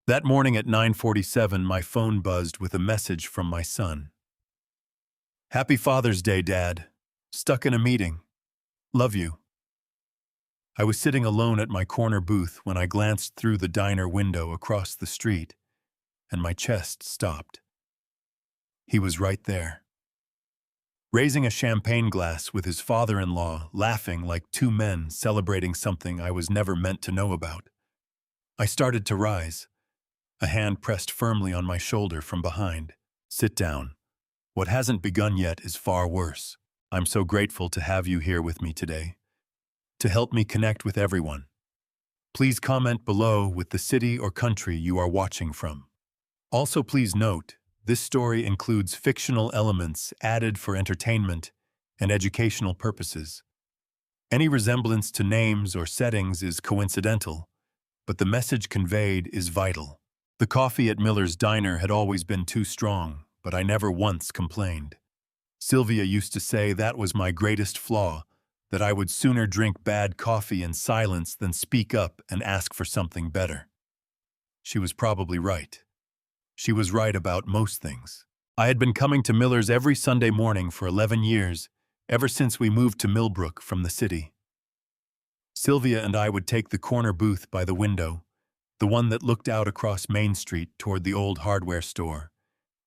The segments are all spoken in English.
That morning at 9:47, my phone buzzed with a message from my son. Happy Father's Day, Dad. Stuck in a meeting. Love you. I was sitting alone at my corner booth when I glanced through the diner window across the street, and my chest stopped. He was right there, raising a champagne glass with his father-in-law, laughing like two men celebrating something I was never meant to know about. I started to rise. A hand pressed firmly on my shoulder from behind. Sit down. What hasn't begun yet is far worse. I'm so grateful to have you here with me today, to help me connect with everyone. Please comment below with the city or country you are watching from. Also, please note, this story includes fictional elements added for entertainment and educational purposes. Any resemblance to names or settings is coincidental, but the message conveyed is vital. The coffee at Miller's Diner had always been too strong, but I never once complained. Sylvia used to say that was my greatest flaw, that I would sooner drink bad coffee in silence than speak up and ask for something better. She was probably right. She was right about most things. I had been coming to Miller's every Sunday morning for 11 years, ever since we moved to Millbrook from the city. Sylvia and I would take the corner booth by the window, the one that looked out across Main Street toward the old hardware store,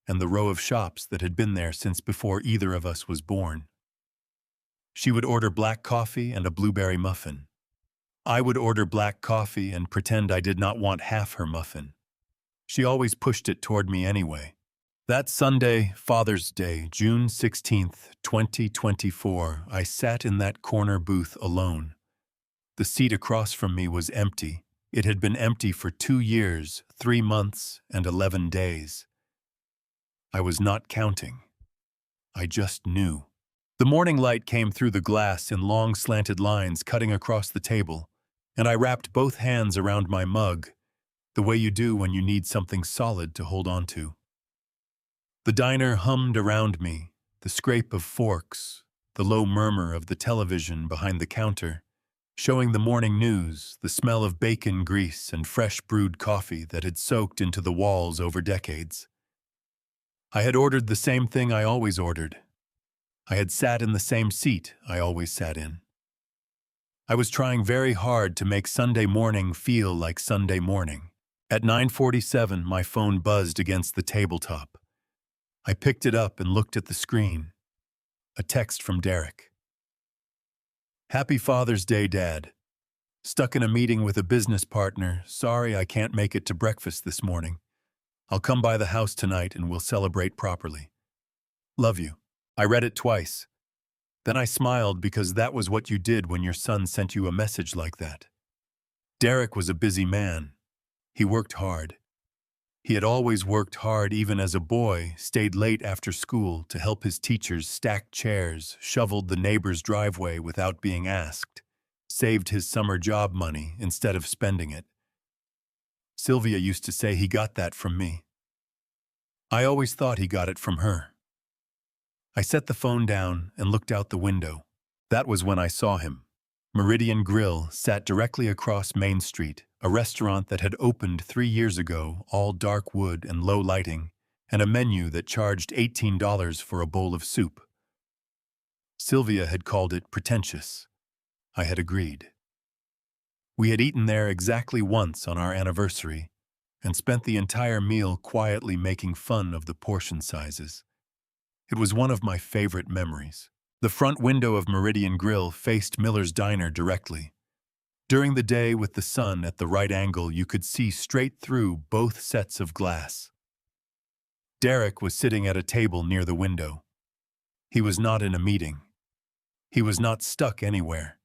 and the row of shops that had been there since before either of us was born. She would order black coffee and a blueberry muffin. I would order black coffee and pretend I did not want half her muffin. She always pushed it toward me anyway. That Sunday, Father's Day, June 16th, 2024, I sat in that corner booth alone. The seat across from me was empty. It had been empty for 2 years, 3 months, and 11 days. I was not counting. I just knew. The morning light came through the glass in long slanted lines cutting across the table, and I wrapped both hands around my mug, the way you do when you need something solid to hold on to. The diner hummed around me, the scrape of forks, the low murmur of the television behind the counter, showing the morning news, the smell of bacon grease and fresh brewed coffee that had soaked into the walls over decades. I had ordered the same thing I always ordered. I had sat in the same seat I always sat in. I was trying very hard to make Sunday morning feel like Sunday morning. At 9:47, my phone buzzed against the tabletop. I picked it up and looked at the screen. A text from Derek. Happy Father's Day, Dad. Stuck in a meeting with a business partner. Sorry I can't make it to breakfast this morning. I'll come by the house tonight and we'll celebrate properly. Love you. I read it twice. Then I smiled because that was what you did when your son sent you a message like that. Derek was a busy man. He worked hard. He had always worked hard even as a boy, stayed late after school to help his teachers stack chairs, shoveled the neighbor's driveway without being asked, saved his summer job money instead of spending it. Sylvia used to say he got that from me. I always thought he got it from her. I set the phone down and looked out the window. That was when I saw him. Meridian Grill sat directly across Main Street, a restaurant that had opened 3 years ago, all dark wood and low lighting, and a menu that charged $18 for a bowl of soup. Sylvia had called it pretentious. I had agreed. We had eaten there exactly once on our anniversary, and spent the entire meal quietly making fun of the portion sizes. It was one of my favorite memories. The front window of Meridian Grill faced Miller's Diner directly. During the day with the sun at the right angle, you could see straight through both sets of glass. Derek was sitting at a table near the window. He was not in a meeting. He was not stuck anywhere.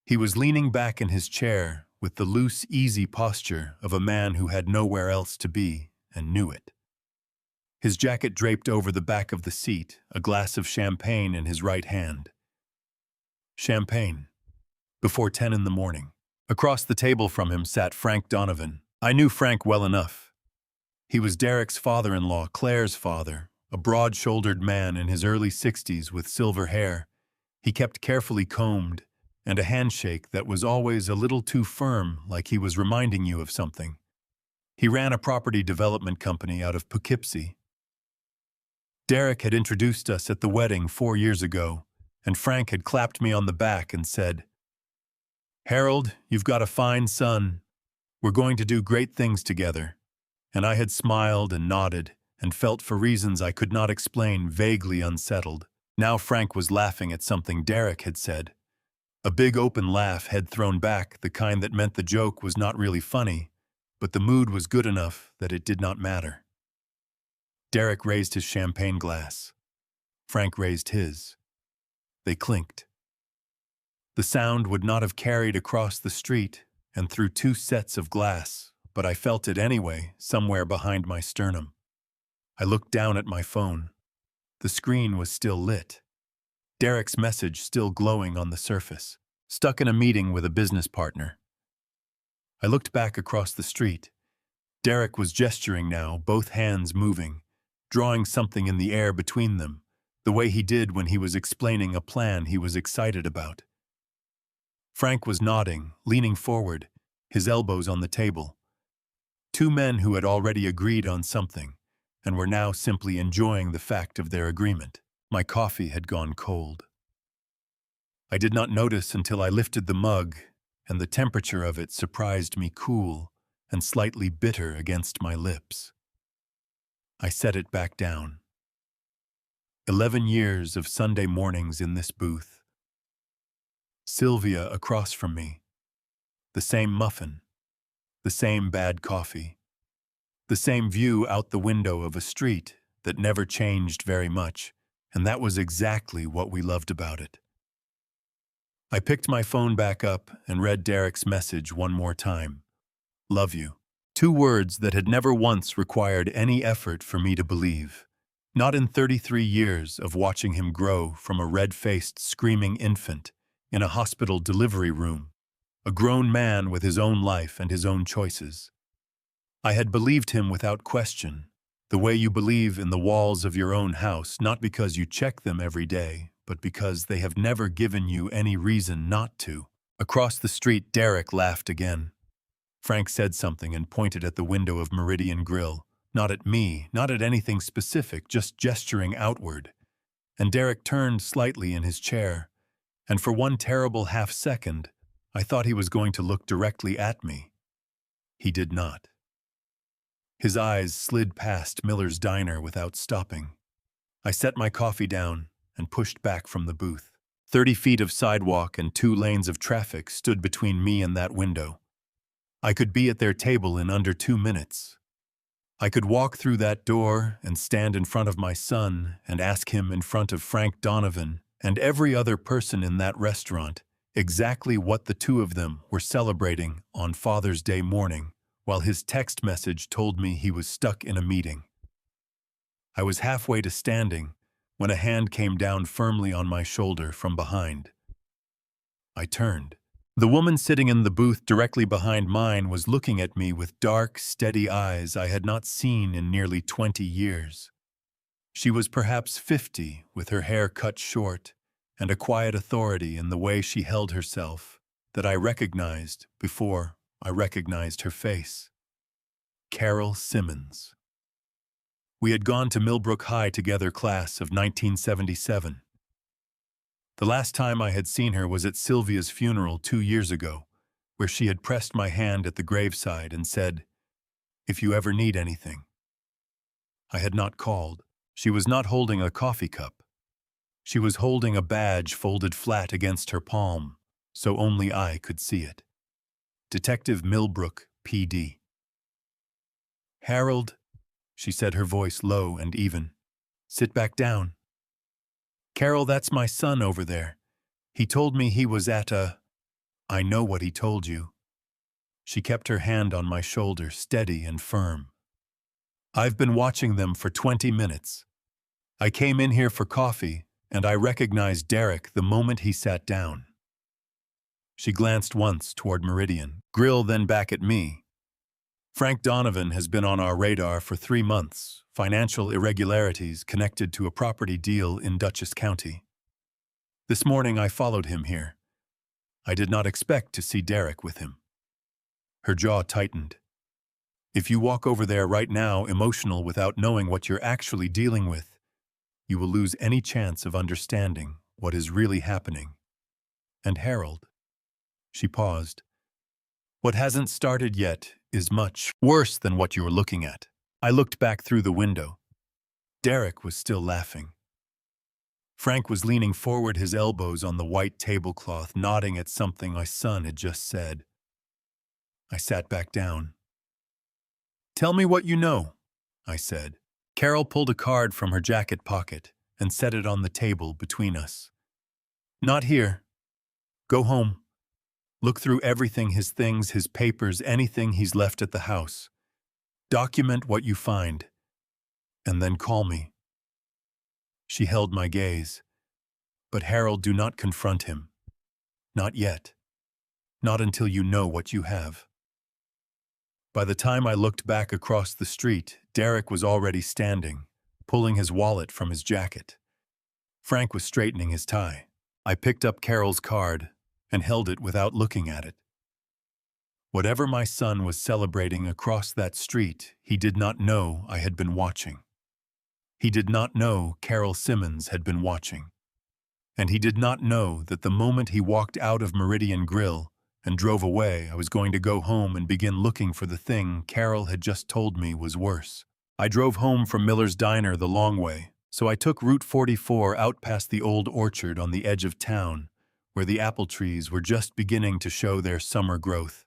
He was leaning back in his chair with the loose, easy posture of a man who had nowhere else to be and knew it. His jacket draped over the back of the seat, a glass of champagne in his right hand. Champagne. Before 10 in the morning. Across the table from him sat Frank Donovan. I knew Frank well enough. He was Derek's father-in-law, Claire's father, a broad-shouldered man in his early 60s with silver hair. He kept carefully combed, and a handshake that was always a little too firm, like he was reminding you of something. He ran a property development company out of Poughkeepsie. Derek had introduced us at the wedding 4 years ago, and Frank had clapped me on the back and said, "Harold, you've got a fine son. We're going to do great things together." And I had smiled and nodded and felt, for reasons I could not explain, vaguely unsettled. Now Frank was laughing at something Derek had said. A big open laugh, head thrown back, the kind that meant the joke was not really funny, but the mood was good enough that it did not matter. Derek raised his champagne glass. Frank raised his. They clinked. The sound would not have carried across the street and through two sets of glass, but I felt it anyway, somewhere behind my sternum. I looked down at my phone. The screen was still lit. Derek's message still glowing on the surface. Stuck in a meeting with a business partner. I looked back across the street. Derek was gesturing now, both hands moving, drawing something in the air between them, the way he did when he was explaining a plan he was excited about. Frank was nodding, leaning forward, his elbows on the table. Two men who had already agreed on something, and were now simply enjoying the fact of their agreement. My coffee had gone cold. I did not notice until I lifted the mug, and the temperature of it surprised me cool and slightly bitter against my lips. I set it back down. 11 years of Sunday mornings in this booth. Sylvia across from me. The same muffin. The same bad coffee. The same view out the window of a street that never changed very much, and that was exactly what we loved about it. I picked my phone back up and read Derek's message one more time. Love you. 2 words that had never once required any effort for me to believe. Not in 33 years of watching him grow from a red-faced, screaming infant in a hospital delivery room, a grown man with his own life and his own choices. I had believed him without question, the way you believe in the walls of your own house, not because you check them every day, but because they have never given you any reason not to. Across the street, Derek laughed again. Frank said something and pointed at the window of Meridian Grill. Not at me, not at anything specific, just gesturing outward. And Derek turned slightly in his chair, and for one terrible half-second, I thought he was going to look directly at me. He did not. His eyes slid past Miller's Diner without stopping. I set my coffee down and pushed back from the booth. 30 feet of sidewalk and 2 lanes of traffic stood between me and that window. I could be at their table in under 2 minutes. I could walk through that door and stand in front of my son and ask him in front of Frank Donovan and every other person in that restaurant exactly what the two of them were celebrating on Father's Day morning, while his text message told me he was stuck in a meeting. I was halfway to standing when a hand came down firmly on my shoulder from behind. I turned. The woman sitting in the booth directly behind mine was looking at me with dark, steady eyes I had not seen in nearly 20 years. She was perhaps 50, with her hair cut short, and a quiet authority in the way she held herself that I recognized before I recognized her face. Carol Simmons. We had gone to Millbrook High together, class of 1977. The last time I had seen her was at Sylvia's funeral 2 years ago, where she had pressed my hand at the graveside and said, "If you ever need anything." I had not called. She was not holding a coffee cup. She was holding a badge folded flat against her palm, so only I could see it. Detective Millbrook, PD. "Harold," she said, her voice low and even. "Sit back down. Carol, that's my son over there. He told me he was at a—" "I know what he told you." She kept her hand on my shoulder, steady and firm. "I've been watching them for 20 minutes. I came in here for coffee, and I recognized Derek the moment he sat down." She glanced once toward Meridian Grill, then back at me. "Frank Donovan has been on our radar for 3 months, financial irregularities connected to a property deal in Dutchess County. This morning I followed him here. I did not expect to see Derek with him." Her jaw tightened. If you walk over there right now emotional without knowing what you're actually dealing with, you will lose any chance of understanding what is really happening. And Harold, she paused, what hasn't started yet is much worse than what you are looking at. I looked back through the window. Derek was still laughing. Frank was leaning forward, his elbows on the white tablecloth, nodding at something my son had just said. I sat back down. Tell me what you know, I said. Carol pulled a card from her jacket pocket and set it on the table between us. Not here. Go home. Look through everything, his things, his papers, anything he's left at the house. Document what you find, and then call me. She held my gaze. But Harold, do not confront him. Not yet. Not until you know what you have. By the time I looked back across the street, Derek was already standing, pulling his wallet from his jacket. Frank was straightening his tie. I picked up Carol's card and held it without looking at it. Whatever my son was celebrating across that street, he did not know I had been watching. He did not know Carol Simmons had been watching. And he did not know that the moment he walked out of Meridian Grill and drove away, I was going to go home and begin looking for the thing Carol had just told me was worse. I drove home from Miller's Diner the long way, so I took Route 44 out past the old orchard on the edge of town, where the apple trees were just beginning to show their summer growth.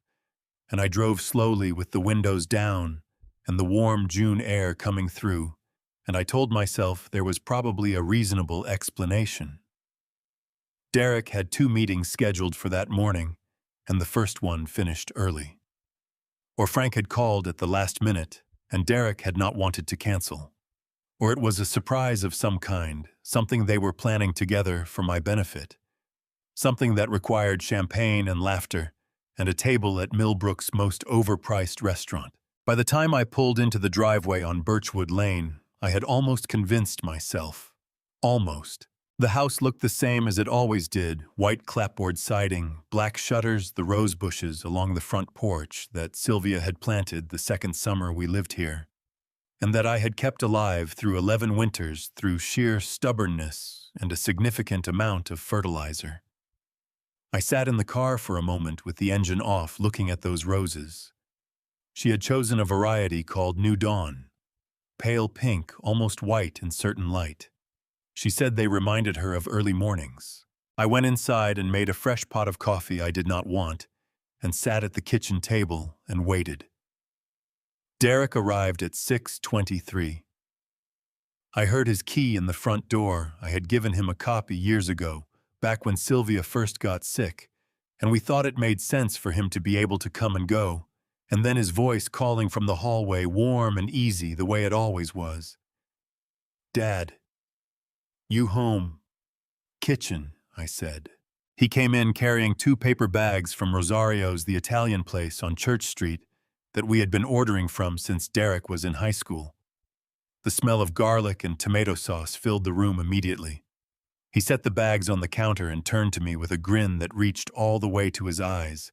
And I drove slowly with the windows down and the warm June air coming through, and I told myself there was probably a reasonable explanation. Derek had 2 meetings scheduled for that morning, and the first one finished early. Or Frank had called at the last minute, and Derek had not wanted to cancel. Or it was a surprise of some kind, something they were planning together for my benefit. Something that required champagne and laughter, and a table at Millbrook's most overpriced restaurant. By the time I pulled into the driveway on Birchwood Lane, I had almost convinced myself. Almost. The house looked the same as it always did, white clapboard siding, black shutters, the rose bushes along the front porch that Sylvia had planted the second summer we lived here, and that I had kept alive through 11 winters through sheer stubbornness and a significant amount of fertilizer. I sat in the car for a moment with the engine off, looking at those roses. She had chosen a variety called New Dawn, pale pink, almost white in certain light. She said they reminded her of early mornings. I went inside and made a fresh pot of coffee I did not want, and sat at the kitchen table and waited. Derek arrived at 6:23. I heard his key in the front door. I had given him a copy years ago, back when Sylvia first got sick, and we thought it made sense for him to be able to come and go, and then his voice calling from the hallway, warm and easy the way it always was. Dad. You home. Kitchen, I said. He came in carrying 2 paper bags from Rosario's, the Italian place on Church Street that we had been ordering from since Derek was in high school. The smell of garlic and tomato sauce filled the room immediately. He set the bags on the counter and turned to me with a grin that reached all the way to his eyes,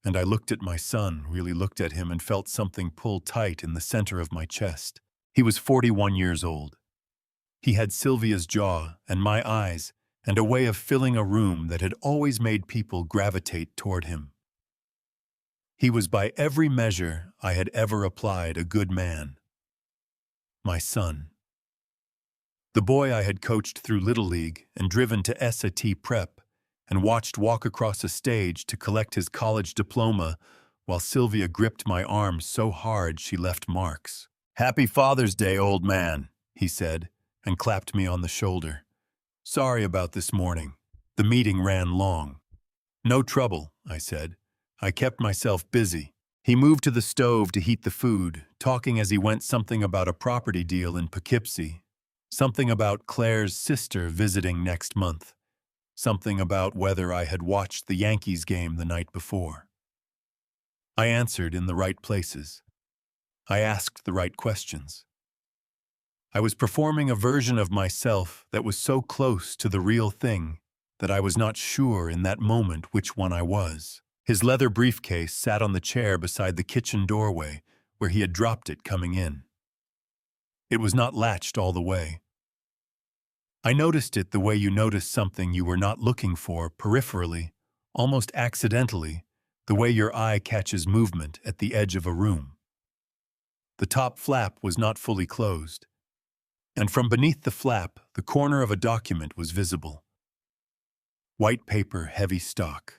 and I looked at my son, really looked at him, and felt something pull tight in the center of my chest. He was 41 years old. He had Sylvia's jaw and my eyes, and a way of filling a room that had always made people gravitate toward him. He was by every measure I had ever applied a good man. My son. The boy I had coached through Little League and driven to SAT prep and watched walk across a stage to collect his college diploma while Sylvia gripped my arm so hard she left marks. "Happy Father's Day, old man," he said, and clapped me on the shoulder. "Sorry about this morning. The meeting ran long." "No trouble," I said. I kept myself busy. He moved to the stove to heat the food, talking as he went something about a property deal in Poughkeepsie, something about Claire's sister visiting next month, something about whether I had watched the Yankees game the night before. I answered in the right places. I asked the right questions. I was performing a version of myself that was so close to the real thing that I was not sure in that moment which one I was. His leather briefcase sat on the chair beside the kitchen doorway, where he had dropped it coming in. It was not latched all the way. I noticed it the way you notice something you were not looking for peripherally, almost accidentally, the way your eye catches movement at the edge of a room. The top flap was not fully closed, and from beneath the flap, the corner of a document was visible. White paper, heavy stock,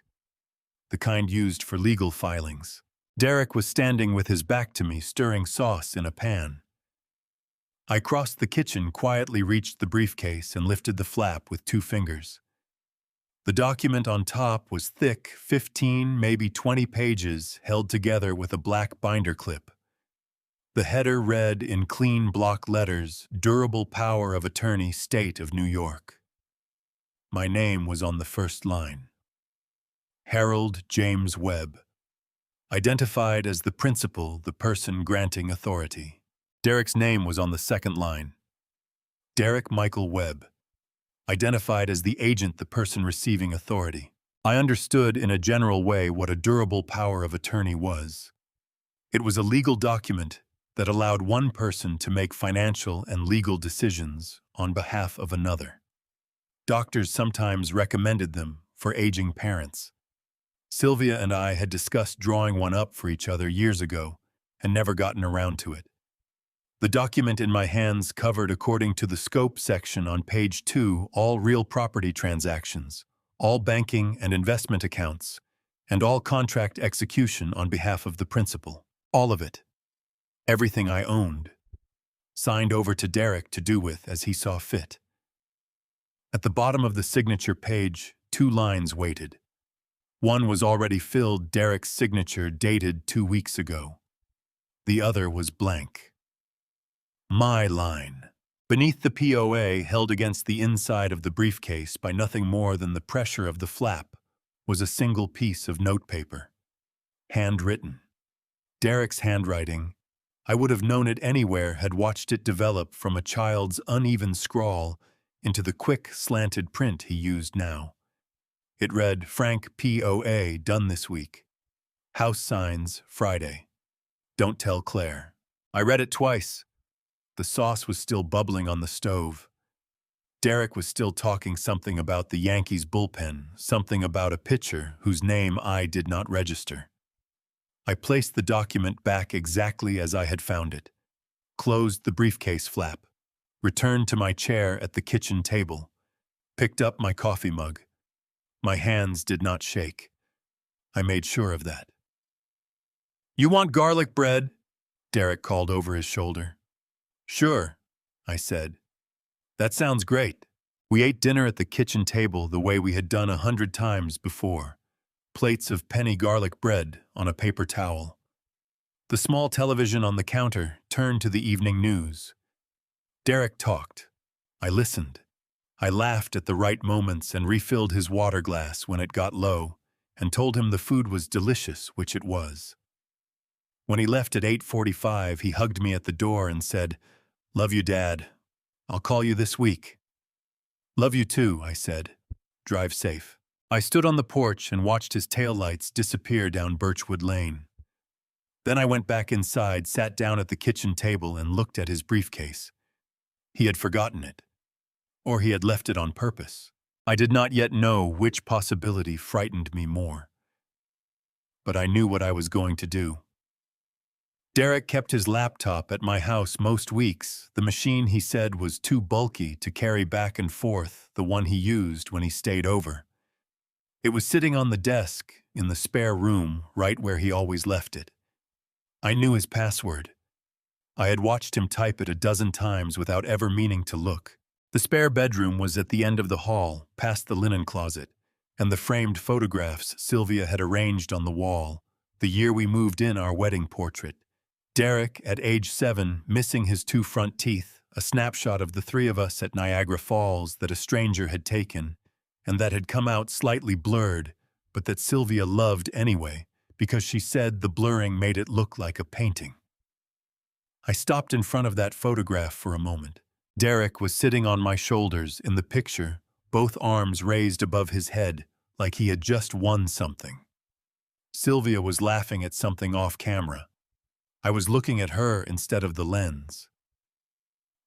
the kind used for legal filings. Derek was standing with his back to me, stirring sauce in a pan. I crossed the kitchen, quietly reached the briefcase, and lifted the flap with 2 fingers. The document on top was thick, 15, maybe 20 pages, held together with a black binder clip. The header read in clean block letters, "Durable Power of Attorney, State of New York." My name was on the first line. Harold James Webb. Identified as the principal, the person granting authority. Derek's name was on the second line. Derek Michael Webb. Identified as the agent, the person receiving authority. I understood in a general way what a durable power of attorney was. It was a legal document that allowed one person to make financial and legal decisions on behalf of another. Doctors sometimes recommended them for aging parents. Sylvia and I had discussed drawing one up for each other years ago and never gotten around to it. The document in my hands covered, according to the scope section on page 2, all real property transactions, all banking and investment accounts, and all contract execution on behalf of the principal. All of it. Everything I owned. Signed over to Derek to do with as he saw fit. At the bottom of the signature page, 2 lines waited. One was already filled, Derek's signature dated 2 weeks ago. The other was blank. My line. Beneath the POA, held against the inside of the briefcase by nothing more than the pressure of the flap, was a single piece of notepaper. Handwritten. Derek's handwriting. I would have known it anywhere, had watched it develop from a child's uneven scrawl into the quick, slanted print he used now. It read, "Frank POA, done this week. House signs, Friday. Don't tell Claire." I read it twice. The sauce was still bubbling on the stove. Derek was still talking something about the Yankees bullpen, something about a pitcher whose name I did not register. I placed the document back exactly as I had found it, closed the briefcase flap, returned to my chair at the kitchen table, picked up my coffee mug. My hands did not shake. I made sure of that. "You want garlic bread?" Derek called over his shoulder. "Sure," I said. "That sounds great." We ate dinner at the kitchen table the way we had done 100 times before. Plates of penny garlic bread on a paper towel. The small television on the counter turned to the evening news. Derek talked. I listened. I laughed at the right moments and refilled his water glass when it got low, and told him the food was delicious, which it was. When he left at 8:45, he hugged me at the door and said, "Love you, Dad. I'll call you this week." "Love you too," I said. "Drive safe." I stood on the porch and watched his taillights disappear down Birchwood Lane. Then I went back inside, sat down at the kitchen table, and looked at his briefcase. He had forgotten it. Or he had left it on purpose. I did not yet know which possibility frightened me more. But I knew what I was going to do. Derek kept his laptop at my house most weeks. The machine, he said, was too bulky to carry back and forth, the one he used when he stayed over. It was sitting on the desk in the spare room, right where he always left it. I knew his password. I had watched him type it a dozen times without ever meaning to look. The spare bedroom was at the end of the hall, past the linen closet, and the framed photographs Sylvia had arranged on the wall, the year we moved in, our wedding portrait. Derek, at age 7, missing his 2 front teeth, a snapshot of the 3 of us at Niagara Falls that a stranger had taken, and that had come out slightly blurred, but that Sylvia loved anyway, because she said the blurring made it look like a painting. I stopped in front of that photograph for a moment. Derek was sitting on my shoulders in the picture, both arms raised above his head, like he had just won something. Sylvia was laughing at something off camera. I was looking at her instead of the lens.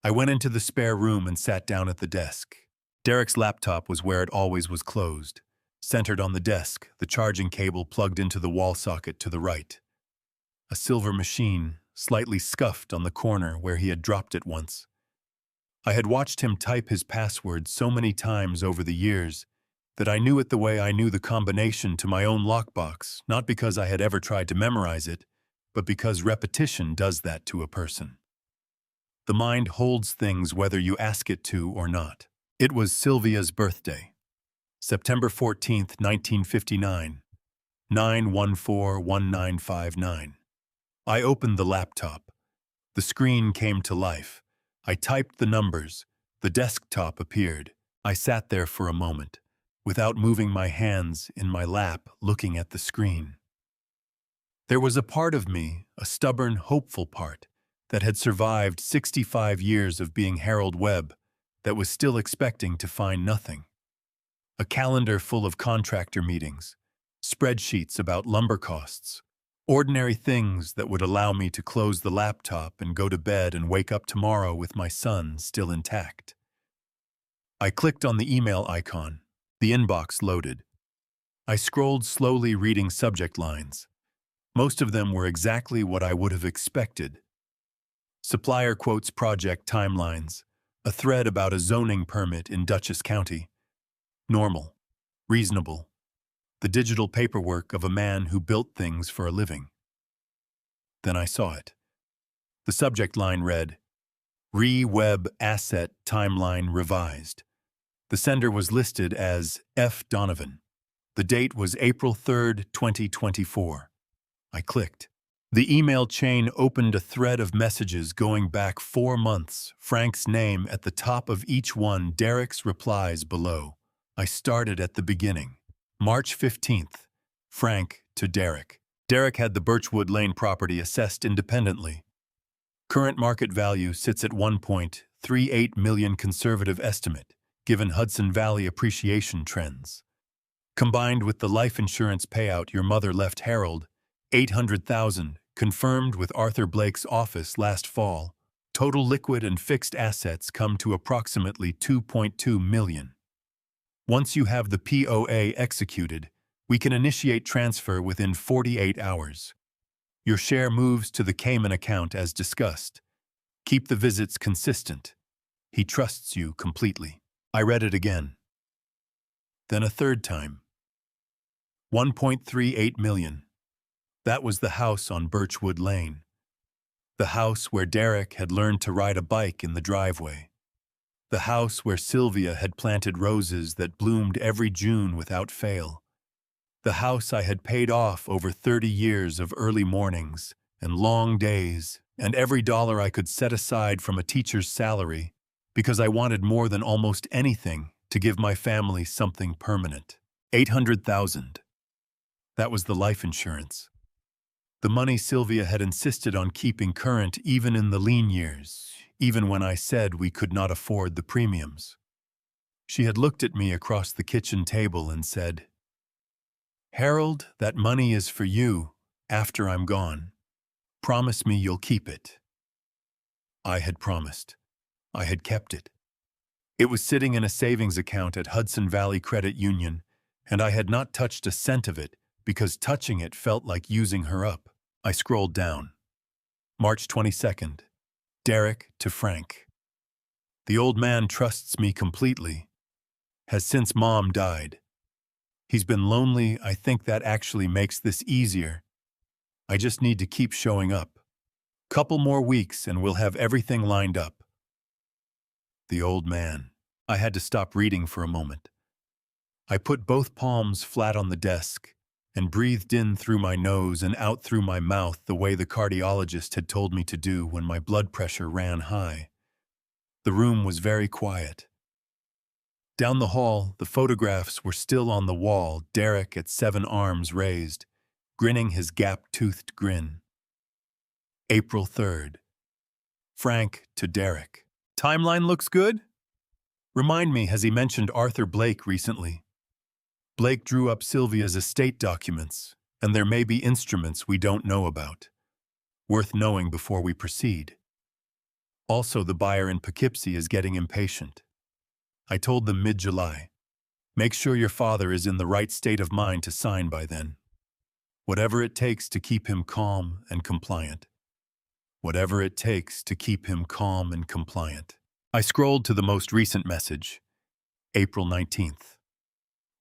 I went into the spare room and sat down at the desk. Derek's laptop was where it always was closed, centered on the desk, the charging cable plugged into the wall socket to the right. A silver machine, slightly scuffed on the corner where he had dropped it once. I had watched him type his password so many times over the years that I knew it the way I knew the combination to my own lockbox, not because I had ever tried to memorize it, but because repetition does that to a person. The mind holds things whether you ask it to or not. It was Sylvia's birthday. September 14th, 1959, 9141959. I opened the laptop. The screen came to life. I typed the numbers. The desktop appeared. I sat there for a moment, without moving my hands in my lap, looking at the screen. There was a part of me, a stubborn, hopeful part, that had survived 65 years of being Harold Webb, that was still expecting to find nothing. A calendar full of contractor meetings, spreadsheets about lumber costs, ordinary things that would allow me to close the laptop and go to bed and wake up tomorrow with my son still intact. I clicked on the email icon. The inbox loaded. I scrolled slowly, reading subject lines. Most of them were exactly what I would have expected. Supplier quotes project timelines, a thread about a zoning permit in Dutchess County. Normal, reasonable, the digital paperwork of a man who built things for a living. Then I saw it. The subject line read, Re-Web Asset Timeline Revised. The sender was listed as F. Donovan. The date was April 3rd, 2024. I clicked. The email chain opened a thread of messages going back 4 months, Frank's name at the top of each one, Derek's replies below. I started at the beginning. March 15th. Frank to Derek. Derek had the Birchwood Lane property assessed independently. Current market value sits at $1.38 million, conservative estimate, given Hudson Valley appreciation trends. Combined with the life insurance payout your mother left Harold, $800,000, confirmed with Arthur Blake's office last fall, total liquid and fixed assets come to approximately $2.2 million. Once you have the POA executed, we can initiate transfer within 48 hours. Your share moves to the Cayman account as discussed. Keep the visits consistent. He trusts you completely. I read it again. Then a third time. $1.38 million. That was the house on Birchwood Lane. The house where Derek had learned to ride a bike in the driveway. The house where Sylvia had planted roses that bloomed every June without fail. The house I had paid off over 30 years of early mornings and long days and every dollar I could set aside from a teacher's salary because I wanted more than almost anything to give my family something permanent. $800,000. That was the life insurance. The money Sylvia had insisted on keeping current even in the lean years, even when I said we could not afford the premiums. She had looked at me across the kitchen table and said, Harold, that money is for you after I'm gone. Promise me you'll keep it. I had promised. I had kept it. It was sitting in a savings account at Hudson Valley Credit Union, and I had not touched a cent of it because touching it felt like using her up. I scrolled down. March 22nd. Derek to Frank. The old man trusts me completely. Has since Mom died. He's been lonely. I think that actually makes this easier. I just need to keep showing up. Couple more weeks and we'll have everything lined up. The old man. I had to stop reading for a moment. I put both palms flat on the desk and breathed in through my nose and out through my mouth the way the cardiologist had told me to do when my blood pressure ran high. The room was very quiet. Down the hall, the photographs were still on the wall, Derek at 7 arms raised, grinning his gap-toothed grin. April 3rd. Frank to Derek. Timeline looks good? Remind me, has he mentioned Arthur Blake recently? Blake drew up Sylvia's estate documents, and there may be instruments we don't know about. worth knowing before we proceed. Also, the buyer in Poughkeepsie is getting impatient. I told them mid-July. Make sure your father is in the right state of mind to sign by then. Whatever it takes to keep him calm and compliant. Whatever it takes to keep him calm and compliant. I scrolled to the most recent message, April 19th.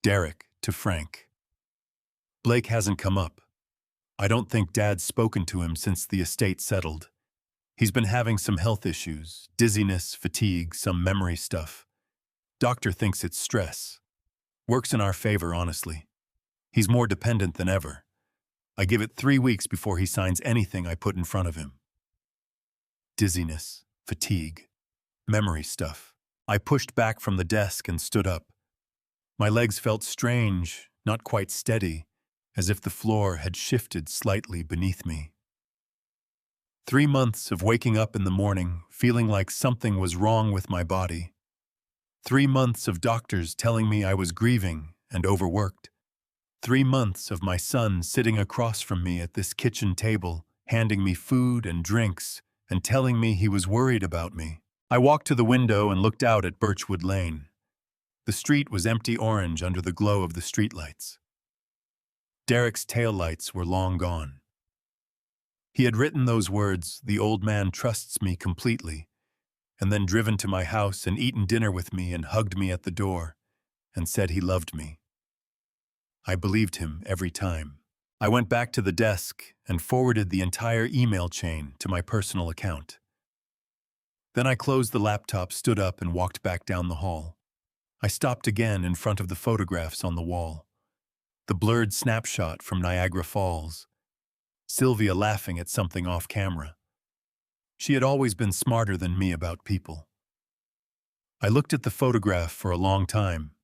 Derek to Frank. Blake hasn't come up. I don't think Dad's spoken to him since the estate settled. He's been having some health issues, dizziness, fatigue, some memory stuff. Doctor thinks it's stress. Works in our favor, honestly. He's more dependent than ever. I give it 3 weeks before he signs anything I put in front of him. Dizziness, fatigue, memory stuff. I pushed back from the desk and stood up. My legs felt strange, not quite steady, as if the floor had shifted slightly beneath me. 3 months of waking up in the morning, feeling like something was wrong with my body. 3 months of doctors telling me I was grieving and overworked. 3 months of my son sitting across from me at this kitchen table, handing me food and drinks and telling me he was worried about me. I walked to the window and looked out at Birchwood Lane. The street was empty orange under the glow of the streetlights. Derek's taillights were long gone. He had written those words, "The old man trusts me completely," and then driven to my house and eaten dinner with me and hugged me at the door and said he loved me. I believed him every time. I went back to the desk and forwarded the entire email chain to my personal account. Then I closed the laptop, stood up, and walked back down the hall. I stopped again in front of the photographs on the wall. The blurred snapshot from Niagara Falls. Sylvia laughing at something off camera. She had always been smarter than me about people. I looked at the photograph for a long time.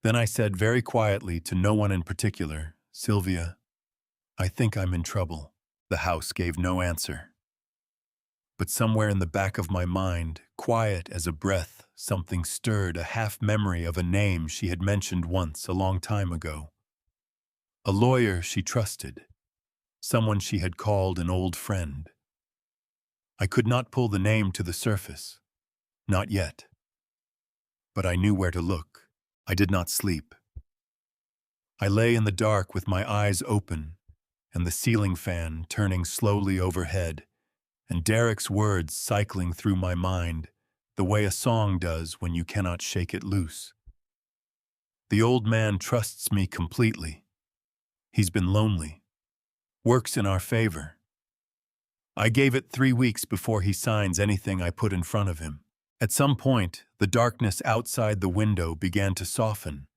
Then I said very quietly to no one in particular, "Sylvia, I think I'm in trouble." The house gave no answer. But somewhere in the back of my mind, quiet as a breath, something stirred, a half-memory of a name she had mentioned once a long time ago. A lawyer she trusted. Someone she had called an old friend. I could not pull the name to the surface. Not yet. But I knew where to look. I did not sleep. I lay in the dark with my eyes open and the ceiling fan turning slowly overhead, and Derek's words cycling through my mind the way a song does when you cannot shake it loose. The old man trusts me completely. He's been lonely. Works in our favor. I gave it 3 weeks before he signs anything I put in front of him. At some point, the darkness outside the window began to soften,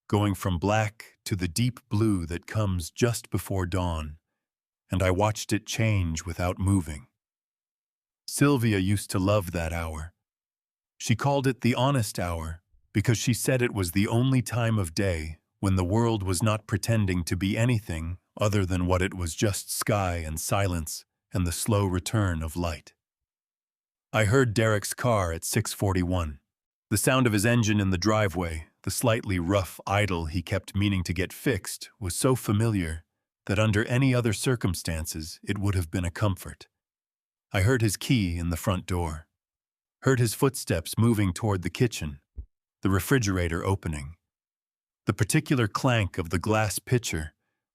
going from black to the deep blue that comes just before dawn, and I watched it change without moving. Sylvia used to love that hour. She called it the honest hour because she said it was the only time of day when the world was not pretending to be anything other than what it was, just sky and silence and the slow return of light. I heard Derek's car at 6:41. The sound of his engine in the driveway, the slightly rough idle he kept meaning to get fixed, was so familiar that under any other circumstances it would have been a comfort. I heard his key in the front door. Heard his footsteps moving toward the kitchen, the refrigerator opening. The particular clank of the glass pitcher.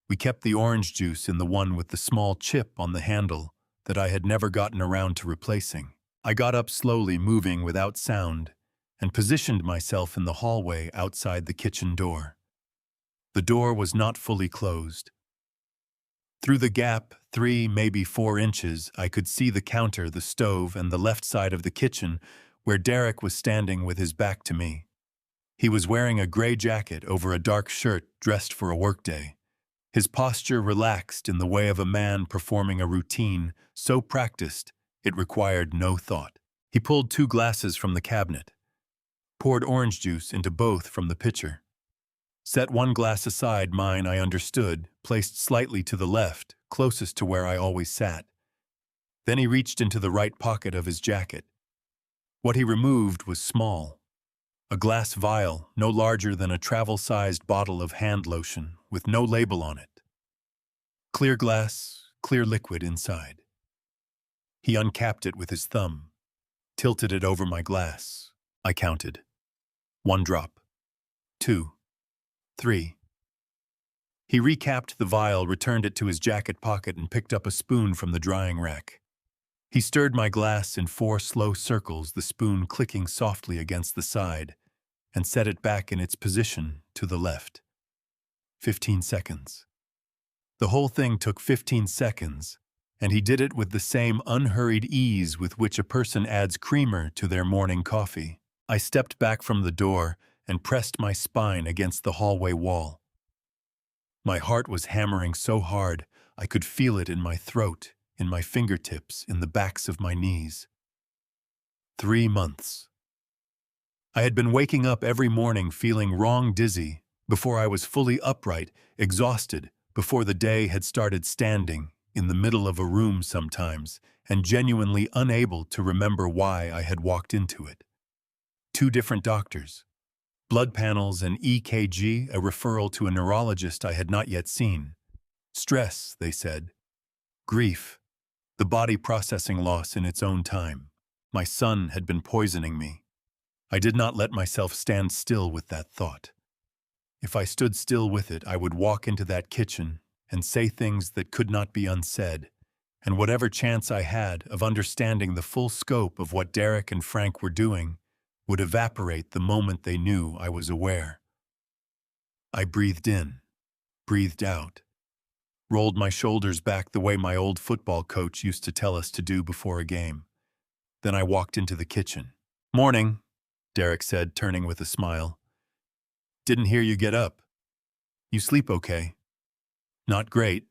We kept the orange juice in the one with the small chip on the handle that I had never gotten around to replacing. I got up slowly, moving without sound, and positioned myself in the hallway outside the kitchen door. The door was not fully closed. Through the gap, 3, maybe 4 inches, I could see the counter, the stove, and the left side of the kitchen, where Derek was standing with his back to me. He was wearing a gray jacket over a dark shirt, dressed for a workday. His posture relaxed in the way of a man performing a routine so practiced it required no thought. He pulled 2 glasses from the cabinet, poured orange juice into both from the pitcher. Set one glass aside, mine, I understood, placed slightly to the left, closest to where I always sat. Then he reached into the right pocket of his jacket. What he removed was small. A glass vial, no larger than a travel-sized bottle of hand lotion, with no label on it. Clear glass, clear liquid inside. He uncapped it with his thumb, tilted it over my glass. I counted. 1 drop. 2. 3. He recapped the vial, returned it to his jacket pocket, and picked up a spoon from the drying rack. He stirred my glass in 4 slow circles, the spoon clicking softly against the side, and set it back in its position to the left. 15 seconds. The whole thing took 15 seconds, and he did it with the same unhurried ease with which a person adds creamer to their morning coffee. I stepped back from the door and pressed my spine against the hallway wall. My heart was hammering so hard I could feel it in my throat, in my fingertips, in the backs of my knees. 3 months. I had been waking up every morning feeling wrong dizzy, before I was fully upright, exhausted, before the day had started, standing in the middle of a room sometimes, and genuinely unable to remember why I had walked into it. 2 different doctors. Blood panels and EKG, a referral to a neurologist I had not yet seen. Stress, they said. Grief. The body processing loss in its own time. My son had been poisoning me. I did not let myself stand still with that thought. If I stood still with it, I would walk into that kitchen and say things that could not be unsaid, and whatever chance I had of understanding the full scope of what Derek and Frank were doing would evaporate the moment they knew I was aware. I breathed in, breathed out, rolled my shoulders back the way my old football coach used to tell us to do before a game. Then I walked into the kitchen. "Morning," Derek said, turning with a smile. "Didn't hear you get up. You sleep okay?" "Not great,"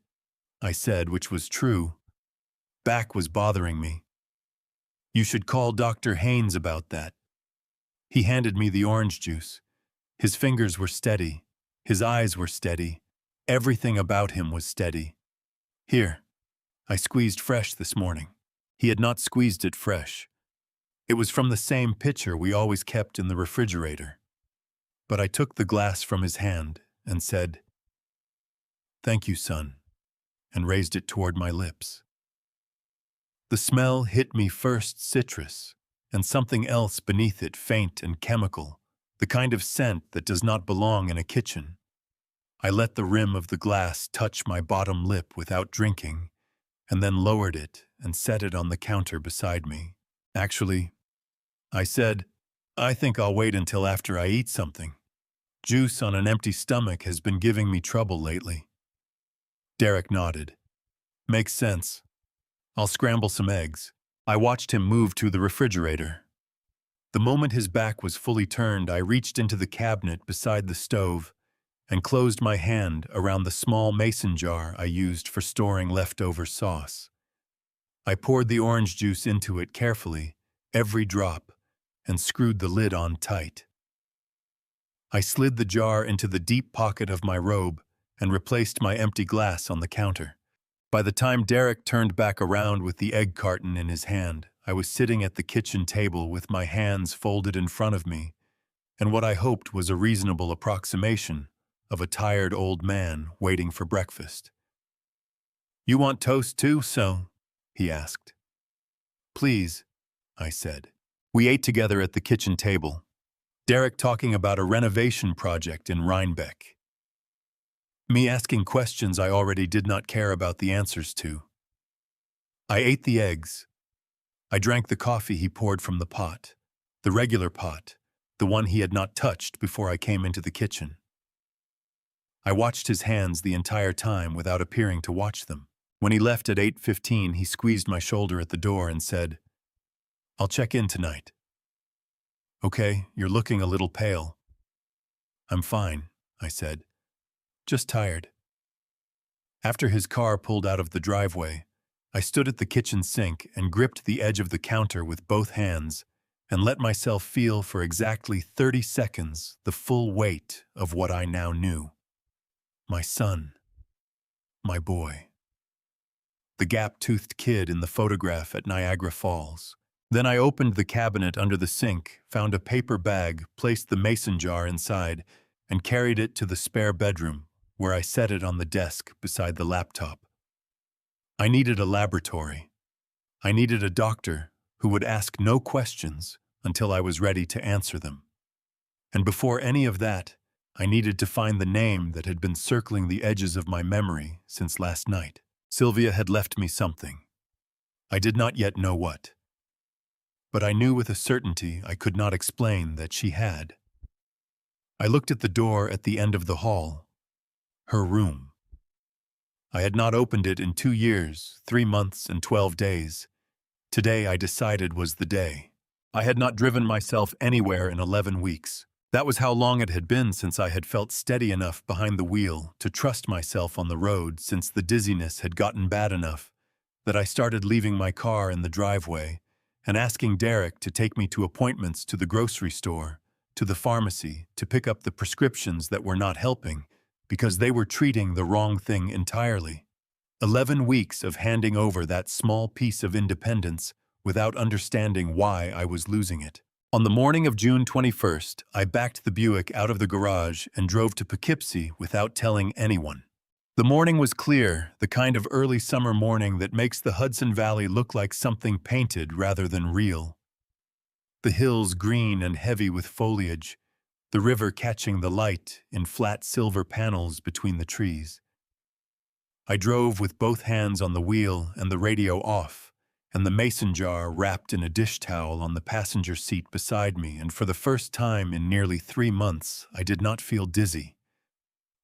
I said, which was true. Back was bothering me. "You should call Dr. Haynes about that." He handed me the orange juice. His fingers were steady. His eyes were steady. Everything about him was steady. "Here. I squeezed fresh this morning." He had not squeezed it fresh. It was from the same pitcher we always kept in the refrigerator. But I took the glass from his hand and said, "Thank you, son," and raised it toward my lips. The smell hit me first citrus, and something else beneath it, faint and chemical, the kind of scent that does not belong in a kitchen. I let the rim of the glass touch my bottom lip without drinking, and then lowered it and set it on the counter beside me. "Actually," I said, "I think I'll wait until after I eat something. Juice on an empty stomach has been giving me trouble lately." Derek nodded. "Makes sense. I'll scramble some eggs." I watched him move to the refrigerator. The moment his back was fully turned, I reached into the cabinet beside the stove and closed my hand around the small mason jar I used for storing leftover sauce. I poured the orange juice into it carefully, every drop, and screwed the lid on tight. I slid the jar into the deep pocket of my robe and replaced my empty glass on the counter. By the time Derek turned back around with the egg carton in his hand, I was sitting at the kitchen table with my hands folded in front of me, and what I hoped was a reasonable approximation of a tired old man waiting for breakfast. "You want toast too, so?" he asked. "Please," I said. We ate together at the kitchen table, Derek talking about a renovation project in Rhinebeck. Me asking questions I already did not care about the answers to. I ate the eggs. I drank the coffee he poured from the pot, the regular pot, the one he had not touched before I came into the kitchen. I watched his hands the entire time without appearing to watch them. When he left at 8:15, he squeezed my shoulder at the door and said, "I'll check in tonight." "Okay, you're looking a little pale." "I'm fine," I said. "Just tired." After his car pulled out of the driveway, I stood at the kitchen sink and gripped the edge of the counter with both hands and let myself feel for exactly 30 seconds the full weight of what I now knew. My son. My boy. The gap-toothed kid in the photograph at Niagara Falls. Then I opened the cabinet under the sink, found a paper bag, placed the mason jar inside, and carried it to the spare bedroom, where I set it on the desk beside the laptop. I needed a laboratory. I needed a doctor who would ask no questions until I was ready to answer them. And before any of that, I needed to find the name that had been circling the edges of my memory since last night. Sylvia had left me something. I did not yet know what. But I knew with a certainty I could not explain that she had. I looked at the door at the end of the hall. Her room. I had not opened it in 2 years, 3 months, and 12 days. Today I decided was the day. I had not driven myself anywhere in 11 weeks. That was how long it had been since I had felt steady enough behind the wheel to trust myself on the road, since the dizziness had gotten bad enough that I started leaving my car in the driveway and asking Derek to take me to appointments to the grocery store, to the pharmacy, to pick up the prescriptions that were not helping because they were treating the wrong thing entirely. 11 weeks of handing over that small piece of independence without understanding why I was losing it. On the morning of June 21st, I backed the Buick out of the garage and drove to Poughkeepsie without telling anyone. The morning was clear, the kind of early summer morning that makes the Hudson Valley look like something painted rather than real. The hills green and heavy with foliage, the river catching the light in flat silver panels between the trees. I drove with both hands on the wheel and the radio off, and the mason jar wrapped in a dish towel on the passenger seat beside me, and for the first time in nearly 3 months, I did not feel dizzy.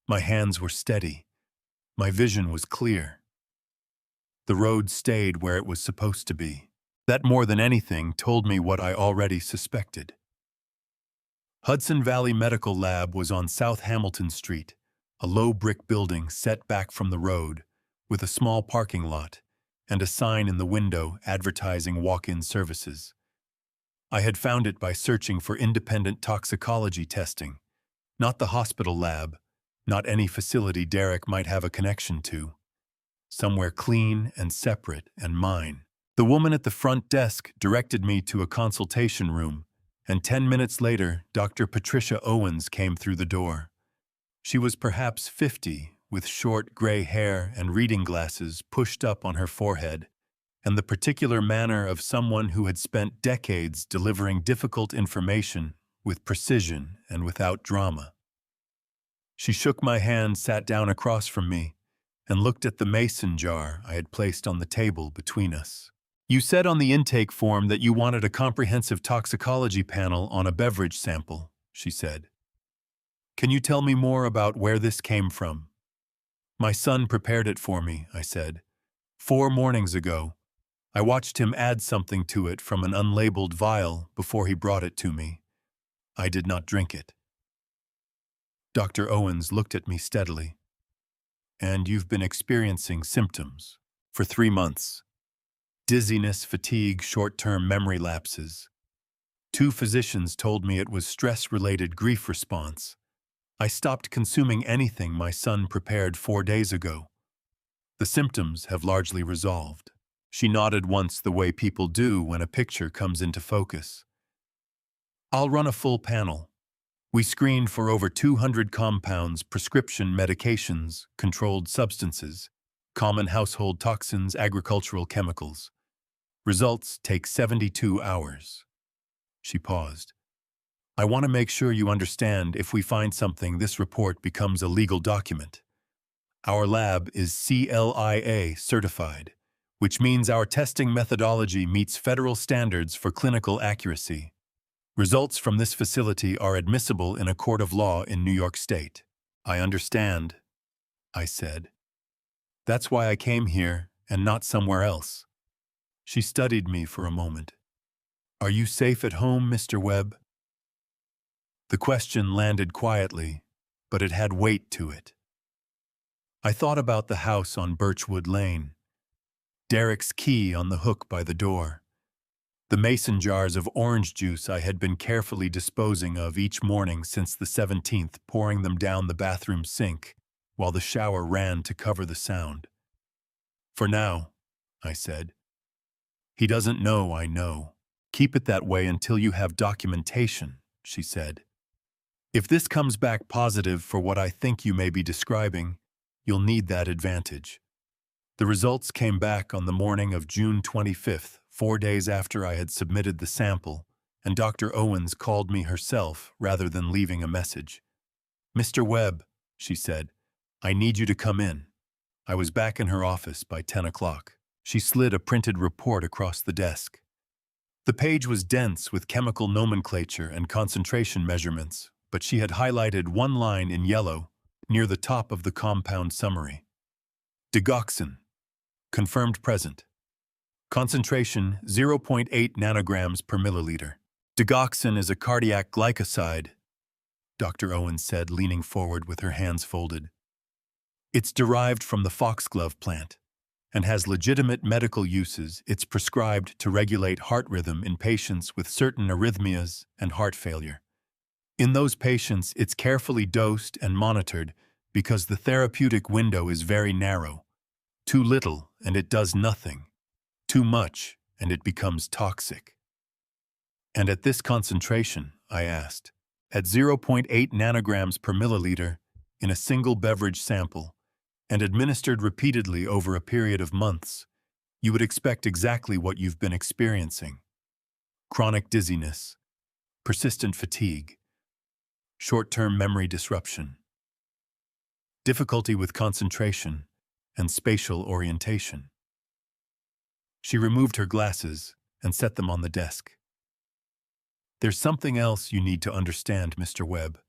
My hands were steady. My vision was clear. The road stayed where it was supposed to be. That more than anything told me what I already suspected. Hudson Valley Medical Lab was on South Hamilton Street, a low brick building set back from the road, with a small parking lot and a sign in the window advertising walk-in services. I had found it by searching for independent toxicology testing, not the hospital lab, not any facility Derek might have a connection to. Somewhere clean and separate and mine. The woman at the front desk directed me to a consultation room, and 10 minutes later, Dr. Patricia Owens came through the door. She was perhaps 50, with short gray hair and reading glasses pushed up on her forehead, and the particular manner of someone who had spent decades delivering difficult information with precision and without drama. She shook my hand, sat down across from me, and looked at the mason jar I had placed on the table between us. "You said on the intake form that you wanted a comprehensive toxicology panel on a beverage sample," she said. "Can you tell me more about where this came from?" "My son prepared it for me," I said. 4 mornings ago. I watched him add something to it from an unlabeled vial before he brought it to me. I did not drink it." Dr. Owens looked at me steadily. "And you've been experiencing symptoms for 3 months. Dizziness, fatigue, short-term memory lapses. 2 physicians told me it was stress-related grief response. I stopped consuming anything my son prepared 4 days ago. The symptoms have largely resolved." She nodded once the way people do when a picture comes into focus. "I'll run a full panel. We screened for over 200 compounds, prescription medications, controlled substances, common household toxins, agricultural chemicals. Results take 72 hours. She paused. "I want to make sure you understand, if we find something, this report becomes a legal document. Our lab is CLIA certified, which means our testing methodology meets federal standards for clinical accuracy. Results from this facility are admissible in a court of law in New York State." "I understand," I said. "That's why I came here and not somewhere else." She studied me for a moment. "Are you safe at home, Mr. Webb?" The question landed quietly, but it had weight to it. I thought about the house on Birchwood Lane, Derek's key on the hook by the door, the mason jars of orange juice I had been carefully disposing of each morning since the 17th, pouring them down the bathroom sink while the shower ran to cover the sound. "For now," I said. "He doesn't know I know. Keep it that way until you have documentation," she said. "If this comes back positive for what I think you may be describing, you'll need that advantage." The results came back on the morning of June 25th, 4 days after I had submitted the sample, and Dr. Owens called me herself rather than leaving a message. "Mr. Webb," she said, "I need you to come in." I was back in her office by 10 o'clock. She slid a printed report across the desk. The page was dense with chemical nomenclature and concentration measurements, but she had highlighted one line in yellow near the top of the compound summary. Digoxin. Confirmed present. Concentration 0.8 nanograms per milliliter. Digoxin is a cardiac glycoside, Dr. Owens said, leaning forward with her hands folded. It's derived from the foxglove plant and has legitimate medical uses. It's prescribed to regulate heart rhythm in patients with certain arrhythmias and heart failure. In those patients, it's carefully dosed and monitored because the therapeutic window is very narrow. Too little, and it does nothing. Too much, and it becomes toxic. And at this concentration, I asked, at 0.8 nanograms per milliliter in a single beverage sample, and administered repeatedly over a period of months, you would expect exactly what you've been experiencing: chronic dizziness, persistent fatigue, short-term memory disruption, difficulty with concentration, and spatial orientation. She removed her glasses and set them on the desk. There's something else you need to understand, Mr. Webb.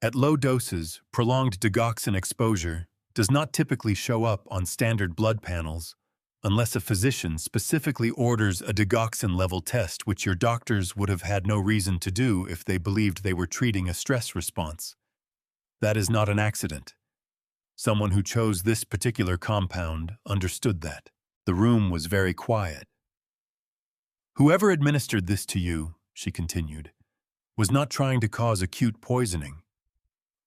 At low doses, prolonged digoxin exposure does not typically show up on standard blood panels unless a physician specifically orders a digoxin level test, which your doctors would have had no reason to do if they believed they were treating a stress response. That is not an accident. Someone who chose this particular compound understood that. The room was very quiet. Whoever administered this to you, she continued, was not trying to cause acute poisoning.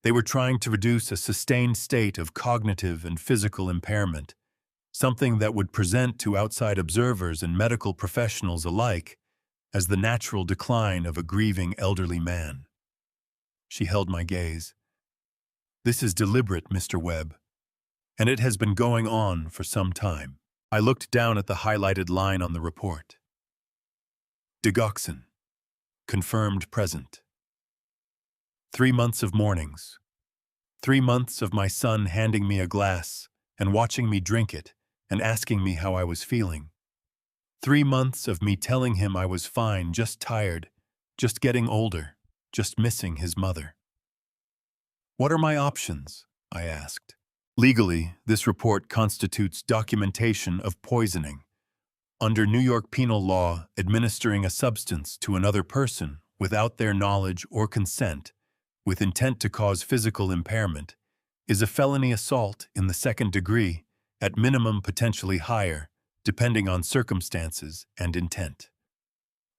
They were trying to reduce a sustained state of cognitive and physical impairment, something that would present to outside observers and medical professionals alike as the natural decline of a grieving elderly man. She held my gaze. This is deliberate, Mr. Webb, and it has been going on for some time. I looked down at the highlighted line on the report. Digoxin. Confirmed present. 3 months of mornings. 3 months of my son handing me a glass and watching me drink it and asking me how I was feeling. 3 months of me telling him I was fine, just tired, just getting older, just missing his mother. What are my options? I asked. Legally, this report constitutes documentation of poisoning. Under New York penal law, administering a substance to another person without their knowledge or consent, with intent to cause physical impairment, is a felony assault in the second degree, at minimum potentially higher, depending on circumstances and intent.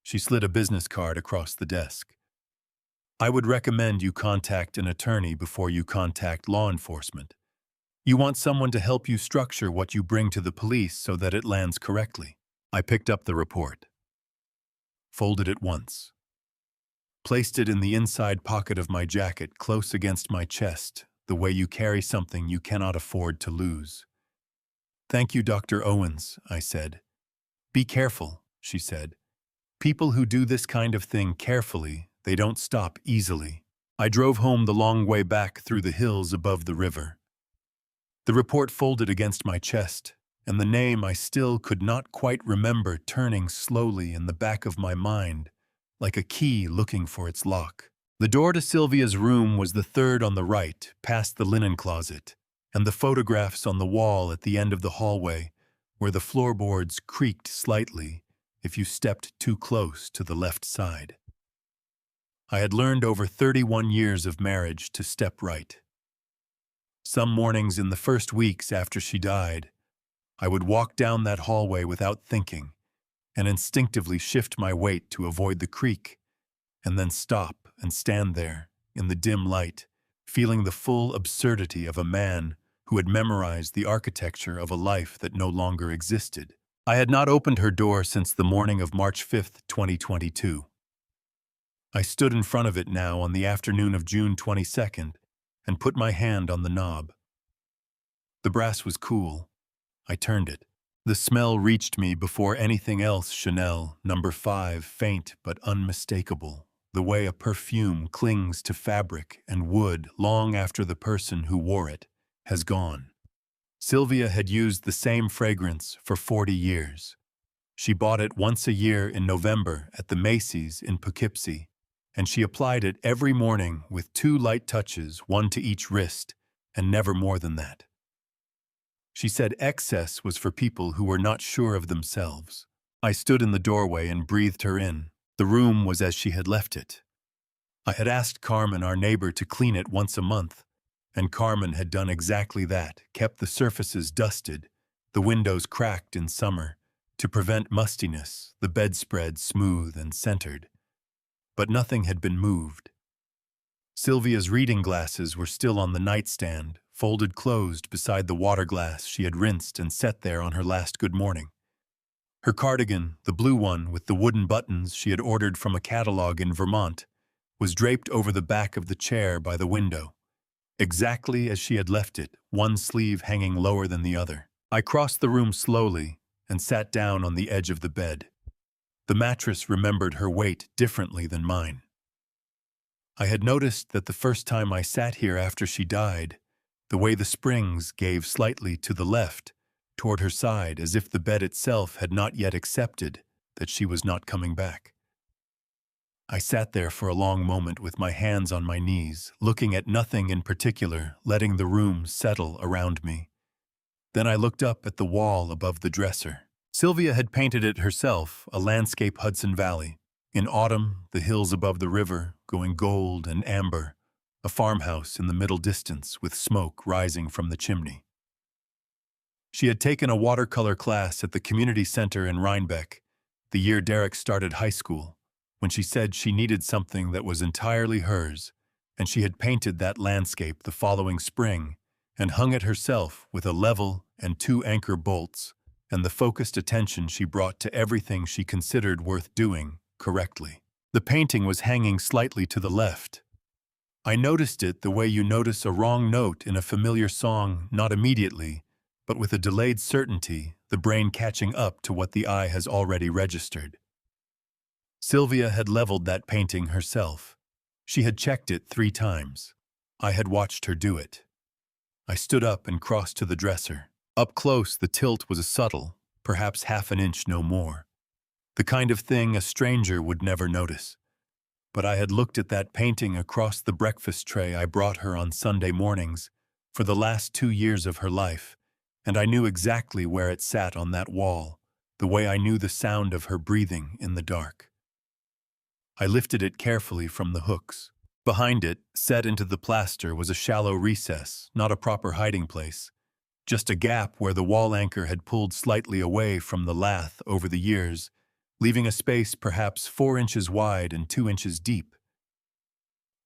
She slid a business card across the desk. I would recommend you contact an attorney before you contact law enforcement. You want someone to help you structure what you bring to the police so that it lands correctly. I picked up the report, folded it once, placed it in the inside pocket of my jacket close against my chest, the way you carry something you cannot afford to lose. Thank you, Dr. Owens, I said. Be careful, she said. People who do this kind of thing carefully, they don't stop easily. I drove home the long way back through the hills above the river. The report folded against my chest, and the name I still could not quite remember turning slowly in the back of my mind, like a key looking for its lock. The door to Sylvia's room was the third on the right, past the linen closet, and the photographs on the wall at the end of the hallway, where the floorboards creaked slightly if you stepped too close to the left side. I had learned over 31 years of marriage to step right. Some mornings in the first weeks after she died, I would walk down that hallway without thinking and instinctively shift my weight to avoid the creak, and then stop and stand there in the dim light, feeling the full absurdity of a man who had memorized the architecture of a life that no longer existed. I had not opened her door since the morning of March 5th, 2022. I stood in front of it now on the afternoon of June 22nd and put my hand on the knob. The brass was cool. I turned it. The smell reached me before anything else. Chanel, number 5, faint but unmistakable, the way a perfume clings to fabric and wood long after the person who wore it has gone. Sylvia had used the same fragrance for 40 years. She bought it once a year in November at the Macy's in Poughkeepsie, and she applied it every morning with 2 light touches, one to each wrist, and never more than that. She said excess was for people who were not sure of themselves. I stood in the doorway and breathed her in. The room was as she had left it. I had asked Carmen, our neighbor, to clean it once a month, and Carmen had done exactly that, kept the surfaces dusted, the windows cracked in summer, to prevent mustiness, the bedspread smooth and centered. But nothing had been moved. Sylvia's reading glasses were still on the nightstand, folded closed beside the water glass she had rinsed and set there on her last good morning. Her cardigan, the blue one with the wooden buttons she had ordered from a catalog in Vermont, was draped over the back of the chair by the window, exactly as she had left it, one sleeve hanging lower than the other. I crossed the room slowly and sat down on the edge of the bed. The mattress remembered her weight differently than mine. I had noticed that the first time I sat here after she died, the way the springs gave slightly to the left, toward her side, as if the bed itself had not yet accepted that she was not coming back. I sat there for a long moment with my hands on my knees, looking at nothing in particular, letting the room settle around me. Then I looked up at the wall above the dresser. Sylvia had painted it herself, a landscape Hudson Valley. In autumn, the hills above the river, going gold and amber, a farmhouse in the middle distance with smoke rising from the chimney. She had taken a watercolor class at the community center in Rhinebeck, the year Derek started high school, when she said she needed something that was entirely hers, and she had painted that landscape the following spring and hung it herself with a level and 2 anchor bolts and the focused attention she brought to everything she considered worth doing correctly. The painting was hanging slightly to the left. I noticed it the way you notice a wrong note in a familiar song, not immediately, but with a delayed certainty, the brain catching up to what the eye has already registered. Sylvia had leveled that painting herself. She had checked it 3 times. I had watched her do it. I stood up and crossed to the dresser. Up close, the tilt was a subtle, perhaps half an inch, no more. The kind of thing a stranger would never notice. But I had looked at that painting across the breakfast tray I brought her on Sunday mornings for the last 2 years of her life, and I knew exactly where it sat on that wall, the way I knew the sound of her breathing in the dark. I lifted it carefully from the hooks. Behind it, set into the plaster, was a shallow recess, not a proper hiding place, just a gap where the wall anchor had pulled slightly away from the lath over the years, leaving a space perhaps 4 inches wide and 2 inches deep.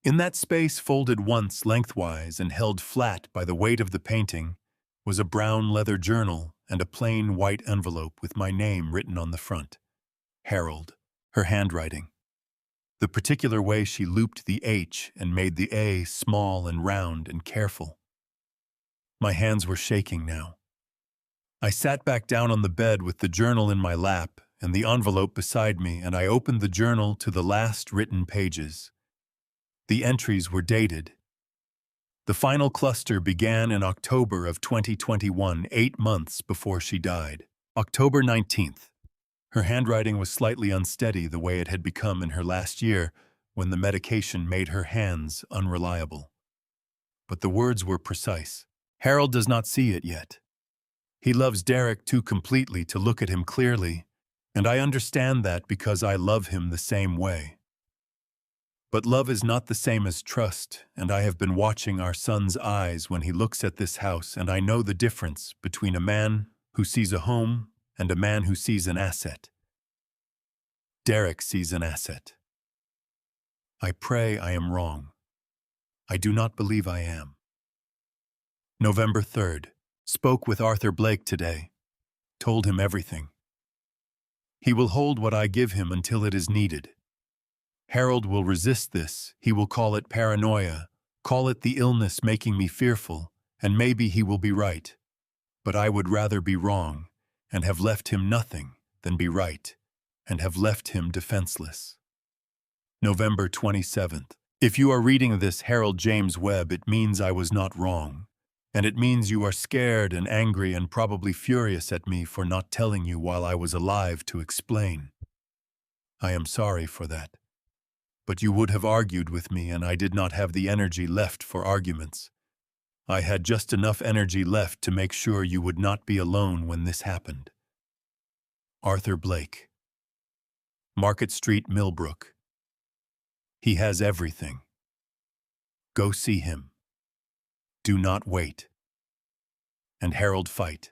In that space, folded once lengthwise and held flat by the weight of the painting, was a brown leather journal and a plain white envelope with my name written on the front. Harold, her handwriting. The particular way she looped the H and made the A small and round and careful. My hands were shaking now. I sat back down on the bed with the journal in my lap and the envelope beside me, and I opened the journal to the last written pages. The entries were dated. The final cluster began in October of 2021, 8 months before she died. October 19th. Her handwriting was slightly unsteady, the way it had become in her last year when the medication made her hands unreliable. But the words were precise. Harold does not see it yet. He loves Derek too completely to look at him clearly, and I understand that because I love him the same way. But love is not the same as trust, and I have been watching our son's eyes when he looks at this house, and I know the difference between a man who sees a home and a man who sees an asset. Derek sees an asset. I pray I am wrong. I do not believe I am. November 3rd. Spoke with Arthur Blake today. Told him everything. He will hold what I give him until it is needed. Harold will resist this. He will call it paranoia, call it the illness making me fearful, and maybe he will be right. But I would rather be wrong, and have left him nothing, than be right, and have left him defenseless. November 27th. If you are reading this, Harold James Webb, it means I was not wrong. And it means you are scared and angry and probably furious at me for not telling you while I was alive to explain. I am sorry for that. But you would have argued with me, and I did not have the energy left for arguments. I had just enough energy left to make sure you would not be alone when this happened. Arthur Blake. Market Street, Millbrook. He has everything. Go see him. Do not wait. And Harold, fight.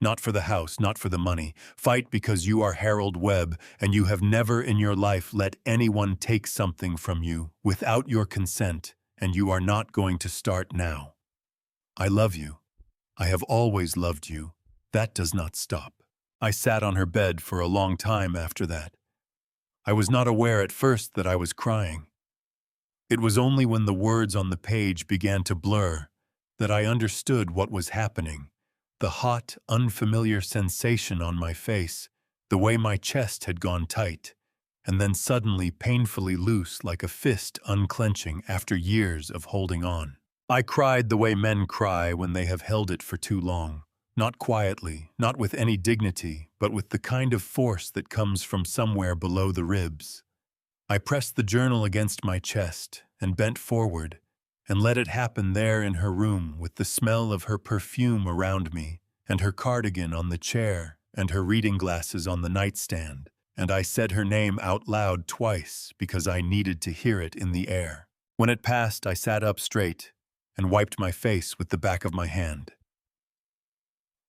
Not for the house, not for the money. Fight because you are Harold Webb, and you have never in your life let anyone take something from you without your consent, and you are not going to start now. I love you. I have always loved you. That does not stop. I sat on her bed for a long time after that. I was not aware at first that I was crying. It was only when the words on the page began to blur that I understood what was happening. The hot, unfamiliar sensation on my face, the way my chest had gone tight, and then suddenly painfully loose like a fist unclenching after years of holding on. I cried the way men cry when they have held it for too long, not quietly, not with any dignity, but with the kind of force that comes from somewhere below the ribs. I pressed the journal against my chest and bent forward, and let it happen there in her room with the smell of her perfume around me, and her cardigan on the chair, and her reading glasses on the nightstand, and I said her name out loud twice because I needed to hear it in the air. When it passed, I sat up straight and wiped my face with the back of my hand.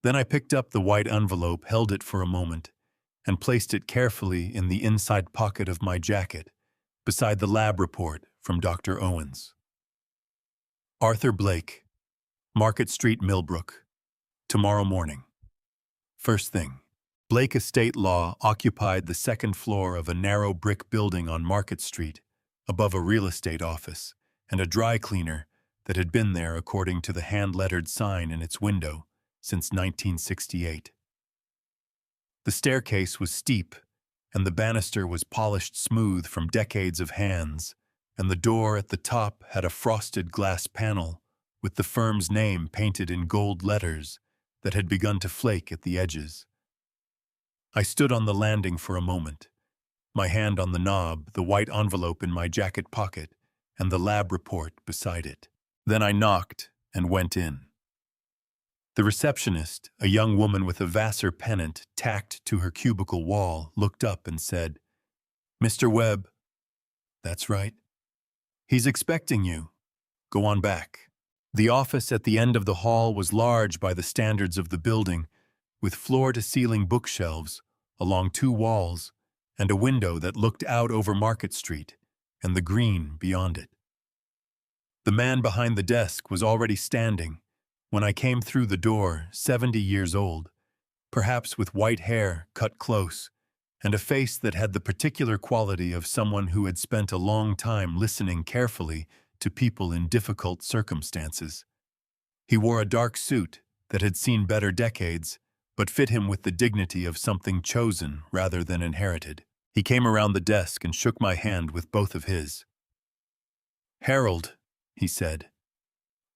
Then I picked up the white envelope, held it for a moment, and placed it carefully in the inside pocket of my jacket, beside the lab report from Dr. Owens. Arthur Blake, Market Street, Millbrook. Tomorrow morning. First thing. Blake Estate Law occupied the second floor of a narrow brick building on Market Street, above a real estate office, and a dry cleaner that had been there according to the hand-lettered sign in its window since 1968. The staircase was steep, and the banister was polished smooth from decades of hands, and the door at the top had a frosted glass panel with the firm's name painted in gold letters that had begun to flake at the edges. I stood on the landing for a moment, my hand on the knob, the white envelope in my jacket pocket, and the lab report beside it. Then I knocked and went in. The receptionist, a young woman with a Vassar pennant tacked to her cubicle wall, looked up and said, "Mr. Webb." "That's right." "He's expecting you. Go on back." The office at the end of the hall was large by the standards of the building, with floor-to-ceiling bookshelves along two walls and a window that looked out over Market Street and the green beyond it. The man behind the desk was already standing when I came through the door, 70 years old, perhaps with white hair cut close, and a face that had the particular quality of someone who had spent a long time listening carefully to people in difficult circumstances. He wore a dark suit that had seen better decades, but fit him with the dignity of something chosen rather than inherited. He came around the desk and shook my hand with both of his. "Harold," he said,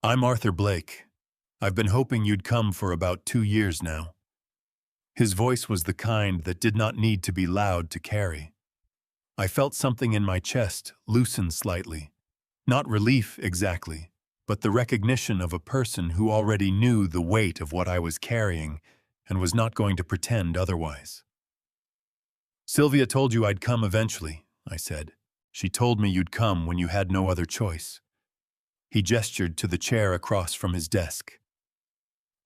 "I'm Arthur Blake. I've been hoping you'd come for about 2 years now." His voice was the kind that did not need to be loud to carry. I felt something in my chest loosen slightly. Not relief exactly, but the recognition of a person who already knew the weight of what I was carrying and was not going to pretend otherwise. "Sylvia told you I'd come eventually," I said. "She told me you'd come when you had no other choice." He gestured to the chair across from his desk.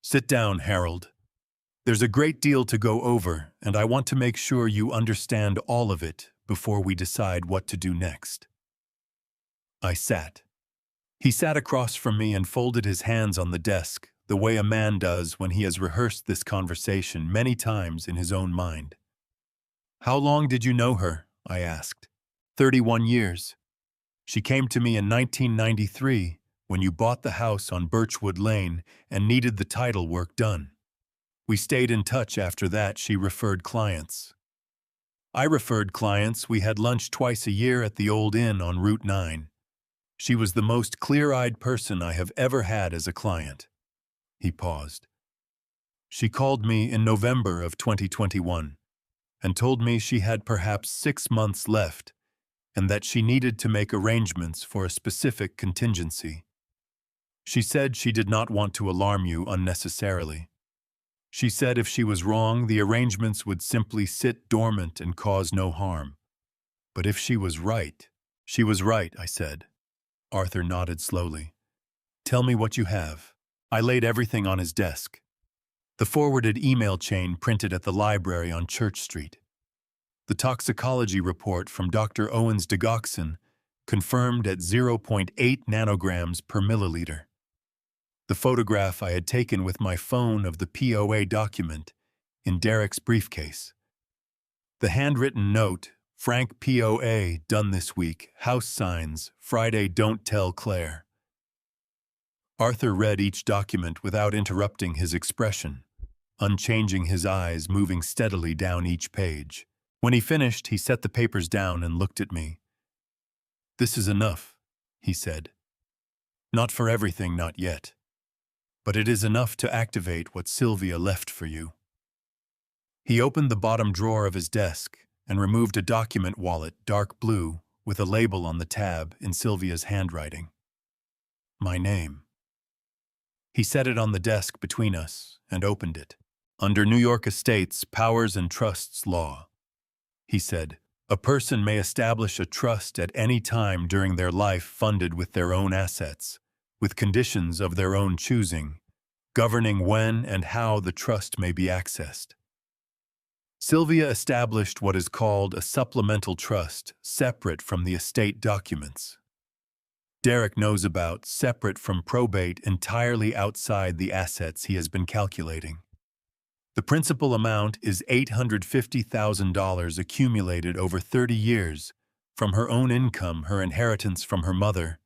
"Sit down, Harold. There's a great deal to go over, and I want to make sure you understand all of it before we decide what to do next." I sat. He sat across from me and folded his hands on the desk, the way a man does when he has rehearsed this conversation many times in his own mind. "How long did you know her?" I asked. 31 years. She came to me in 1993 when you bought the house on Birchwood Lane and needed the title work done. We stayed in touch after that. She referred clients. I referred clients. We had lunch twice a year at the old inn on Route 9. She was the most clear-eyed person I have ever had as a client." He paused. "She called me in November of 2021 and told me she had perhaps 6 months left and that she needed to make arrangements for a specific contingency. She said she did not want to alarm you unnecessarily. She said if she was wrong, the arrangements would simply sit dormant and cause no harm. But if she was right—" "She was right," I said. Arthur nodded slowly. "Tell me what you have." I laid everything on his desk. The forwarded email chain printed at the library on Church Street. The toxicology report from Dr. Owens digoxin confirmed at 0.8 nanograms per milliliter. The photograph I had taken with my phone of the POA document in Derek's briefcase. The handwritten note, "Frank POA, done this week, house signs, Friday don't tell Claire." Arthur read each document without interrupting his expression, unchanging his eyes, moving steadily down each page. When he finished, he set the papers down and looked at me. "This is enough," he said. "Not for everything, not yet. But it is enough to activate what Sylvia left for you." He opened the bottom drawer of his desk and removed a document wallet, dark blue, with a label on the tab in Sylvia's handwriting. My name. He set it on the desk between us and opened it. "Under New York Estates Powers and Trusts Law," he said, "a person may establish a trust at any time during their life funded with their own assets, with conditions of their own choosing, governing when and how the trust may be accessed." Sylvia established what is called a supplemental trust, separate from the estate documents. Derek knows about, separate from probate, entirely outside the assets he has been calculating. The principal amount is $850,000 accumulated over 30 years from her own income, her inheritance from her mother,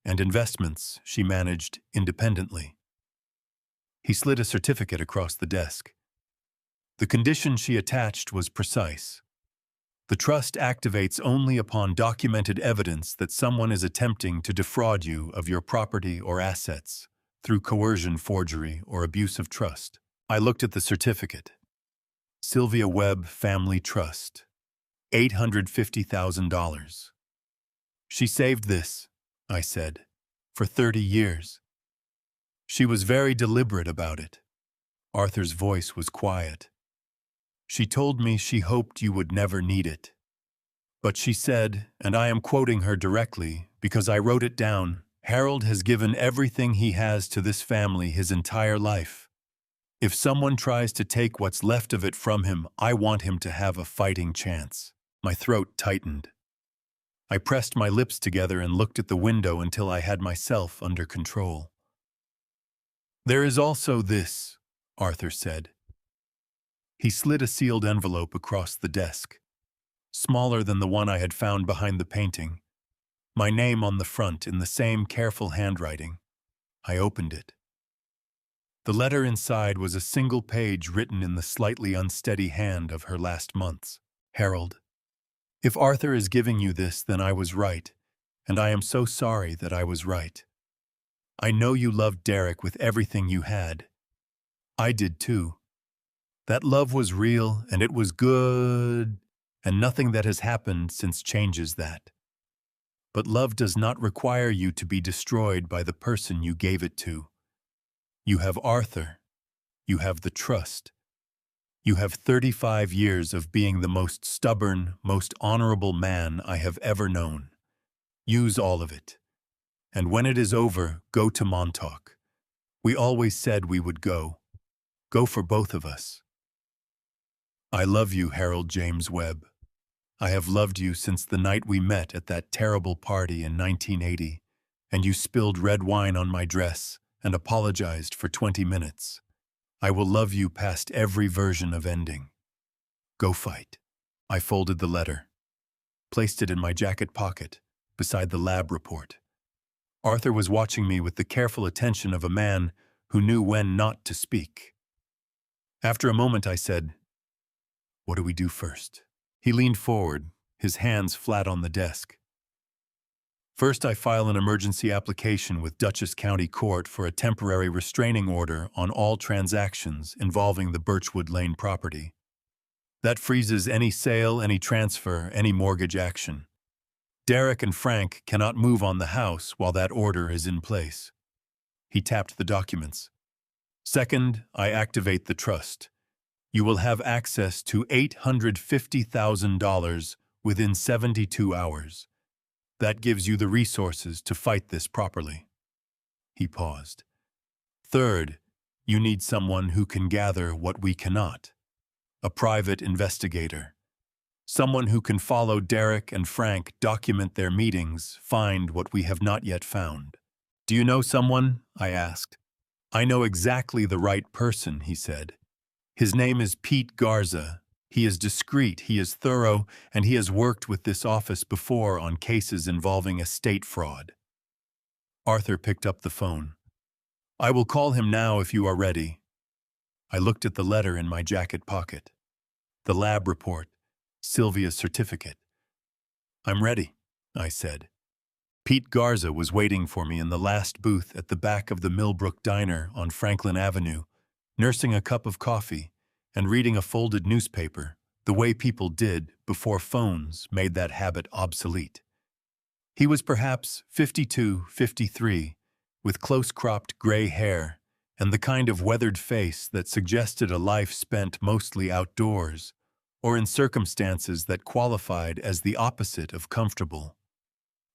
and investments she managed independently. He slid a certificate across the desk. The condition she attached was precise. The trust activates only upon documented evidence that someone is attempting to defraud you of your property or assets through coercion, forgery, or abuse of trust. I looked at the certificate. Sylvia Webb Family Trust. $850,000. "She saved this," I said, "for 30 years. She was very deliberate about it." Arthur's voice was quiet. "She told me she hoped you would never need it. But she said, and I am quoting her directly because I wrote it down, Harold has given everything he has to this family his entire life. If someone tries to take what's left of it from him, I want him to have a fighting chance." My throat tightened. I pressed my lips together and looked at the window until I had myself under control. "There is also this," Arthur said. He slid a sealed envelope across the desk, smaller than the one I had found behind the painting, my name on the front in the same careful handwriting. I opened it. The letter inside was a single page written in the slightly unsteady hand of her last months. "Harold, if Arthur is giving you this, then I was right, and I am so sorry that I was right. I know you loved Derek with everything you had. I did too. That love was real, and it was good, and nothing that has happened since changes that. But love does not require you to be destroyed by the person you gave it to. You have Arthur. You have the trust. You have 35 years of being the most stubborn, most honorable man I have ever known. Use all of it. And when it is over, go to Montauk. We always said we would go. Go for both of us. I love you, Harold James Webb. I have loved you since the night we met at that terrible party in 1980, and you spilled red wine on my dress and apologized for 20 minutes. I will love you past every version of ending. Go fight." I folded the letter, placed it in my jacket pocket beside the lab report. Arthur was watching me with the careful attention of a man who knew when not to speak. After a moment, I said, "What do we do first?" He leaned forward, his hands flat on the desk. "First, I file an emergency application with Dutchess County Court for a temporary restraining order on all transactions involving the Birchwood Lane property. That freezes any sale, any transfer, any mortgage action. Derek and Frank cannot move on the house while that order is in place." He tapped the documents. "Second, I activate the trust. You will have access to $850,000 within 72 hours. That gives you the resources to fight this properly." He paused. "Third, you need someone who can gather what we cannot. A private investigator. Someone who can follow Derek and Frank, document their meetings, find what we have not yet found." "Do you know someone?" I asked. "I know exactly the right person," he said. "His name is Pete Garza. He is discreet, he is thorough, and he has worked with this office before on cases involving estate fraud." Arthur picked up the phone. "I will call him now if you are ready." I looked at the letter in my jacket pocket. The lab report, Sylvia's certificate. "I'm ready," I said. Pete Garza was waiting for me in the last booth at the back of the Millbrook Diner on Franklin Avenue, nursing a cup of coffee and reading a folded newspaper, the way people did before phones made that habit obsolete. He was perhaps 52, 53, with close-cropped gray hair and the kind of weathered face that suggested a life spent mostly outdoors or in circumstances that qualified as the opposite of comfortable.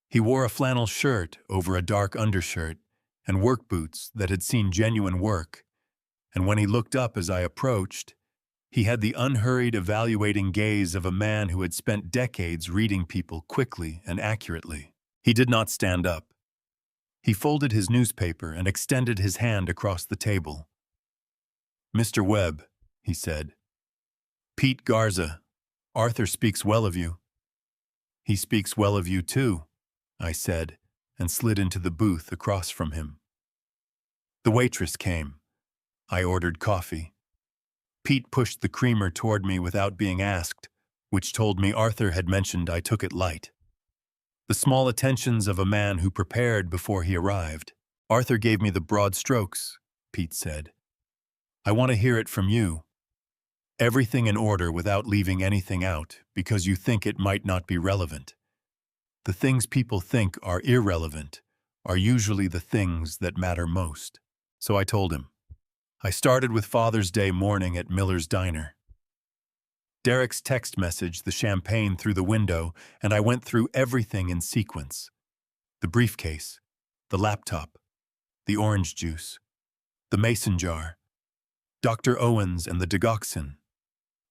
He wore a flannel shirt over a dark undershirt and work boots that had seen genuine work, and when he looked up as I approached, he had the unhurried, evaluating gaze of a man who had spent decades reading people quickly and accurately. He did not stand up. He folded his newspaper and extended his hand across the table. "Mr. Webb," he said. "Pete Garza. Arthur speaks well of you." "He speaks well of you too," I said, and slid into the booth across from him. The waitress came. I ordered coffee. Pete pushed the creamer toward me without being asked, which told me Arthur had mentioned I took it light. The small attentions of a man who prepared before he arrived. "Arthur gave me the broad strokes," Pete said. "I want to hear it from you. Everything in order without leaving anything out because you think it might not be relevant. The things people think are irrelevant are usually the things that matter most." So I told him. I started with Father's Day morning at Miller's Diner. Derek's text message, the champagne through the window, and I went through everything in sequence. The briefcase, the laptop, the orange juice, the mason jar, Dr. Owens and the digoxin,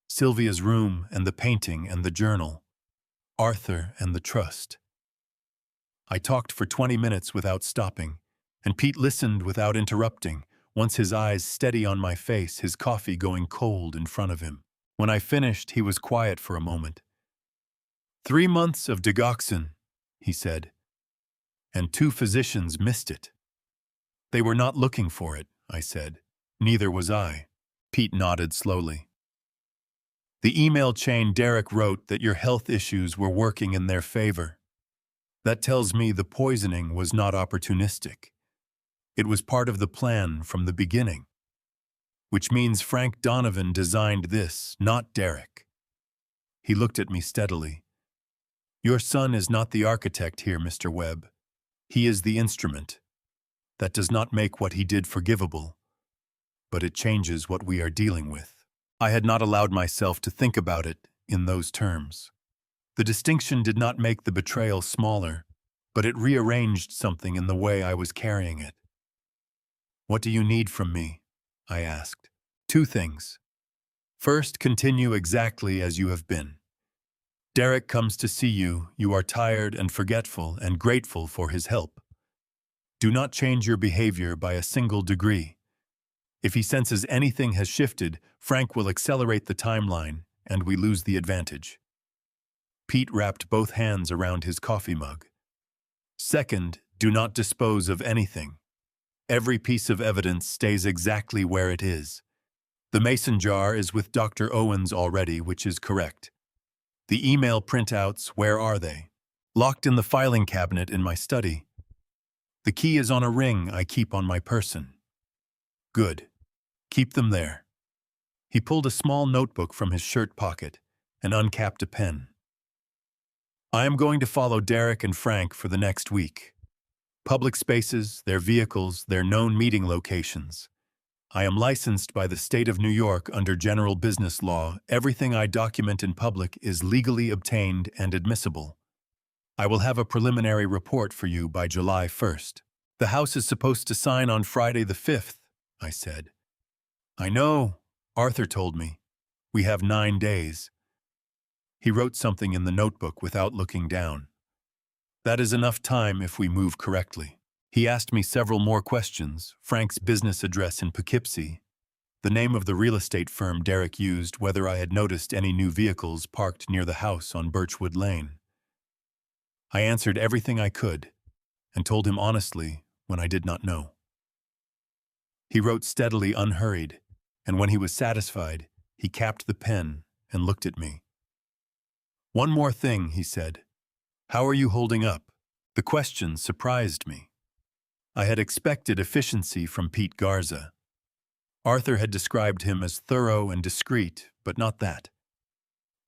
Sylvia's room and the painting and the journal, Arthur and the trust. I talked for 20 minutes without stopping, and Pete listened without interrupting, once his eyes steady on my face, his coffee going cold in front of him. When I finished, he was quiet for a moment. 3 months of digoxin, he said, and 2 physicians missed it. They were not looking for it, I said. Neither was I. Pete nodded slowly. The email chain Derek wrote that your health issues were working in their favor. That tells me the poisoning was not opportunistic. It was part of the plan from the beginning. Which means Frank Donovan designed this, not Derek. He looked at me steadily. Your son is not the architect here, Mr. Webb. He is the instrument. That does not make what he did forgivable, but it changes what we are dealing with. I had not allowed myself to think about it in those terms. The distinction did not make the betrayal smaller, but it rearranged something in the way I was carrying it. What do you need from me? I asked. 2 things. First, continue exactly as you have been. Derek comes to see you, you are tired and forgetful and grateful for his help. Do not change your behavior by a single degree. If he senses anything has shifted, Frank will accelerate the timeline, and we lose the advantage. Pete wrapped both hands around his coffee mug. Second, do not dispose of anything. Every piece of evidence stays exactly where it is. The mason jar is with Dr. Owens already, which is correct. The email printouts, where are they? Locked in the filing cabinet in my study. The key is on a ring I keep on my person. Good. Keep them there. He pulled a small notebook from his shirt pocket and uncapped a pen. I am going to follow Derek and Frank for the next week. Public spaces, their vehicles, their known meeting locations. I am licensed by the state of New York under general business law. Everything I document in public is legally obtained and admissible. I will have a preliminary report for you by July 1st. The House is supposed to sign on Friday the 5th, I said. I know, Arthur told me. We have 9 days. He wrote something in the notebook without looking down. That is enough time if we move correctly. He asked me several more questions, Frank's business address in Poughkeepsie, the name of the real estate firm Derek used, whether I had noticed any new vehicles parked near the house on Birchwood Lane. I answered everything I could and told him honestly when I did not know. He wrote steadily, unhurried, and when he was satisfied, he capped the pen and looked at me. One more thing, he said. How are you holding up? The question surprised me. I had expected efficiency from Pete Garza. Arthur had described him as thorough and discreet, but not that.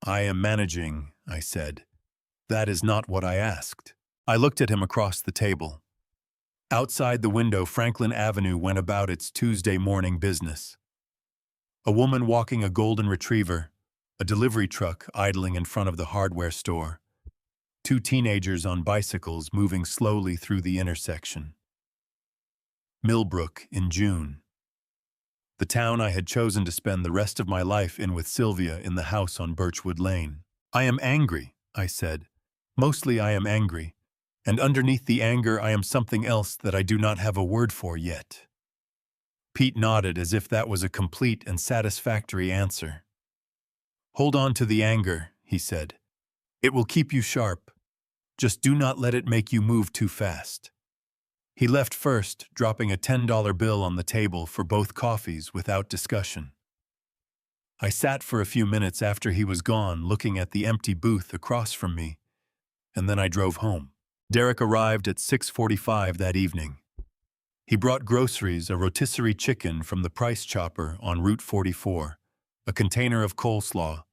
I am managing, I said. That is not what I asked. I looked at him across the table. Outside the window, Franklin Avenue went about its Tuesday morning business. A woman walking a golden retriever, a delivery truck idling in front of the hardware store, 2 teenagers on bicycles moving slowly through the intersection. Millbrook in June. The town I had chosen to spend the rest of my life in with Sylvia in the house on Birchwood Lane. I am angry, I said. Mostly I am angry, and underneath the anger I am something else that I do not have a word for yet. Pete nodded as if that was a complete and satisfactory answer. Hold on to the anger, he said. It will keep you sharp. Just do not let it make you move too fast. He left first, dropping a $10 bill on the table for both coffees without discussion. I sat for a few minutes after he was gone, looking at the empty booth across from me, and then I drove home. Derek arrived at 6:45 that evening. He brought groceries, a rotisserie chicken from the Price Chopper on Route 44, a container of coleslaw,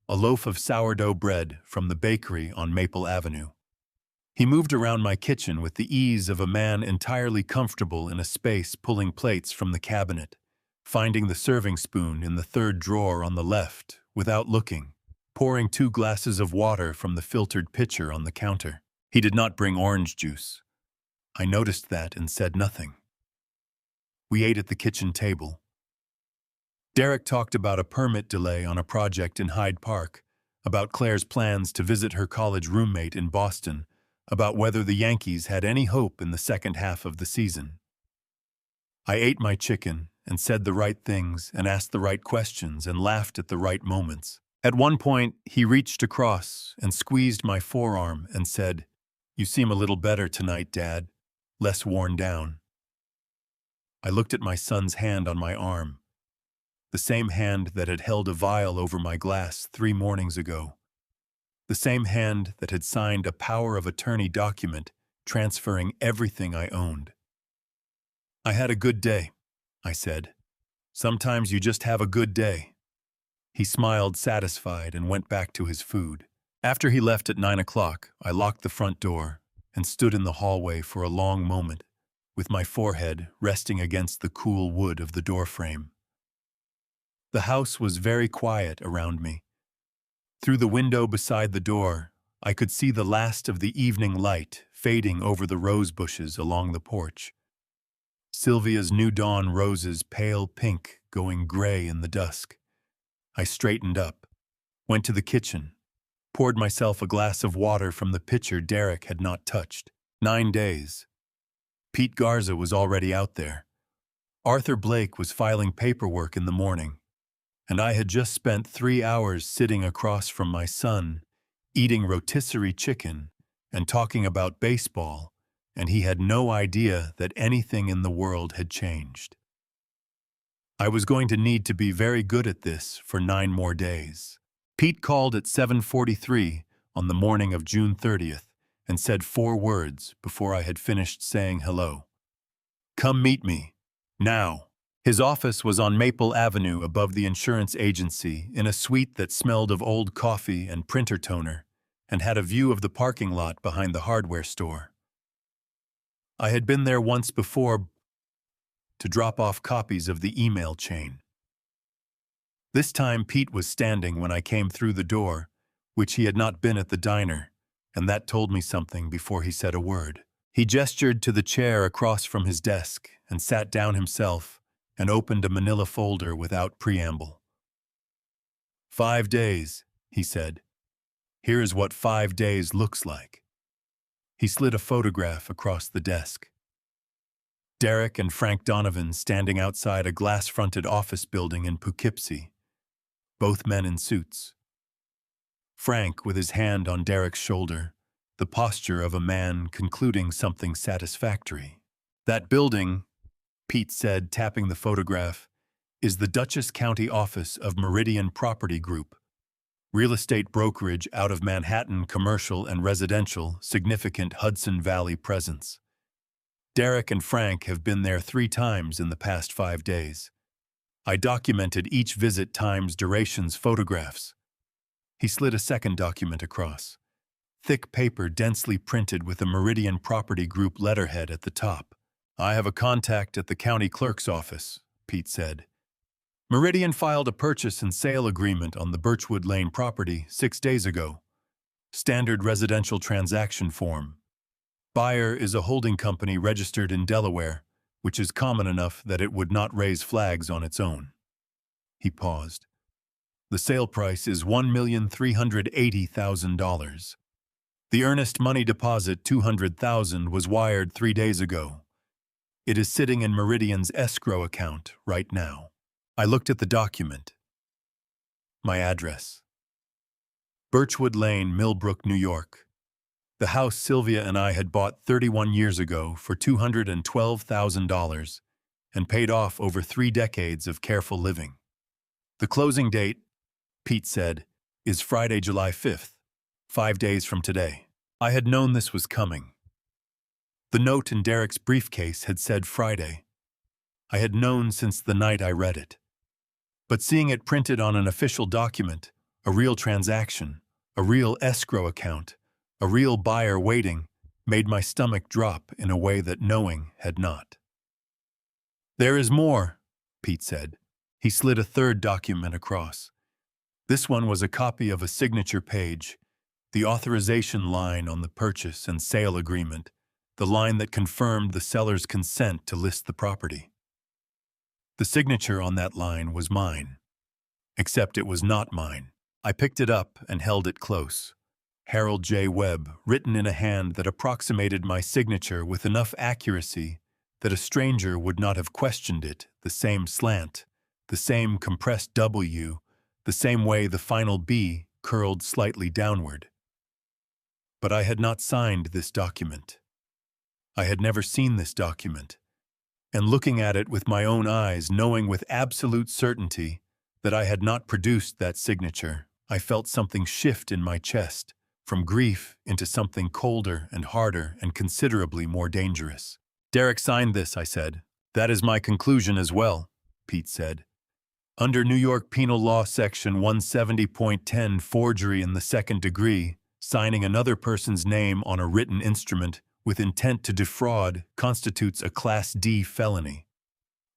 a loaf of sourdough bread from the bakery on Maple Avenue. He moved around my kitchen with the ease of a man entirely comfortable in a space, pulling plates from the cabinet, finding the serving spoon in the 3rd drawer on the left without looking, pouring 2 glasses of water from the filtered pitcher on the counter. He did not bring orange juice. I noticed that and said nothing. We ate at the kitchen table. Derek talked about a permit delay on a project in Hyde Park, about Claire's plans to visit her college roommate in Boston, about whether the Yankees had any hope in the second half of the season. I ate my chicken and said the right things and asked the right questions and laughed at the right moments. At one point, he reached across and squeezed my forearm and said, "You seem a little better tonight, Dad, less worn down." I looked at my son's hand on my arm, the same hand that had held a vial over my glass 3 mornings ago, the same hand that had signed a power of attorney document transferring everything I owned. I had a good day, I said. Sometimes you just have a good day. He smiled satisfied and went back to his food. After he left at 9 o'clock, I locked the front door and stood in the hallway for a long moment, with my forehead resting against the cool wood of the doorframe. The house was very quiet around me. Through the window beside the door, I could see the last of the evening light fading over the rose bushes along the porch. Sylvia's new dawn roses, pale pink, going gray in the dusk. I straightened up, went to the kitchen, poured myself a glass of water from the pitcher Derek had not touched. 9 days. Pete Garza was already out there. Arthur Blake was filing paperwork in the morning, and I had just spent 3 hours sitting across from my son, eating rotisserie chicken and talking about baseball and he had no idea that anything in the world had changed. I was going to need to be very good at this for 9 more days. Pete called at 7:43 on the morning of June 30th and said 4 words before I had finished saying hello. "Come meet me. Now." His office was on Maple Avenue above the insurance agency in a suite that smelled of old coffee and printer toner and had a view of the parking lot behind the hardware store. I had been there once before to drop off copies of the email chain. This time Pete was standing when I came through the door, which he had not been at the diner, and that told me something before he said a word. He gestured to the chair across from his desk and sat down himself and opened a manila folder without preamble. 5 days, he said. Here is what 5 days looks like. He slid a photograph across the desk. Derek and Frank Donovan standing outside a glass-fronted office building in Poughkeepsie, both men in suits. Frank with his hand on Derek's shoulder, the posture of a man concluding something satisfactory. "That building," Pete said, tapping the photograph, "is the Dutchess County office of Meridian Property Group, real estate brokerage out of Manhattan, commercial and residential, significant Hudson Valley presence. Derek and Frank have been there 3 times in the past 5 days. I documented each visit times, durations, photographs." He slid a second document across. Thick paper densely printed with a Meridian Property Group letterhead at the top. "I have a contact at the county clerk's office," Pete said. "Meridian filed a purchase and sale agreement on the Birchwood Lane property 6 days ago. Standard residential transaction form. Buyer is a holding company registered in Delaware, which is common enough that it would not raise flags on its own." He paused. "The sale price is $1,380,000. The earnest money deposit, $200,000, was wired 3 days ago. It is sitting in Meridian's escrow account right now." I looked at the document. My address. Birchwood Lane, Millbrook, New York. The house Sylvia and I had bought 31 years ago for $212,000 and paid off over 3 decades of careful living. "The closing date," Pete said, "is Friday, July 5th, 5 days from today." I had known this was coming. The note in Derek's briefcase had said Friday. I had known since the night I read it. But seeing it printed on an official document, a real transaction, a real escrow account, a real buyer waiting, made my stomach drop in a way that knowing had not. "There is more," Pete said. He slid a third document across. This one was a copy of a signature page, the authorization line on the purchase and sale agreement, the line that confirmed the seller's consent to list the property. The signature on that line was mine, except it was not mine. I picked it up and held it close. Harold J. Webb, written in a hand that approximated my signature with enough accuracy that a stranger would not have questioned it, the same slant, the same compressed W, the same way the final B curled slightly downward. But I had not signed this document. I had never seen this document, and looking at it with my own eyes, knowing with absolute certainty that I had not produced that signature, I felt something shift in my chest, from grief into something colder and harder and considerably more dangerous. "Derek signed this," I said. "That is my conclusion as well," Pete said. "Under New York Penal Law Section 170.10, forgery in the second degree, signing another person's name on a written instrument with intent to defraud constitutes a Class D felony.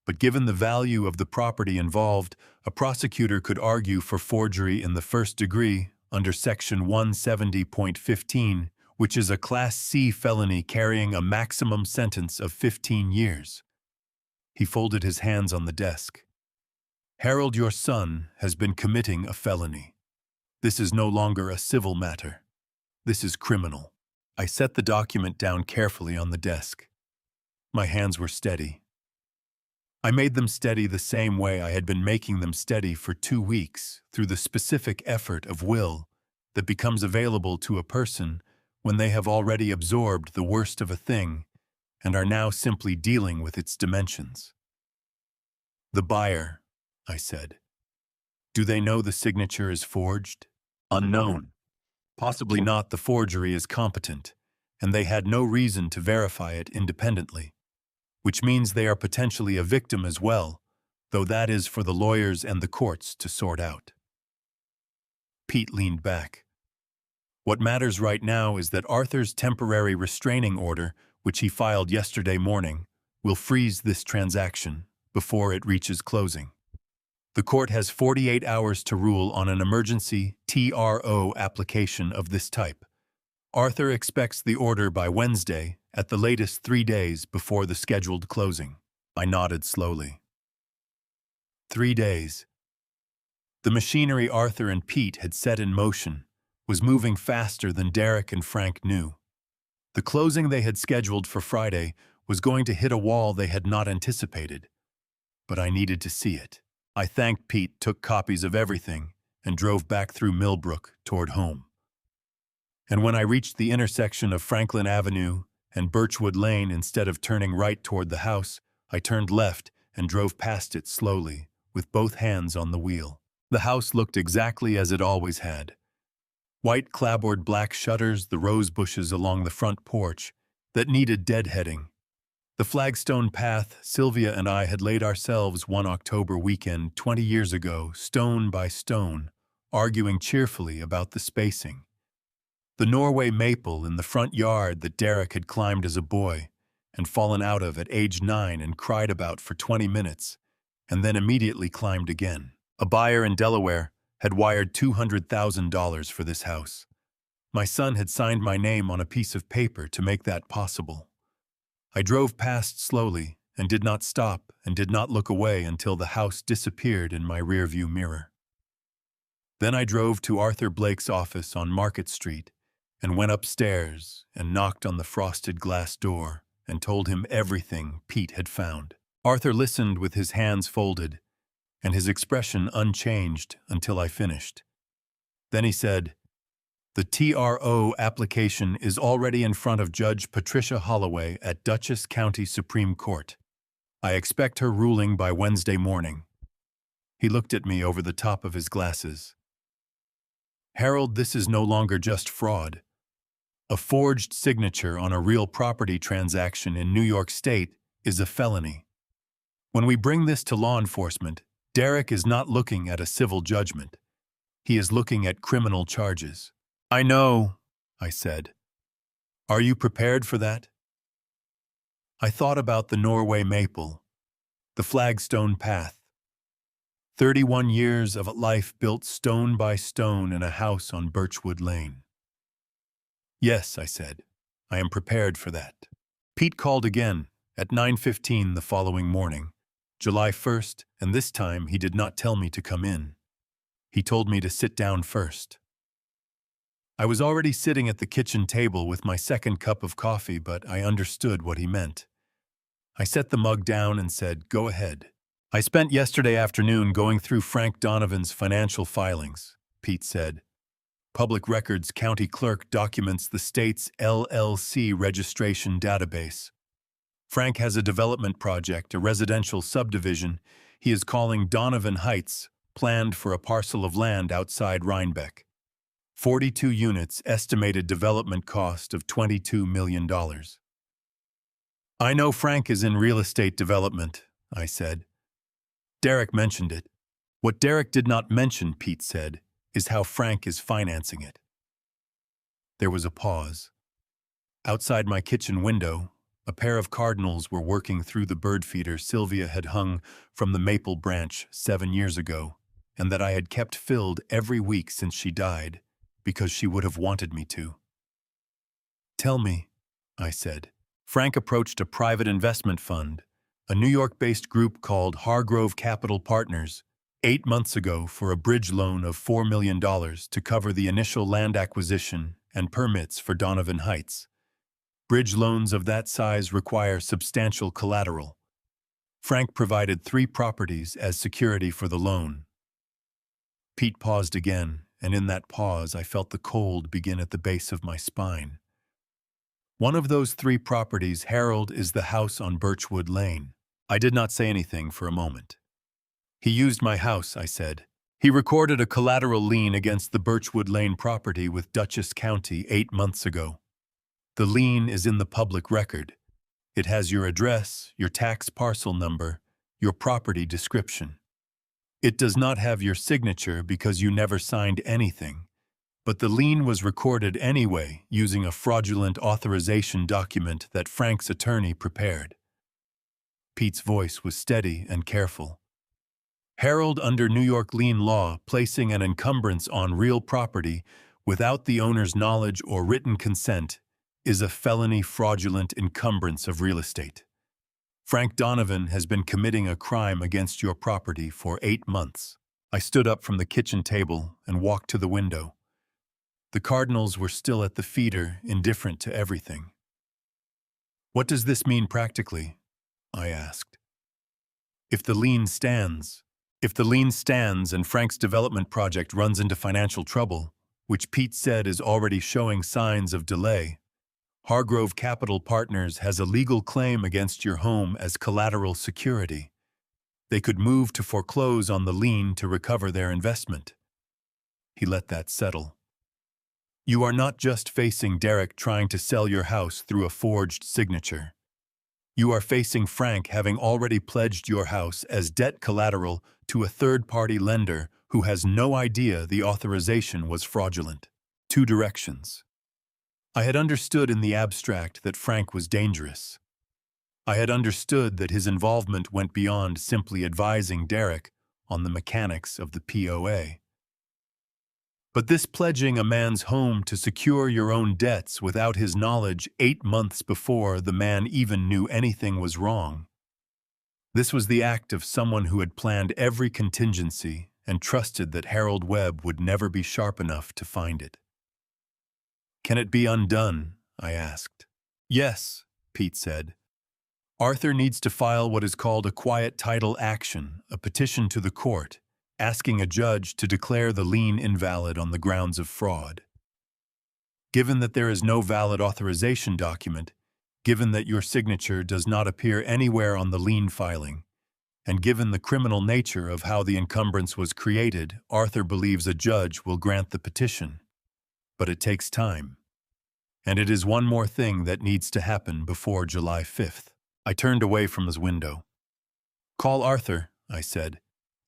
But given the value of the property involved, a prosecutor could argue for forgery in the first degree under Section 170.15, which is a Class C felony carrying a maximum sentence of 15 years. He folded his hands on the desk. "Harold, your son, has been committing a felony. This is no longer a civil matter. This is criminal." I set the document down carefully on the desk. My hands were steady. I made them steady the same way I had been making them steady for 2 weeks, through the specific effort of will that becomes available to a person when they have already absorbed the worst of a thing and are now simply dealing with its dimensions. The buyer, I said. Do they know the signature is forged? Unknown. Possibly not. The forgery is competent, and they had no reason to verify it independently, which means they are potentially a victim as well, though that is for the lawyers and the courts to sort out. Pete leaned back. What matters right now is that Arthur's temporary restraining order, which he filed yesterday morning, will freeze this transaction before it reaches closing. The court has 48 hours to rule on an emergency TRO application of this type. Arthur expects the order by Wednesday, at the latest 3 days before the scheduled closing. I nodded slowly. 3 days. The machinery Arthur and Pete had set in motion was moving faster than Derek and Frank knew. The closing they had scheduled for Friday was going to hit a wall they had not anticipated, but I needed to see it. I thanked Pete, took copies of everything, and drove back through Millbrook toward home. And when I reached the intersection of Franklin Avenue and Birchwood Lane, instead of turning right toward the house, I turned left and drove past it slowly, with both hands on the wheel. The house looked exactly as it always had. White clapboard black shutters, the rose bushes along the front porch that needed deadheading. The flagstone path Sylvia and I had laid ourselves one October weekend 20 years ago, stone by stone, arguing cheerfully about the spacing. The Norway maple in the front yard that Derek had climbed as a boy and fallen out of at age 9 and cried about for 20 minutes, and then immediately climbed again. A buyer in Delaware had wired $200,000 for this house. My son had signed my name on a piece of paper to make that possible. I drove past slowly and did not stop and did not look away until the house disappeared in my rearview mirror. Then I drove to Arthur Blake's office on Market Street and went upstairs and knocked on the frosted glass door and told him everything Pete had found. Arthur listened with his hands folded and his expression unchanged until I finished. Then he said, "The TRO application is already in front of Judge Patricia Holloway at Dutchess County Supreme Court. I expect her ruling by Wednesday morning." He looked at me over the top of his glasses. "Harold, this is no longer just fraud. A forged signature on a real property transaction in New York State is a felony. When we bring this to law enforcement, Derek is not looking at a civil judgment. He is looking at criminal charges." "I know," I said. "Are you prepared for that?" I thought about the Norway maple, the flagstone path, 31 years of a life built stone by stone in a house on Birchwood Lane. "Yes," I said, "I am prepared for that." Pete called again at 9:15 the following morning, July 1st, and this time he did not tell me to come in. He told me to sit down first. I was already sitting at the kitchen table with my second cup of coffee, but I understood what he meant. I set the mug down and said, "Go ahead." "I spent yesterday afternoon going through Frank Donovan's financial filings," Pete said. "Public Records County Clerk documents the state's LLC registration database. Frank has a development project, a residential subdivision he is calling Donovan Heights, planned for a parcel of land outside Rhinebeck. 42 units, estimated development cost of $22 million. "I know Frank is in real estate development," I said. "Derek mentioned it. What Derek did not mention," Pete said, "is how Frank is financing it." There was a pause. Outside my kitchen window, a pair of cardinals were working through the bird feeder Sylvia had hung from the maple branch 7 years ago, and that I had kept filled every week since she died, because she would have wanted me to. "Tell me," I said. "Frank approached a private investment fund, a New York-based group called Hargrove Capital Partners, 8 months ago for a bridge loan of $4 million to cover the initial land acquisition and permits for Donovan Heights. Bridge loans of that size require substantial collateral. Frank provided 3 properties as security for the loan." Pete paused again, and in that pause I felt the cold begin at the base of my spine. One of those three properties, Harold, is the house on Birchwood Lane. I did not say anything for a moment. He used my house, I said. He recorded a collateral lien against the Birchwood Lane property with Dutchess County 8 months ago. The lien is in the public record. It has your address, your tax parcel number, your property description. It does not have your signature because you never signed anything, but the lien was recorded anyway using a fraudulent authorization document that Frank's attorney prepared. Pete's voice was steady and careful. Harold, under New York lien law, placing an encumbrance on real property without the owner's knowledge or written consent is a felony fraudulent encumbrance of real estate. Frank Donovan has been committing a crime against your property for 8 months. I stood up from the kitchen table and walked to the window. The Cardinals were still at the feeder, indifferent to everything. What does this mean practically? I asked. If the lien stands and Frank's development project runs into financial trouble, which Pete said is already showing signs of delay, Hargrove Capital Partners has a legal claim against your home as collateral security. They could move to foreclose on the lien to recover their investment. He let that settle. You are not just facing Derek trying to sell your house through a forged signature. You are facing Frank having already pledged your house as debt collateral to a third-party lender who has no idea the authorization was fraudulent. 2 directions. I had understood in the abstract that Frank was dangerous. I had understood that his involvement went beyond simply advising Derek on the mechanics of the POA. But this pledging a man's home to secure your own debts without his knowledge 8 months before the man even knew anything was wrong, this was the act of someone who had planned every contingency and trusted that Harold Webb would never be sharp enough to find it. Can it be undone? I asked. Yes, Pete said. Arthur needs to file what is called a quiet title action, a petition to the court, asking a judge to declare the lien invalid on the grounds of fraud. Given that there is no valid authorization document, given that your signature does not appear anywhere on the lien filing, and given the criminal nature of how the encumbrance was created, Arthur believes a judge will grant the petition. But it takes time. And it is one more thing that needs to happen before July 5th. I turned away from his window. Call Arthur, I said.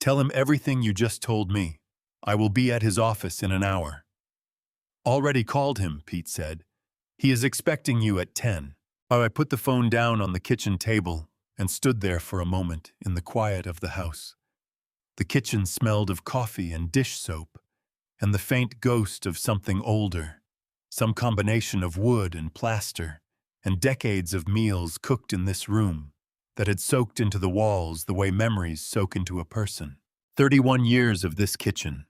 Tell him everything you just told me. I will be at his office in an hour. Already called him, Pete said. He is expecting you at 10. I put the phone down on the kitchen table and stood there for a moment in the quiet of the house. The kitchen smelled of coffee and dish soap, and the faint ghost of something older, some combination of wood and plaster, and decades of meals cooked in this room that had soaked into the walls the way memories soak into a person. 31 years of this kitchen.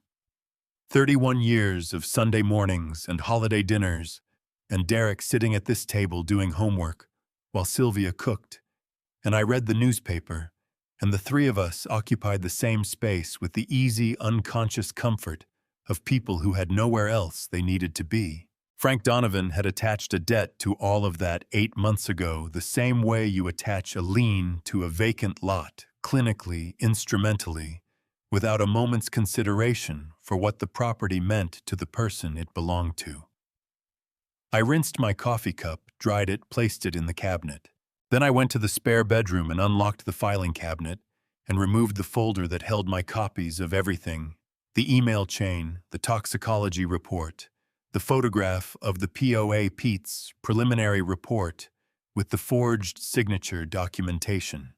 31 years of Sunday mornings and holiday dinners, and Derek sitting at this table doing homework while Sylvia cooked, and I read the newspaper, and the three of us occupied the same space with the easy, unconscious comfort of people who had nowhere else they needed to be. Frank Donovan had attached a debt to all of that 8 months ago, the same way you attach a lien to a vacant lot, clinically, instrumentally, without a moment's consideration for what the property meant to the person it belonged to. I rinsed my coffee cup, dried it, placed it in the cabinet. Then I went to the spare bedroom and unlocked the filing cabinet and removed the folder that held my copies of everything: the email chain, the toxicology report, the photograph of the POA Pete's preliminary report with the forged signature documentation.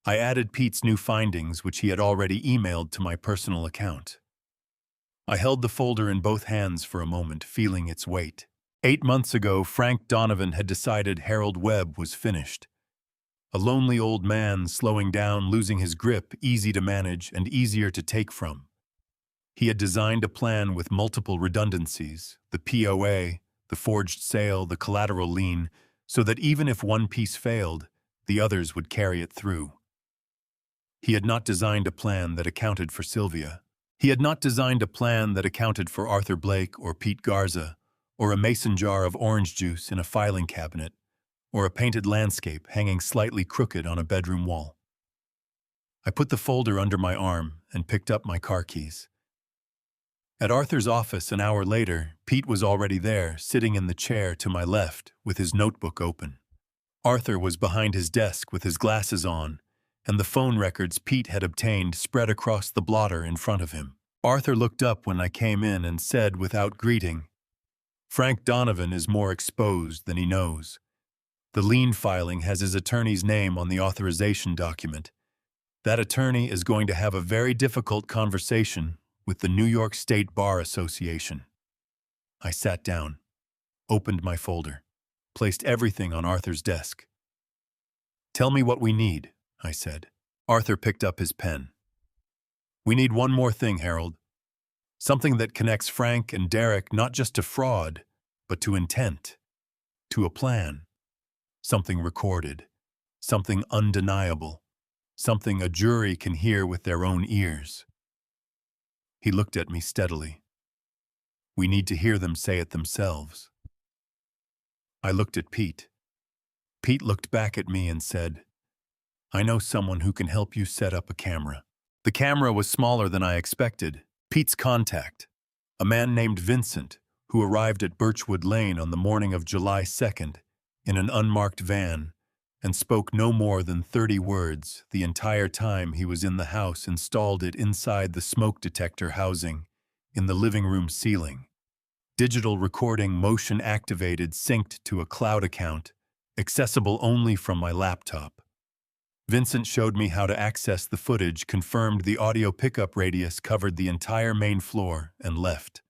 I added Pete's new findings, which he had already emailed to my personal account. I held the folder in both hands for a moment, feeling its weight. 8 months ago, Frank Donovan had decided Harold Webb was finished. A lonely old man, slowing down, losing his grip, easy to manage and easier to take from. He had designed a plan with multiple redundancies, the POA, the forged sale, the collateral lien, so that even if one piece failed, the others would carry it through. He had not designed a plan that accounted for Sylvia. He had not designed a plan that accounted for Arthur Blake or Pete Garza, or a mason jar of orange juice in a filing cabinet, or a painted landscape hanging slightly crooked on a bedroom wall. I put the folder under my arm and picked up my car keys. At Arthur's office an hour later, Pete was already there, sitting in the chair to my left with his notebook open. Arthur was behind his desk with his glasses on, and the phone records Pete had obtained spread across the blotter in front of him. Arthur looked up when I came in and said without greeting, "Frank Donovan is more exposed than he knows. The lien filing has his attorney's name on the authorization document. That attorney is going to have a very difficult conversation with the New York State Bar Association." I sat down, opened my folder, placed everything on Arthur's desk. "Tell me what we need," I said. Arthur picked up his pen. "We need one more thing, Harold. Something that connects Frank and Derek not just to fraud, but to intent, to a plan. Something recorded, something undeniable, something a jury can hear with their own ears." He looked at me steadily. "We need to hear them say it themselves." I looked at Pete. Pete looked back at me and said, "I know someone who can help you set up a camera." The camera was smaller than I expected. Pete's contact, a man named Vincent, who arrived at Birchwood Lane on the morning of July 2nd in an unmarked van and spoke no more than 30 words the entire time he was in the house, installed it inside the smoke detector housing in the living room ceiling. Digital recording, motion activated, synced to a cloud account, accessible only from my laptop. Vincent showed me how to access the footage, confirmed the audio pickup radius covered the entire main floor, and left.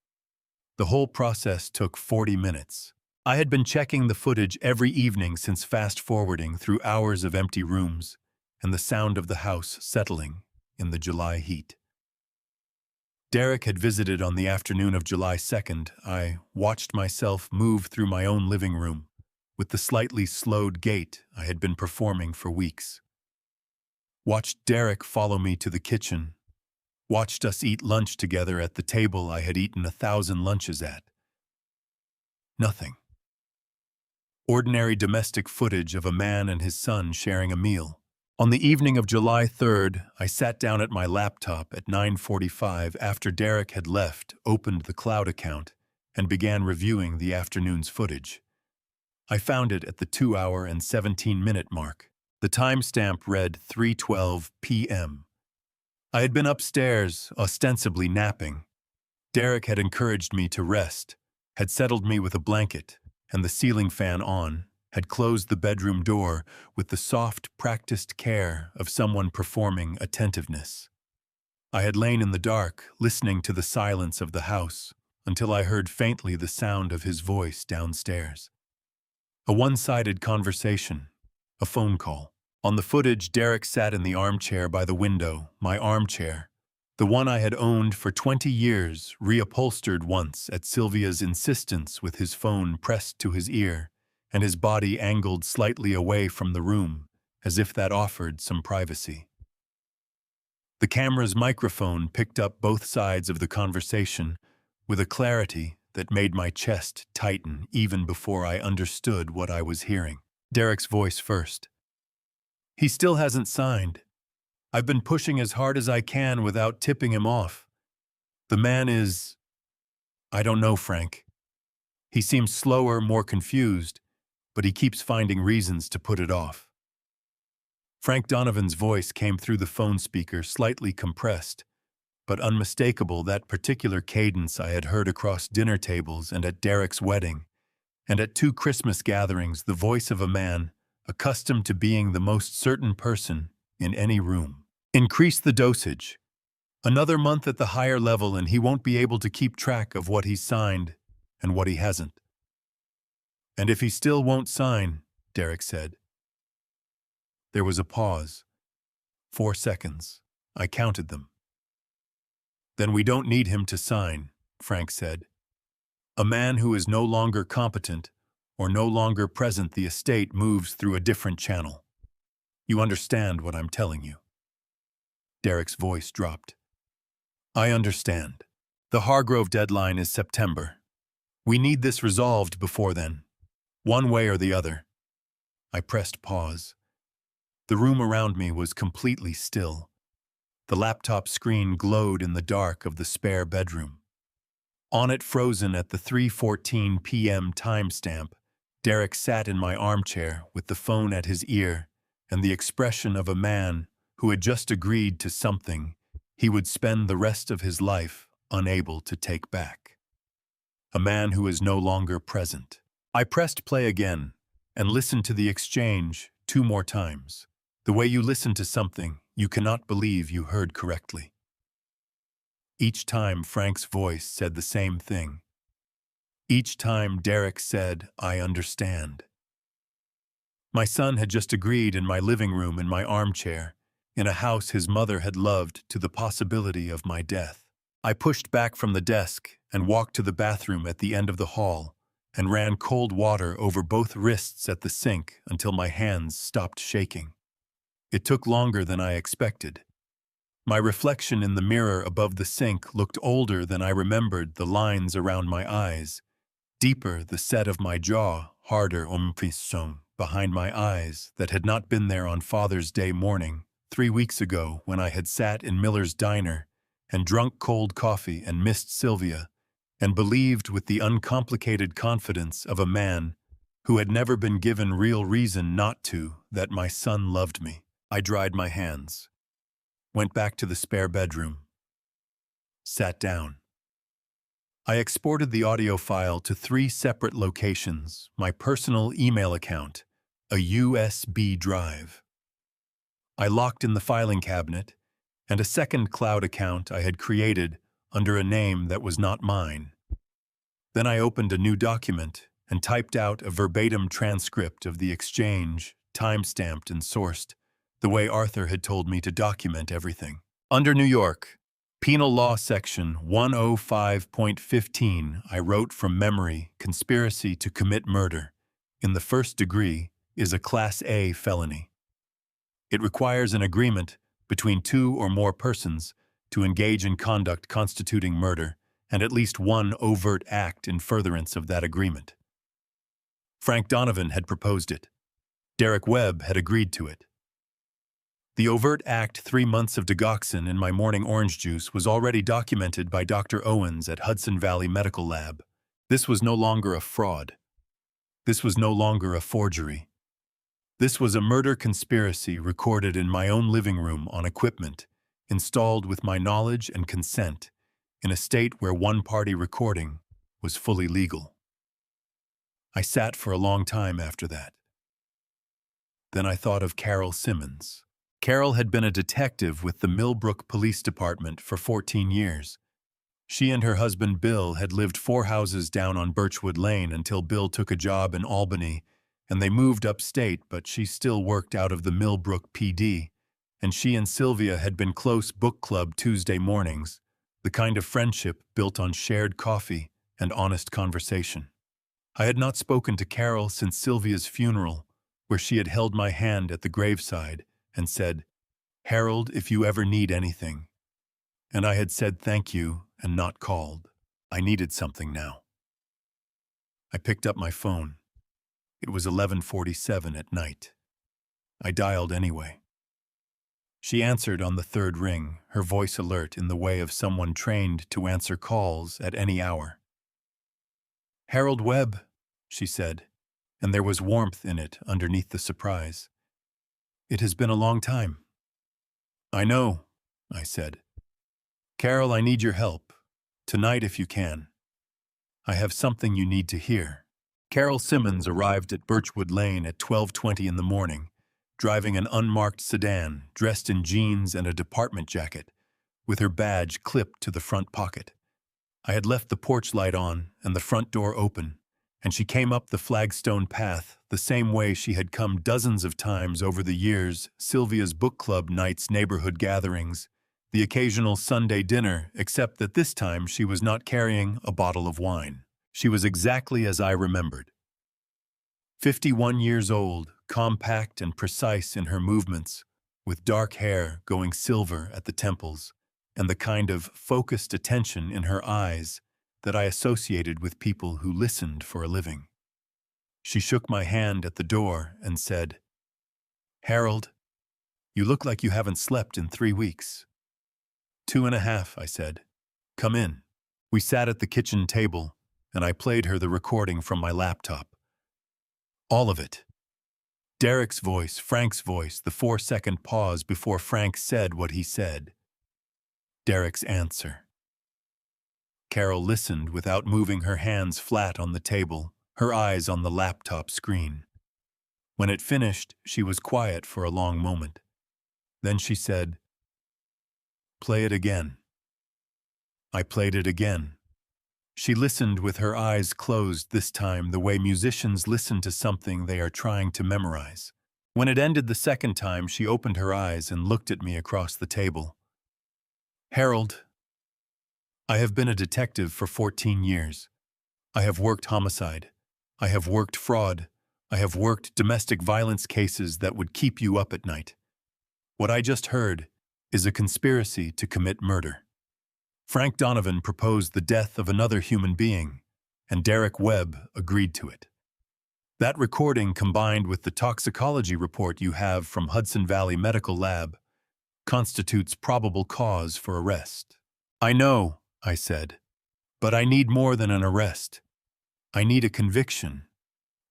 The whole process took 40 minutes. I had been checking the footage every evening since fast-forwarding through hours of empty rooms and the sound of the house settling in the July heat. Derek had visited on the afternoon of July 2nd. I watched myself move through my own living room with the slightly slowed gait I had been performing for weeks. Watched Derek follow me to the kitchen. Watched us eat lunch together at the table I had eaten 1,000 lunches at. Nothing. Ordinary domestic footage of a man and his son sharing a meal. On the evening of July 3rd, I sat down at my laptop at 9:45 after Derek had left, opened the cloud account, and began reviewing the afternoon's footage. I found it at the 2-hour and 17-minute mark. The timestamp read 3:12 p.m. I had been upstairs, ostensibly napping. Derek had encouraged me to rest, had settled me with a blanket and the ceiling fan on, had closed the bedroom door with the soft, practiced care of someone performing attentiveness. I had lain in the dark, listening to the silence of the house, until I heard faintly the sound of his voice downstairs. A one-sided conversation, a phone call. On the footage, Derek sat in the armchair by the window, my armchair, the one I had owned for 20 years, reupholstered once at Sylvia's insistence with his phone pressed to his ear and his body angled slightly away from the room, as if that offered some privacy. The camera's microphone picked up both sides of the conversation with a clarity that made my chest tighten even before I understood what I was hearing. Derek's voice first. "He still hasn't signed. I've been pushing as hard as I can without tipping him off. The man is... I don't know, Frank. He seems slower, more confused, but he keeps finding reasons to put it off." Frank Donovan's voice came through the phone speaker, slightly compressed, but unmistakable, that particular cadence I had heard across dinner tables and at Derek's wedding, and at 2 Christmas gatherings, the voice of a man accustomed to being the most certain person in any room. "Increase the dosage. Another month at the higher level and he won't be able to keep track of what he's signed and what he hasn't." "And if he still won't sign," Derek said. There was a pause. 4 seconds. I counted them. "Then we don't need him to sign," Frank said. "A man who is no longer competent or no longer present, the estate moves through a different channel. You understand what I'm telling you?" Derek's voice dropped. "I understand. The Hargrove deadline is September. We need this resolved before then. One way or the other. I pressed pause. The room around me was completely still. The laptop screen glowed in the dark of the spare bedroom. On it, frozen at the 3:14 p.m. timestamp, Derek sat in my armchair with the phone at his ear and the expression of a man who had just agreed to something he would spend the rest of his life unable to take back. A man who is no longer present. I pressed play again and listened to the exchange 2 more times. The way you listen to something you cannot believe you heard correctly. Each time Frank's voice said the same thing. Each time Derek said, "I understand." My son had just agreed in my living room in my armchair, in a house his mother had loved, to the possibility of my death. I pushed back from the desk and walked to the bathroom at the end of the hall and ran cold water over both wrists at the sink until my hands stopped shaking. It took longer than I expected. My reflection in the mirror above the sink looked older than I remembered the lines around my eyes, deeper the set of my jaw, harder impression behind my eyes that had not been there on Father's Day morning 3 weeks ago when I had sat in Miller's diner and drunk cold coffee and missed Sylvia and believed with the uncomplicated confidence of a man who had never been given real reason not to that my son loved me. I dried my hands, went back to the spare bedroom, sat down. I exported the audio file to 3 separate locations, my personal email account, a USB drive. I locked in the filing cabinet, and a second cloud account I had created under a name that was not mine. Then I opened a new document and typed out a verbatim transcript of the exchange, time-stamped and sourced, the way Arthur had told me to document everything. Under New York, Penal Law Section 105.15, I wrote from memory, conspiracy to commit murder in the first degree is a Class A felony. It requires an agreement between 2 or more persons to engage in conduct constituting murder and at least one overt act in furtherance of that agreement. Frank Donovan had proposed it. Derek Webb had agreed to it. The overt act, 3 months of digoxin in my morning orange juice, was already documented by Dr. Owens at Hudson Valley Medical Lab. This was no longer a fraud. This was no longer a forgery. This was a murder conspiracy recorded in my own living room on equipment, installed with my knowledge and consent, in a state where one-party recording was fully legal. I sat for a long time after that. Then I thought of Carol Simmons. Carol had been a detective with the Millbrook Police Department for 14 years. She and her husband Bill had lived 4 houses down on Birchwood Lane until Bill took a job in Albany, and they moved upstate, but she still worked out of the Millbrook PD, and she and Sylvia had been close book club Tuesday mornings, the kind of friendship built on shared coffee and honest conversation. I had not spoken to Carol since Sylvia's funeral, where she had held my hand at the graveside and said, "Harold, if you ever need anything." And I had said thank you and not called. I needed something now. I picked up my phone. It was 11:47 at night. I dialed anyway. She answered on the 3rd ring, her voice alert in the way of someone trained to answer calls at any hour. "Harold Webb," she said, and there was warmth in it underneath the surprise. "It has been a long time." "I know," I said. "Carol, I need your help. Tonight if you can. I have something you need to hear." Carol Simmons arrived at Birchwood Lane at 12:20 in the morning, driving an unmarked sedan, dressed in jeans and a department jacket, with her badge clipped to the front pocket. I had left the porch light on and the front door open, and she came up the flagstone path the same way she had come dozens of times over the years, Sylvia's book club nights, neighborhood gatherings, the occasional Sunday dinner, except that this time she was not carrying a bottle of wine. She was exactly as I remembered. 51 years old, compact and precise in her movements, with dark hair going silver at the temples, and the kind of focused attention in her eyes that I associated with people who listened for a living. She shook my hand at the door and said, "Harold, you look like you haven't slept in 3 weeks." 2.5, I said. "Come in." We sat at the kitchen table, and I played her the recording from my laptop. All of it. Derek's voice, Frank's voice, the 4-second pause before Frank said what he said. Derek's answer. Carol listened without moving her hands flat on the table, her eyes on the laptop screen. When it finished, she was quiet for a long moment. Then she said, "Play it again." I played it again. She listened with her eyes closed this time, the way musicians listen to something they are trying to memorize. When it ended the second time, she opened her eyes and looked at me across the table. "Harold, I have been a detective for 14 years. I have worked homicide. I have worked fraud. I have worked domestic violence cases that would keep you up at night. What I just heard is a conspiracy to commit murder. Frank Donovan proposed the death of another human being, and Derek Webb agreed to it. That recording, combined with the toxicology report you have from Hudson Valley Medical Lab, constitutes probable cause for arrest." "I know," I said, "but I need more than an arrest. I need a conviction.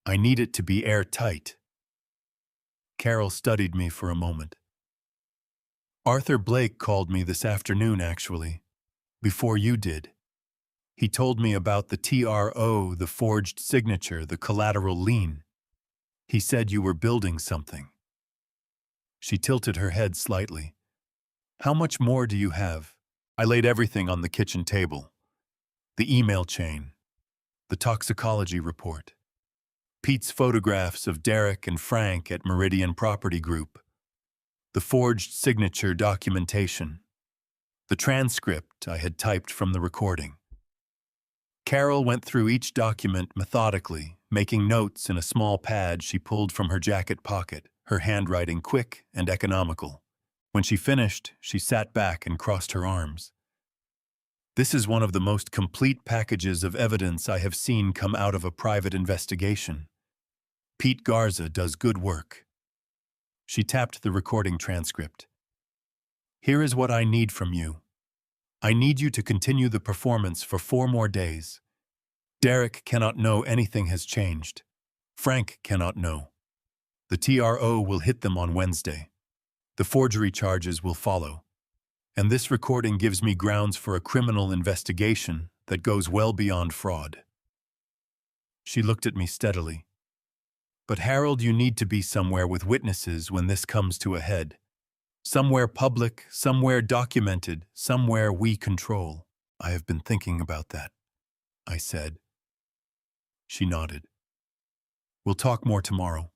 I need it to be airtight." Carol studied me for a moment. "Arthur Blake called me this afternoon, actually, before you did. He told me about the TRO, the forged signature, the collateral lien. He said you were building something." She tilted her head slightly. "How much more do you have?" I laid everything on the kitchen table. The email chain, the toxicology report, Pete's photographs of Derek and Frank at Meridian Property Group, the forged signature documentation, the transcript I had typed from the recording. Carol went through each document methodically, making notes in a small pad she pulled from her jacket pocket, her handwriting quick and economical. When she finished, she sat back and crossed her arms. "This is one of the most complete packages of evidence I have seen come out of a private investigation. Pete Garza does good work." She tapped the recording transcript. "Here is what I need from you. I need you to continue the performance for 4 more days. Derek cannot know anything has changed. Frank cannot know. The TRO will hit them on Wednesday. The forgery charges will follow. And this recording gives me grounds for a criminal investigation that goes well beyond fraud." She looked at me steadily. "But Harold, you need to be somewhere with witnesses when this comes to a head. Somewhere public, somewhere documented, somewhere we control." "I have been thinking about that," I said. She nodded. "We'll talk more tomorrow.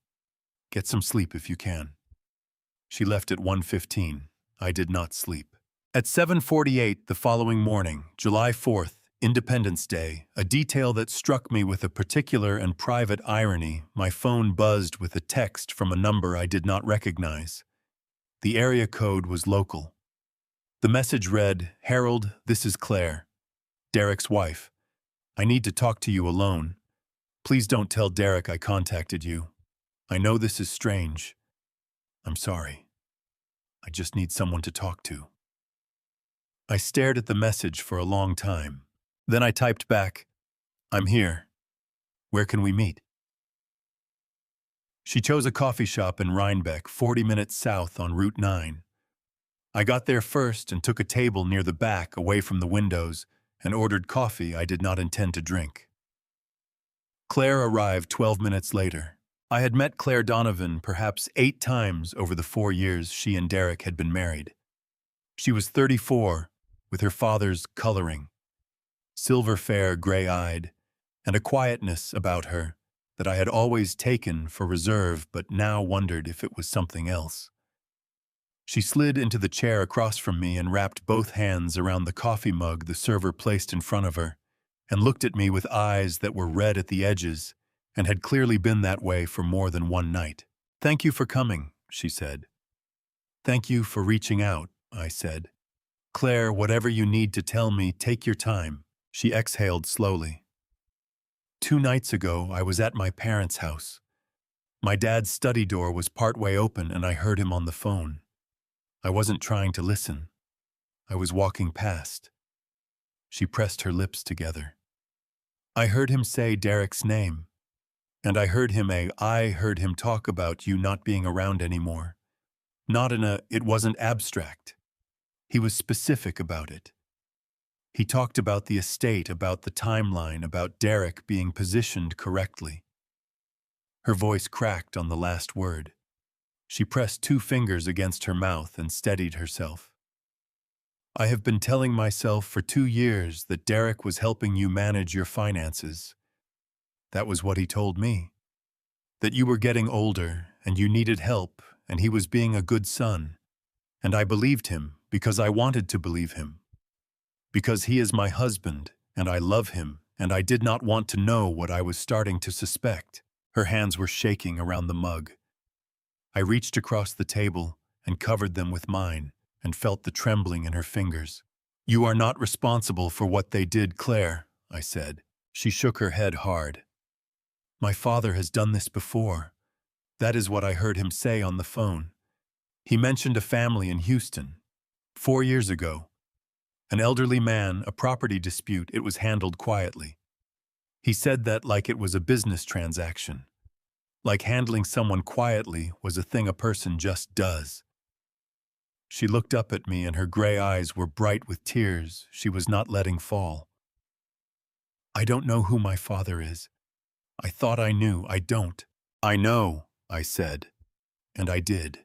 Get some sleep if you can." She left at 1:15. I did not sleep. At 7:48 the following morning, July 4th, Independence Day, a detail that struck me with a particular and private irony, my phone buzzed with a text from a number I did not recognize. The area code was local. The message read, "Harold, this is Claire, Derek's wife. I need to talk to you alone. Please don't tell Derek I contacted you. I know this is strange. I'm sorry. I just need someone to talk to." I stared at the message for a long time. Then I typed back, "I'm here. Where can we meet?" She chose a coffee shop in Rhinebeck, 40 minutes south on Route 9. I got there first and took a table near the back, away from the windows, and ordered coffee I did not intend to drink. Claire arrived 12 minutes later. I had met Claire Donovan perhaps 8 times over the 4 years she and Derek had been married. She was 34, with her father's coloring, silver fair, gray-eyed, and a quietness about her that I had always taken for reserve but now wondered if it was something else. She slid into the chair across from me and wrapped both hands around the coffee mug the server placed in front of her, and looked at me with eyes that were red at the edges and had clearly been that way for more than one night. "Thank you for coming," she said. "Thank you for reaching out," I said. "Claire, whatever you need to tell me, take your time. She exhaled slowly. 2 nights ago, I was at my parents' house. My dad's study door was partway open and I heard him on the phone. I wasn't trying to listen. I was walking past. She pressed her lips together. I heard him say Derek's name. And I heard him talk about you not being around anymore. Not in it wasn't abstract. He was specific about it. He talked about the estate, about the timeline, about Derek being positioned correctly. Her voice cracked on the last word. She pressed 2 fingers against her mouth and steadied herself. I have been telling myself for 2 years that Derek was helping you manage your finances. That was what he told me. That you were getting older and you needed help and he was being a good son. And I believed him because I wanted to believe him. Because he is my husband and I love him and I did not want to know what I was starting to suspect. Her hands were shaking around the mug. I reached across the table and covered them with mine and felt the trembling in her fingers. You are not responsible for what they did, Claire, I said. She shook her head hard. My father has done this before. That is what I heard him say on the phone. He mentioned a family in Houston. 4 years ago. An elderly man, a property dispute, it was handled quietly. He said that like it was a business transaction. Like handling someone quietly was a thing a person just does. She looked up at me and her gray eyes were bright with tears she was not letting fall. I don't know who my father is. I thought I knew. I don't. I know, I said. And I did.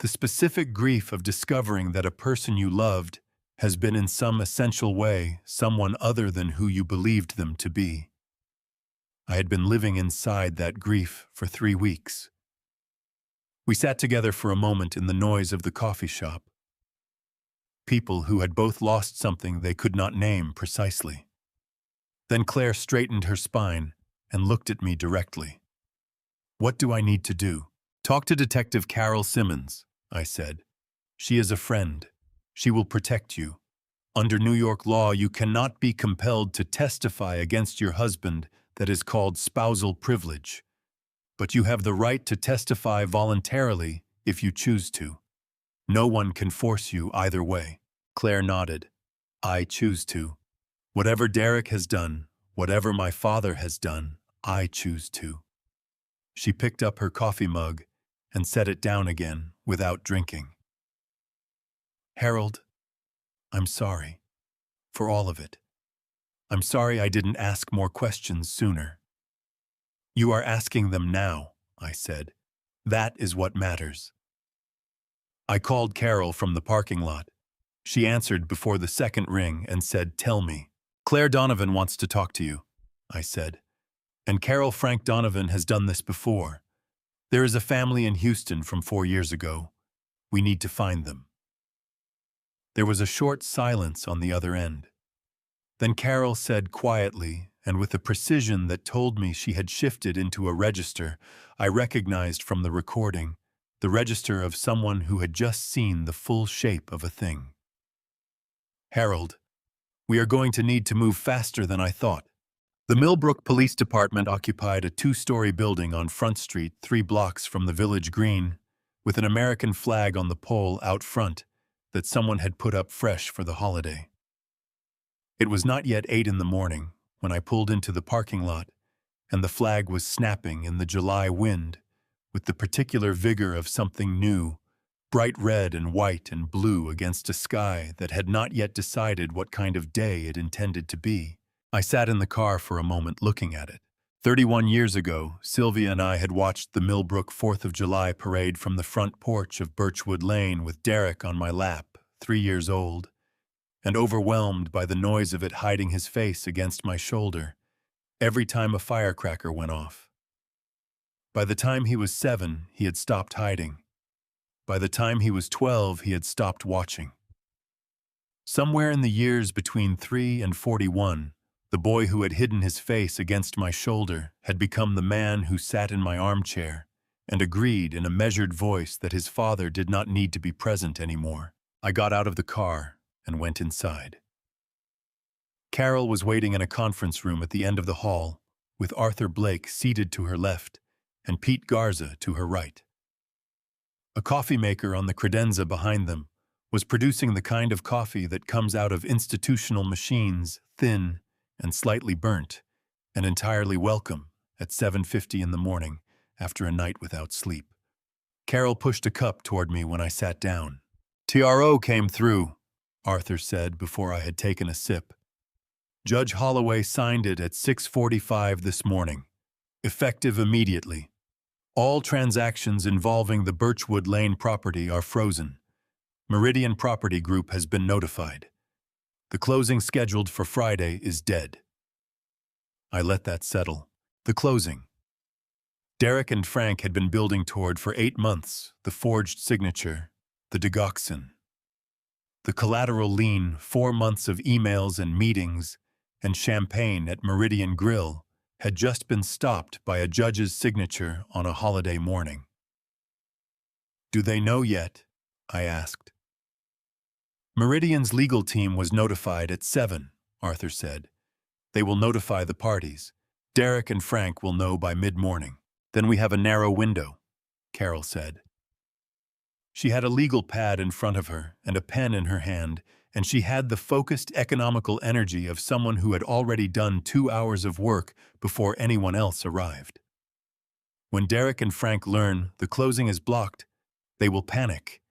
The specific grief of discovering that a person you loved has been in some essential way someone other than who you believed them to be. I had been living inside that grief for 3 weeks. We sat together for a moment in the noise of the coffee shop. People who had both lost something they could not name precisely. Then Claire straightened her spine and looked at me directly. What do I need to do? Talk to Detective Carol Simmons, I said. She is a friend. She will protect you. Under New York law, you cannot be compelled to testify against your husband. That is called spousal privilege. But you have the right to testify voluntarily if you choose to. No one can force you either way. Claire nodded. I choose to. Whatever Derek has done, whatever my father has done, I choose to. She picked up her coffee mug and set it down again without drinking. Harold, I'm sorry. For all of it. I'm sorry I didn't ask more questions sooner. You are asking them now, I said. That is what matters. I called Carol from the parking lot. She answered before the second ring and said, Tell me. Claire Donovan wants to talk to you, I said. And Carol Frank Donovan has done this before. There is a family in Houston from 4 years ago. We need to find them. There was a short silence on the other end. Then Carol said quietly, and with a precision that told me she had shifted into a register I recognized from the recording, the register of someone who had just seen the full shape of a thing. Harold, we are going to need to move faster than I thought. The Millbrook Police Department occupied a 2-story building on Front Street 3 blocks from the village green, with an American flag on the pole out front that someone had put up fresh for the holiday. It was not yet 8 in the morning when I pulled into the parking lot, and the flag was snapping in the July wind with the particular vigor of something new, bright red and white and blue against a sky that had not yet decided what kind of day it intended to be. I sat in the car for a moment looking at it. 31 years ago, Sylvia and I had watched the Millbrook 4th of July parade from the front porch of Birchwood Lane with Derek on my lap, 3 years old, and overwhelmed by the noise of it hiding his face against my shoulder every time a firecracker went off. By the time he was 7, he had stopped hiding. By the time he was 12, he had stopped watching. Somewhere in the years between 3 and 41, the boy who had hidden his face against my shoulder had become the man who sat in my armchair and agreed in a measured voice that his father did not need to be present anymore. I got out of the car and went inside. Carol was waiting in a conference room at the end of the hall, with Arthur Blake seated to her left and Pete Garza to her right. A coffee maker on the credenza behind them was producing the kind of coffee that comes out of institutional machines, thin and slightly burnt, and entirely welcome at 7:50 in the morning after a night without sleep. Carol pushed a cup toward me when I sat down. "TRO came through," Arthur said before I had taken a sip. "Judge Holloway signed it at 6:45 this morning, effective immediately. All transactions involving the Birchwood Lane property are frozen. Meridian Property Group has been notified. The closing scheduled for Friday is dead." I let that settle. The closing. Derek and Frank had been building toward for 8 months the forged signature, the digoxin. The collateral lien, 4 months of emails and meetings, and champagne at Meridian Grill had just been stopped by a judge's signature on a holiday morning. "Do they know yet?" I asked. "Meridian's legal team was notified at 7, Arthur said. "They will notify the parties. Derek and Frank will know by mid-morning. Then we have a narrow window," Carol said. She had a legal pad in front of her and a pen in her hand, and she had the focused economical energy of someone who had already done 2 hours of work before anyone else arrived. "When Derek and Frank learn the closing is blocked, they will panic.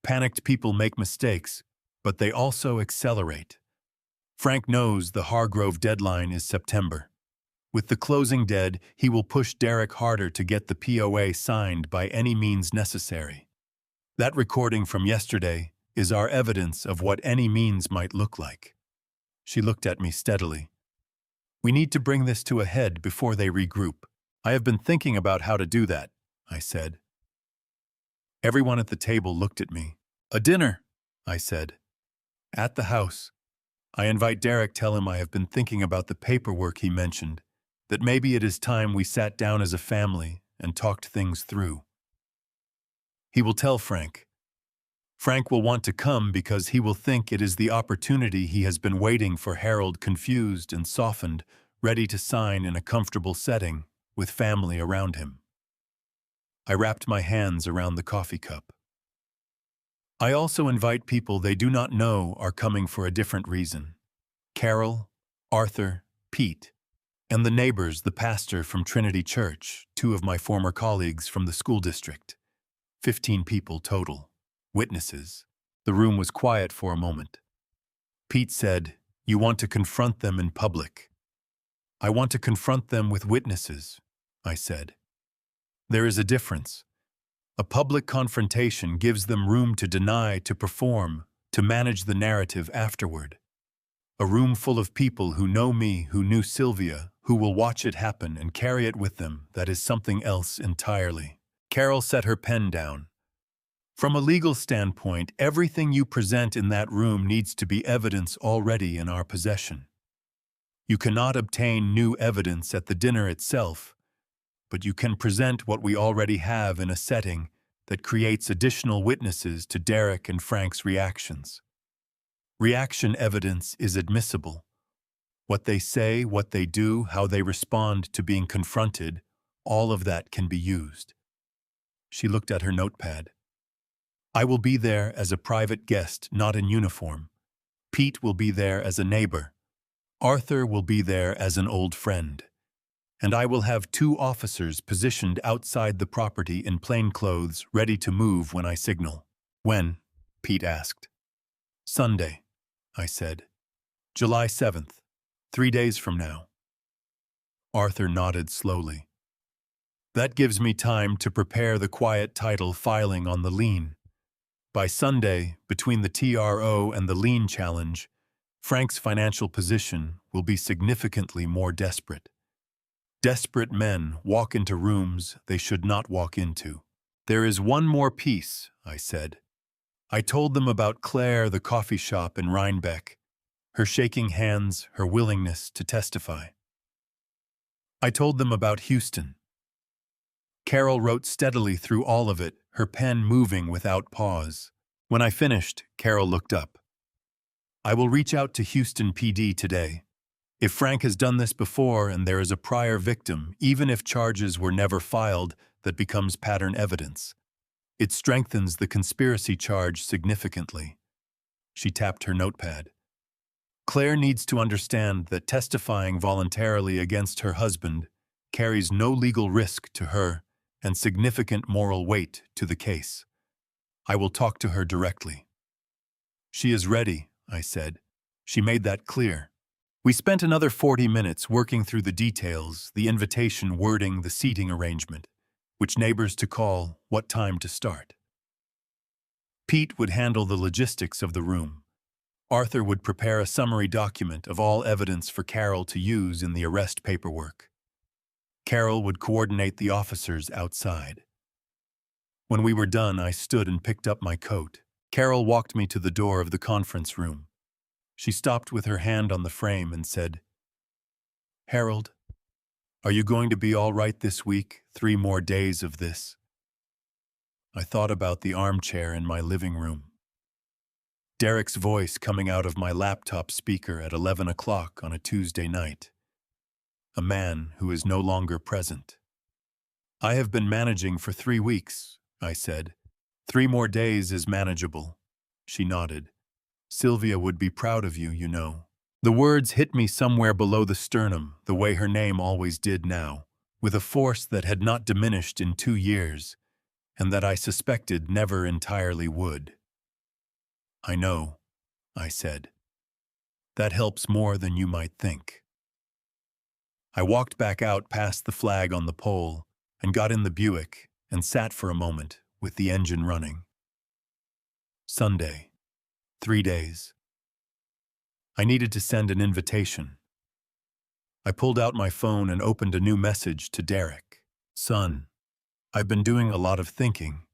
Panicked people make mistakes, but they also accelerate. Frank knows the Hargrove deadline is September. With the closing dead, he will push Derek harder to get the POA signed by any means necessary. That recording from yesterday is our evidence of what any means might look like." She looked at me steadily. "We need to bring this to a head before they regroup. I have been thinking about how to do that," I said. Everyone at the table looked at me. "A dinner," I said. "At the house. I invite Derek, tell him I have been thinking about the paperwork he mentioned, that maybe it is time we sat down as a family and talked things through." He will tell Frank. Frank will want to come because he will think it is the opportunity he has been waiting for. Harold, confused and softened, ready to sign in a comfortable setting, with family around him. I wrapped my hands around the coffee cup. "I also invite people they do not know are coming for a different reason. Carol, Arthur, Pete, and the neighbors, the pastor from Trinity Church, 2 of my former colleagues from the school district. 15 people total. Witnesses." The room was quiet for a moment. Pete said, "You want to confront them in public." "I want to confront them with witnesses," I said. "There is a difference. A public confrontation gives them room to deny, to perform, to manage the narrative afterward. A room full of people who know me, who knew Sylvia, who will watch it happen and carry it with them, that is something else entirely." Carol set her pen down. "From a legal standpoint, everything you present in that room needs to be evidence already in our possession. You cannot obtain new evidence at the dinner itself, but you can present what we already have in a setting that creates additional witnesses to Derek and Frank's reactions. Reaction evidence is admissible. What they say, what they do, how they respond to being confronted, all of that can be used." She looked at her notepad. "I will be there as a private guest, not in uniform. Pete will be there as a neighbor. Arthur will be there as an old friend. And I will have 2 officers positioned outside the property in plain clothes, ready to move when I signal." "When?" Pete asked. "Sunday," I said. "July 7th, 3 days from now." Arthur nodded slowly. "That gives me time to prepare the quiet title filing on the lien. By Sunday, between the TRO and the lien challenge, Frank's financial position will be significantly more desperate. Desperate men walk into rooms they should not walk into." "There is one more piece," I said. I told them about Claire, the coffee shop in Rhinebeck, her shaking hands, her willingness to testify. I told them about Houston. Carol wrote steadily through all of it, her pen moving without pause. When I finished, Carol looked up. I will reach out to Houston PD today. If Frank has done this before and there is a prior victim, even if charges were never filed, that becomes pattern evidence. It strengthens the conspiracy charge significantly. She tapped her notepad. Claire needs to understand that testifying voluntarily against her husband carries no legal risk to her and significant moral weight to the case. I will talk to her directly. She is ready, I said. She made that clear. We spent another 40 minutes working through the details, the invitation wording, the seating arrangement, which neighbors to call, what time to start. Pete would handle the logistics of the room. Arthur would prepare a summary document of all evidence for Carol to use in the arrest paperwork. Carol would coordinate the officers outside. When we were done, I stood and picked up my coat. Carol walked me to the door of the conference room. She stopped with her hand on the frame and said, "Harold, are you going to be all right this week, 3 more days of this?" I thought about the armchair in my living room. Derek's voice coming out of my laptop speaker at 11 o'clock on a Tuesday night. A man who is no longer present. "I have been managing for 3 weeks," I said. "3 more days is manageable." She nodded. "Sylvia would be proud of you, you know." The words hit me somewhere below the sternum, the way her name always did now, with a force that had not diminished in 2 years, and that I suspected never entirely would. "I know," I said. "That helps more than you might think." I walked back out past the flag on the pole and got in the Buick and sat for a moment with the engine running. Sunday. 3 days. I needed to send an invitation. I pulled out my phone and opened a new message to Derek. "Son, I've been doing a lot of thinking.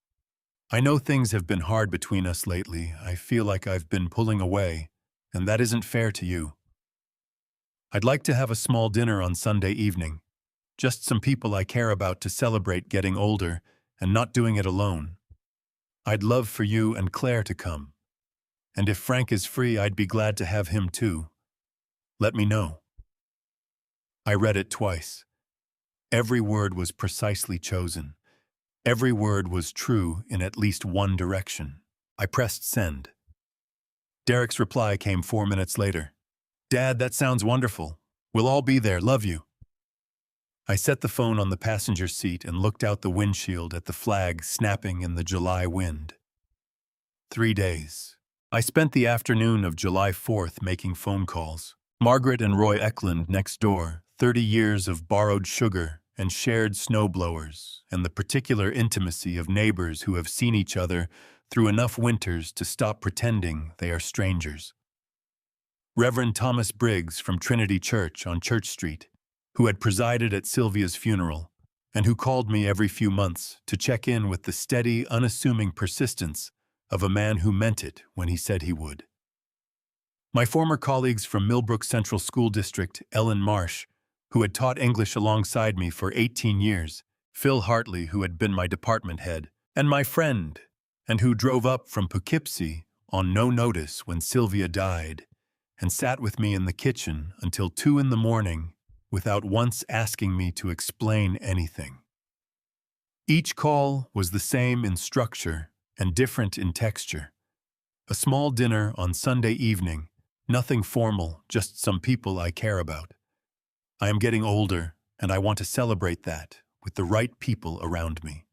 I know things have been hard between us lately. I feel like I've been pulling away, and that isn't fair to you. I'd like to have a small dinner on Sunday evening, just some people I care about to celebrate getting older and not doing it alone. I'd love for you and Claire to come. And if Frank is free, I'd be glad to have him too. Let me know." I read it twice. Every word was precisely chosen. Every word was true in at least one direction. I pressed send. Derek's reply came 4 minutes later. "Dad, that sounds wonderful. We'll all be there. Love you." I set the phone on the passenger seat and looked out the windshield at the flag snapping in the July wind. 3 days. I spent the afternoon of July 4th making phone calls. Margaret and Roy Eklund next door, 30 years of borrowed sugar and shared snowblowers, and the particular intimacy of neighbors who have seen each other through enough winters to stop pretending they are strangers. Reverend Thomas Briggs from Trinity Church on Church Street, who had presided at Sylvia's funeral, and who called me every few months to check in with the steady, unassuming persistence of a man who meant it when he said he would. My former colleagues from Millbrook Central School District, Ellen Marsh, who had taught English alongside me for 18 years, Phil Hartley, who had been my department head, and my friend, and who drove up from Poughkeepsie on no notice when Sylvia died, and sat with me in the kitchen until 2 in the morning without once asking me to explain anything. Each call was the same in structure and different in texture. A small dinner on Sunday evening, nothing formal, just some people I care about. I am getting older, and I want to celebrate that with the right people around me.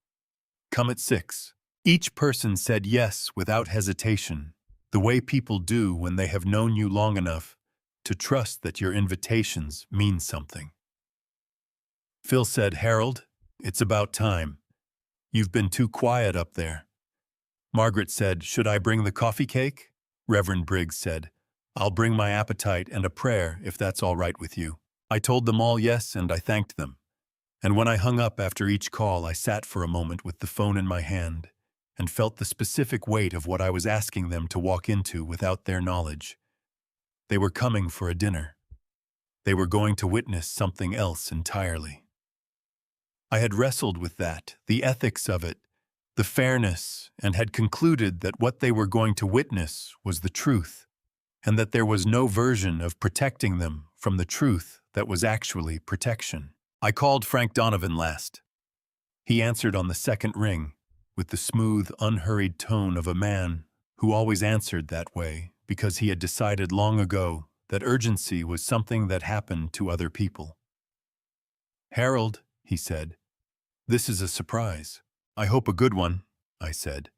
Come at 6. Each person said yes without hesitation, the way people do when they have known you long enough to trust that your invitations mean something. Phil said, "Harold, it's about time. You've been too quiet up there." Margaret said, "Should I bring the coffee cake?" Reverend Briggs said, "I'll bring my appetite and a prayer if that's all right with you." I told them all yes, and I thanked them. And when I hung up after each call, I sat for a moment with the phone in my hand and felt the specific weight of what I was asking them to walk into without their knowledge. They were coming for a dinner. They were going to witness something else entirely. I had wrestled with that, the ethics of it, the fairness, and had concluded that what they were going to witness was the truth. and that there was no version of protecting them from the truth that was actually protection. I called Frank Donovan last. He answered on the second ring, with the smooth, unhurried tone of a man who always answered that way because he had decided long ago that urgency was something that happened to other people. "Harold," he said, "this is a surprise. I hope a good one," I said.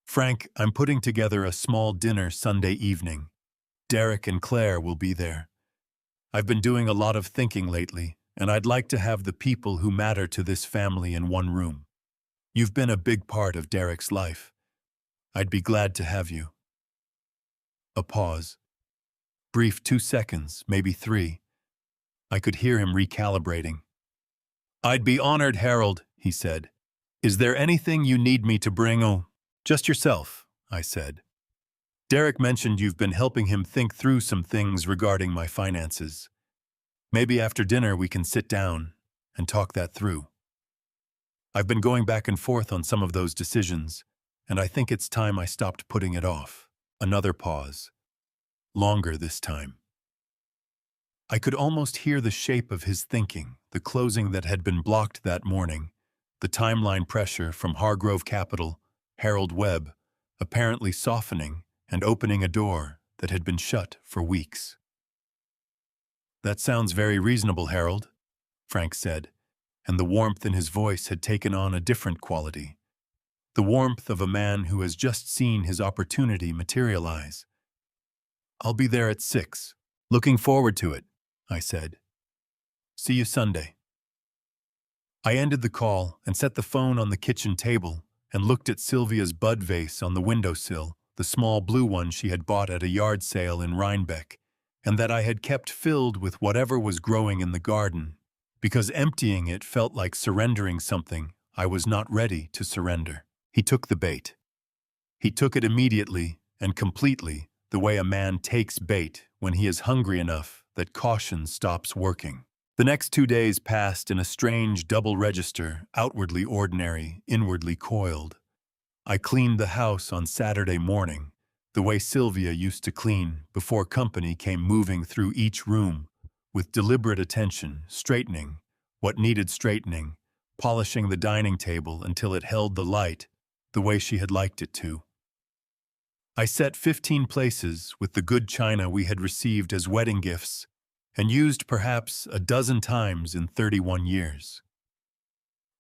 "Frank, I'm putting together a small dinner Sunday evening. Derek and Claire will be there. I've been doing a lot of thinking lately, and I'd like to have the people who matter to this family in one room. You've been a big part of Derek's life. I'd be glad to have you." A pause. Brief 2 seconds, maybe 3. I could hear him recalibrating. "I'd be honored, Harold," he said. "Is there anything you need me to bring?" "Oh, just yourself," I said. "Derek mentioned you've been helping him think through some things regarding my finances. Maybe after dinner we can sit down and talk that through. I've been going back and forth on some of those decisions, and I think it's time I stopped putting it off." Another pause. Longer this time. I could almost hear the shape of his thinking, the closing that had been blocked that morning, the timeline pressure from Hargrove Capital, Harold Webb, apparently softening and opening a door that had been shut for weeks. "That sounds very reasonable, Harold," Frank said, and the warmth in his voice had taken on a different quality. The warmth of a man who has just seen his opportunity materialize. "I'll be there at 6. Looking forward to it," I said. "See you Sunday." I ended the call and set the phone on the kitchen table and looked at Sylvia's bud vase on the windowsill, the small blue one she had bought at a yard sale in Rhinebeck, and that I had kept filled with whatever was growing in the garden, because emptying it felt like surrendering something I was not ready to surrender. He took the bait. He took it immediately and completely, the way a man takes bait when he is hungry enough that caution stops working. The next 2 days passed in a strange double register, outwardly ordinary, inwardly coiled. I cleaned the house on Saturday morning, the way Sylvia used to clean before company came moving through each room, with deliberate attention, straightening what needed straightening, polishing the dining table until it held the light the way she had liked it to. I set 15 places with the good china we had received as wedding gifts and used perhaps a dozen times in 31 years.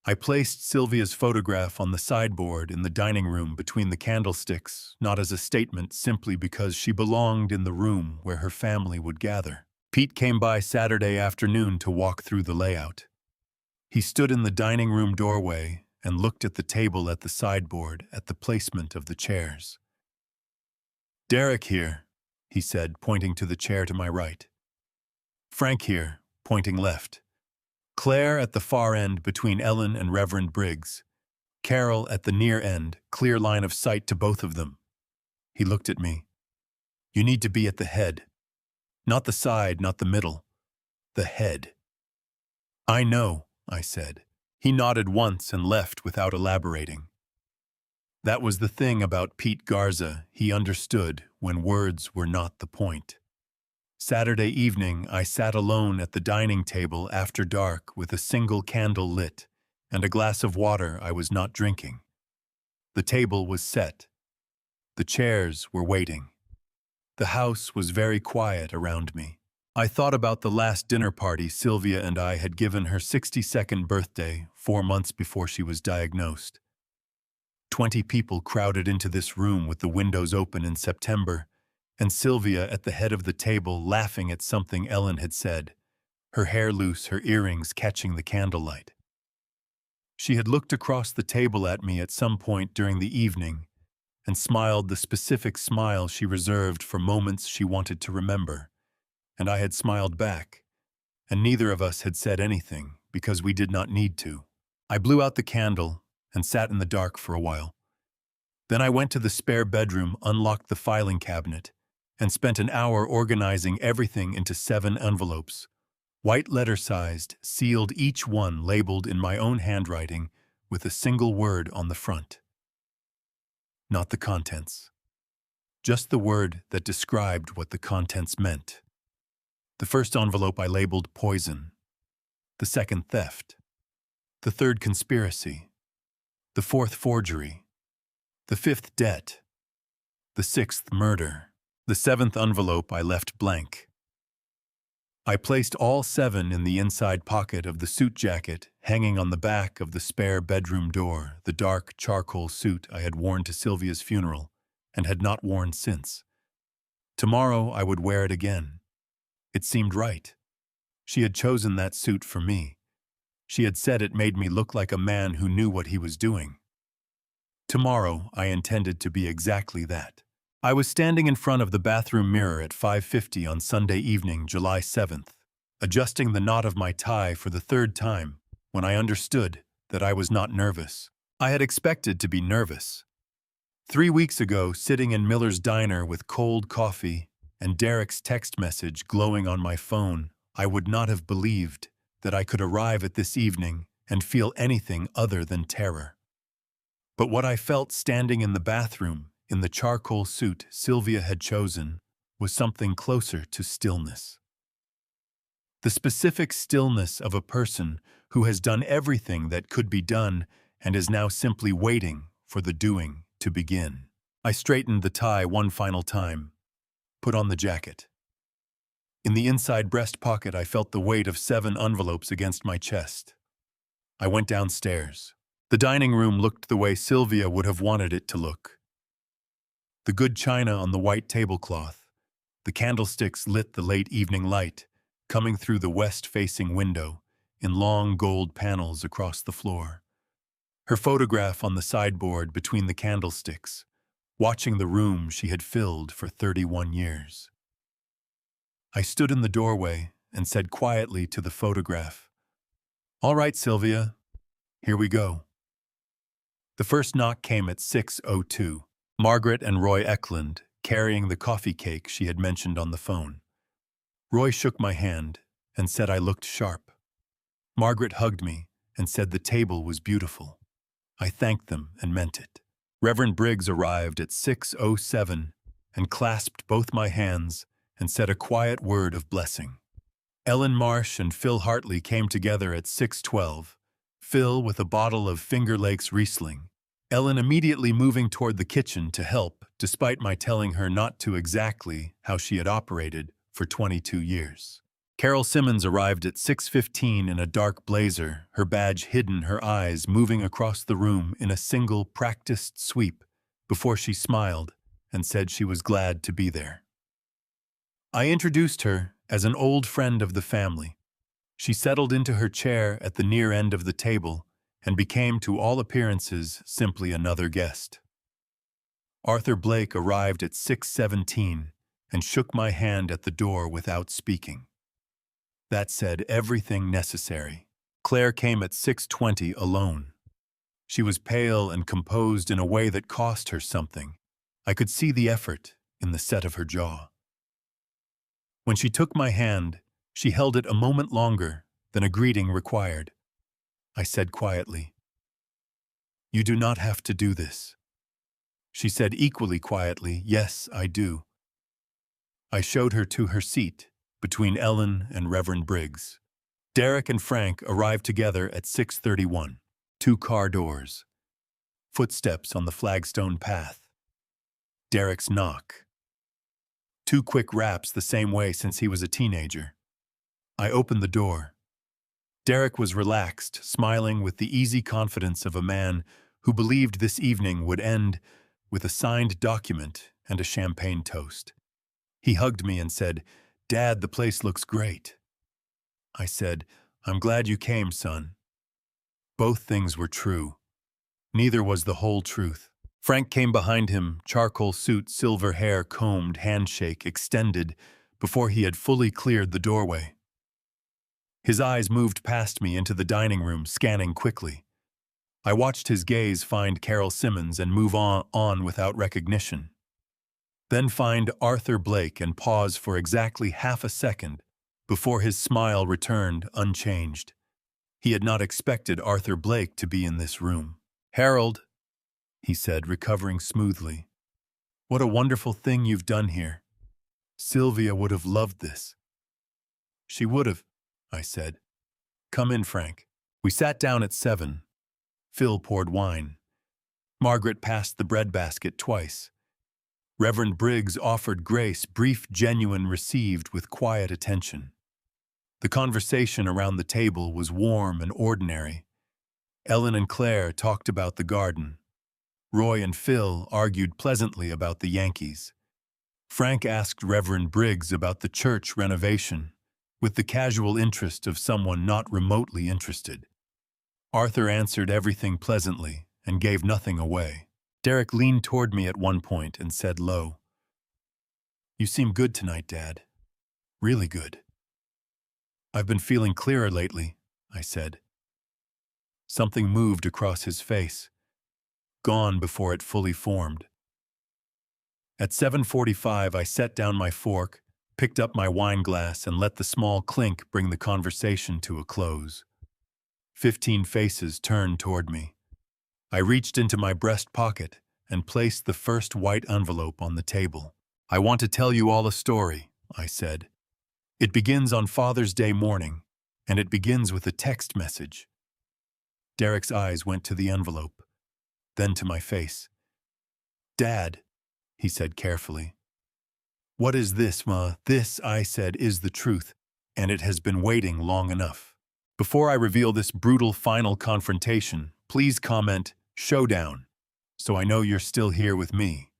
I placed Sylvia's photograph on the sideboard in the dining room between the candlesticks, not as a statement, simply because she belonged in the room where her family would gather. Pete came by Saturday afternoon to walk through the layout. He stood in the dining room doorway and looked at the table at the sideboard, at the placement of the chairs. "Derek here," he said, pointing to the chair to my right. "Frank here," pointing left. "Claire at the far end between Ellen and Reverend Briggs. Carol at the near end, clear line of sight to both of them." He looked at me. "You need to be at the head. Not the side, not the middle. The head." "I know," I said. He nodded once and left without elaborating. That was the thing about Pete Garza, he understood when words were not the point. Saturday evening, I sat alone at the dining table after dark with a single candle lit and a glass of water I was not drinking. The table was set. The chairs were waiting. The house was very quiet around me. I thought about the last dinner party Sylvia and I had given her 62nd birthday 4 months before she was diagnosed. 20 people crowded into this room with the windows open in September, and Sylvia at the head of the table laughing at something Ellen had said, her hair loose, her earrings catching the candlelight. She had looked across the table at me at some point during the evening and smiled the specific smile she reserved for moments she wanted to remember, and I had smiled back, and neither of us had said anything because we did not need to. I blew out the candle and sat in the dark for a while. Then I went to the spare bedroom, unlocked the filing cabinet, and spent an hour organizing everything into 7 envelopes, white letter-sized, sealed, each one labeled in my own handwriting with a single word on the front. Not the contents. just the word that described what the contents meant. The first envelope I labeled poison, the second theft, the third conspiracy, the fourth forgery, the fifth debt, the sixth murder. The seventh envelope I left blank. I placed all 7 in the inside pocket of the suit jacket hanging on the back of the spare bedroom door, the dark charcoal suit I had worn to Sylvia's funeral and had not worn since. Tomorrow I would wear it again. It seemed right. She had chosen that suit for me. She had said it made me look like a man who knew what he was doing. Tomorrow I intended to be exactly that. I was standing in front of the bathroom mirror at 5:50 on Sunday evening, July 7th, adjusting the knot of my tie for the 3rd time, when I understood that I was not nervous. I had expected to be nervous. 3 weeks ago, sitting in Miller's diner with cold coffee and Derek's text message glowing on my phone, I would not have believed that I could arrive at this evening and feel anything other than terror. But what I felt standing in the bathroom, in the charcoal suit Sylvia had chosen, was something closer to stillness. The specific stillness of a person who has done everything that could be done and is now simply waiting for the doing to begin. I straightened the tie one final time, put on the jacket. In the inside breast pocket, I felt the weight of 7 envelopes against my chest. I went downstairs. The dining room looked the way Sylvia would have wanted it to look. The good china on the white tablecloth, the candlesticks lit the late evening light, coming through the west-facing window, in long gold panels across the floor. Her photograph on the sideboard between the candlesticks, watching the room she had filled for 31 years. I stood in the doorway and said quietly to the photograph, "All right, Sylvia, here we go." The first knock came at 6:02. Margaret and Roy Eklund, carrying the coffee cake she had mentioned on the phone. Roy shook my hand and said I looked sharp. Margaret hugged me and said the table was beautiful. I thanked them and meant it. Reverend Briggs arrived at 6:07 and clasped both my hands and said a quiet word of blessing. Ellen Marsh and Phil Hartley came together at 6:12, Phil with a bottle of Finger Lakes Riesling, Ellen immediately moving toward the kitchen to help, despite my telling her not to exactly how she had operated for 22 years. Carol Simmons arrived at 6:15 in a dark blazer, her badge hidden, her eyes moving across the room in a single practiced sweep before she smiled and said she was glad to be there. I introduced her as an old friend of the family. She settled into her chair at the near end of the table and became, to all appearances, simply another guest. Arthur Blake arrived at 6:17 and shook my hand at the door without speaking. That said everything necessary. Claire came at 6:20 alone. She was pale and composed in a way that cost her something. I could see the effort in the set of her jaw. When she took my hand, she held it a moment longer than a greeting required. I said quietly, "You do not have to do this." She said equally quietly, "Yes, I do." I showed her to her seat between Ellen and Reverend Briggs. Derek and Frank arrived together at 6:31. 2 car doors. Footsteps on the flagstone path. Derek's knock. 2 quick raps the same way since he was a teenager. I opened the door. Derek was relaxed, smiling with the easy confidence of a man who believed this evening would end with a signed document and a champagne toast. He hugged me and said, "Dad, the place looks great." I said, "I'm glad you came, son." Both things were true. Neither was the whole truth. Frank came behind him, charcoal suit, silver hair combed, handshake extended, before he had fully cleared the doorway. His eyes moved past me into the dining room, scanning quickly. I watched his gaze find Carol Simmons and move on without recognition. Then find Arthur Blake and pause for exactly half a second before his smile returned unchanged. He had not expected Arthur Blake to be in this room. "Harold," he said, recovering smoothly. What a wonderful thing you've done here. Sylvia would have loved this. She would have, I said. Come in, Frank. We sat down at 7. Phil poured wine. Margaret passed the breadbasket twice. Reverend Briggs offered Grace brief, genuine received with quiet attention. The conversation around the table was warm and ordinary. Ellen and Claire talked about the garden. Roy and Phil argued pleasantly about the Yankees. Frank asked Reverend Briggs about the church renovation, with the casual interest of someone not remotely interested. Arthur answered everything pleasantly and gave nothing away. Derek leaned toward me at one point and said low, "You seem good tonight, Dad. Really good." "I've been feeling clearer lately," I said. Something moved across his face, gone before it fully formed. At 7:45, I set down my fork, picked up my wine glass, and let the small clink bring the conversation to a close. 15 faces turned toward me. I reached into my breast pocket and placed the first white envelope on the table. "I want to tell you all a story," I said. "It begins on Father's Day morning, and it begins with a text message." Derek's eyes went to the envelope, then to my face. "Dad," he said carefully. "What is this, Ma?" "This," I said, "is the truth, and it has been waiting long enough. Before I reveal this brutal final confrontation, please comment showdown, so I know you're still here with me.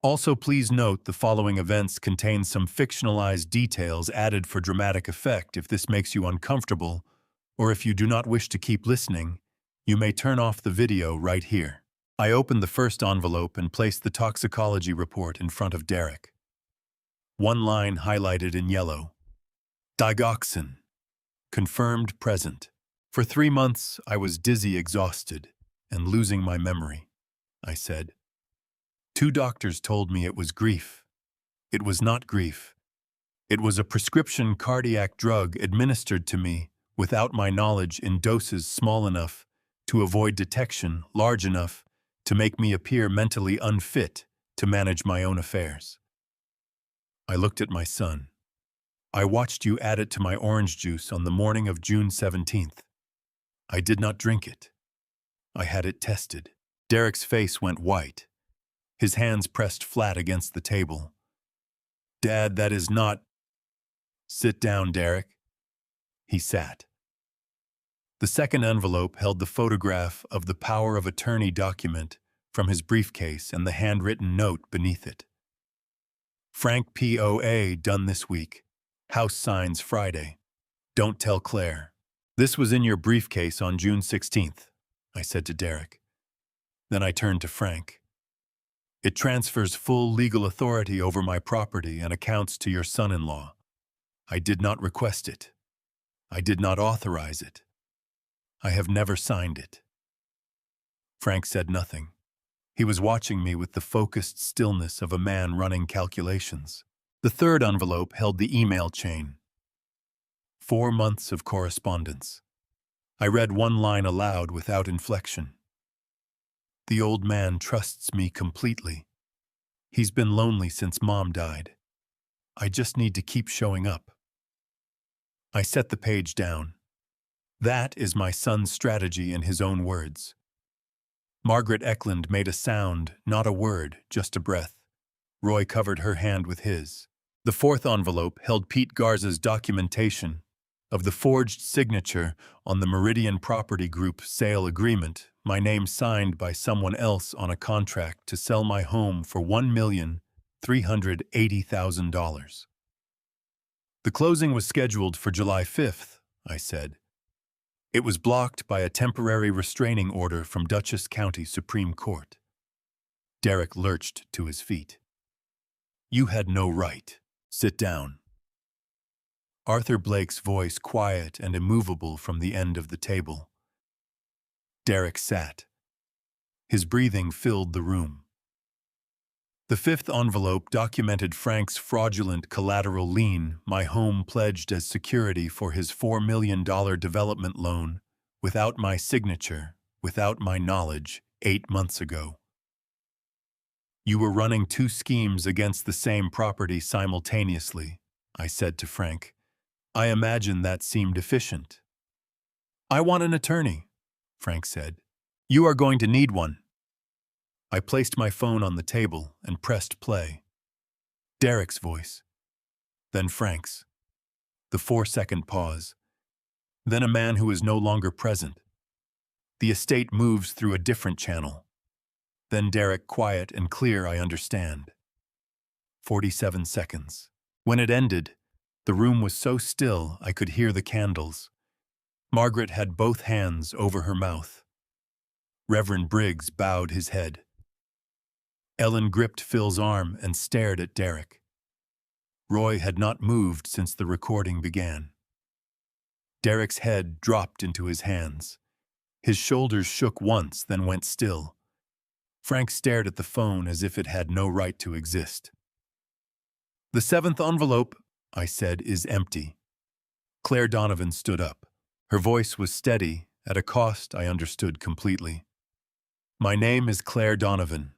Also, please note the following events contain some fictionalized details added for dramatic effect. If this makes you uncomfortable, or if you do not wish to keep listening, you may turn off the video right here." I opened the first envelope and placed the toxicology report in front of Derek. One line highlighted in yellow. Digoxin. Confirmed present. For 3 months, I was dizzy, exhausted, and losing my memory, I said. 2 doctors told me it was grief. It was not grief. It was a prescription cardiac drug administered to me without my knowledge in doses small enough to avoid detection, large enough to make me appear mentally unfit to manage my own affairs. I looked at my son. "I watched you add it to my orange juice on the morning of June 17th. I did not drink it. I had it tested." Derek's face went white. His hands pressed flat against the table. "Dad, that is not—" "Sit down, Derek." He sat. The second envelope held the photograph of the power of attorney document from his briefcase and the handwritten note beneath it. "Frank POA done this week. House signs Friday. Don't tell Claire." "This was in your briefcase on June 16th, I said to Derek. Then I turned to Frank. "It transfers full legal authority over my property and accounts to your son-in-law. I did not request it. I did not authorize it. I have never signed it." Frank said nothing. He was watching me with the focused stillness of a man running calculations. The third envelope held the email chain. 4 months of correspondence. I read one line aloud without inflection. "The old man trusts me completely. He's been lonely since Mom died. I just need to keep showing up." I set the page down. That is my son's strategy in his own words. Margaret Eklund made a sound, not a word, just a breath. Roy covered her hand with his. The fourth envelope held Pete Garza's documentation of the forged signature on the Meridian Property Group sale agreement, my name signed by someone else on a contract to sell my home for $1,380,000. The closing was scheduled for July 5th, I said. It was blocked by a temporary restraining order from Dutchess County Supreme Court. Derek lurched to his feet. "You had no right. Sit down." Arthur Blake's voice quiet and immovable from the end of the table. Derek sat. His breathing filled the room. The fifth envelope documented Frank's fraudulent collateral lien, my home pledged as security for his $4 million development loan, without my signature, without my knowledge, 8 months ago. You were running two schemes against the same property simultaneously, I said to Frank. I imagine that seemed efficient. I want an attorney, Frank said. You are going to need one. I placed my phone on the table and pressed play. Derek's voice. Then Frank's. The 4-second pause. Then a man who is no longer present. The estate moves through a different channel. Then Derek, quiet and clear, I understand. 47 seconds. When it ended, the room was so still I could hear the candles. Margaret had both hands over her mouth. Reverend Briggs bowed his head. Ellen gripped Phil's arm and stared at Derek. Roy had not moved since the recording began. Derek's head dropped into his hands. His shoulders shook once, then went still. Frank stared at the phone as if it had no right to exist. The 7th envelope, I said, is empty. Claire Donovan stood up. Her voice was steady, at a cost I understood completely. My name is Claire Donovan.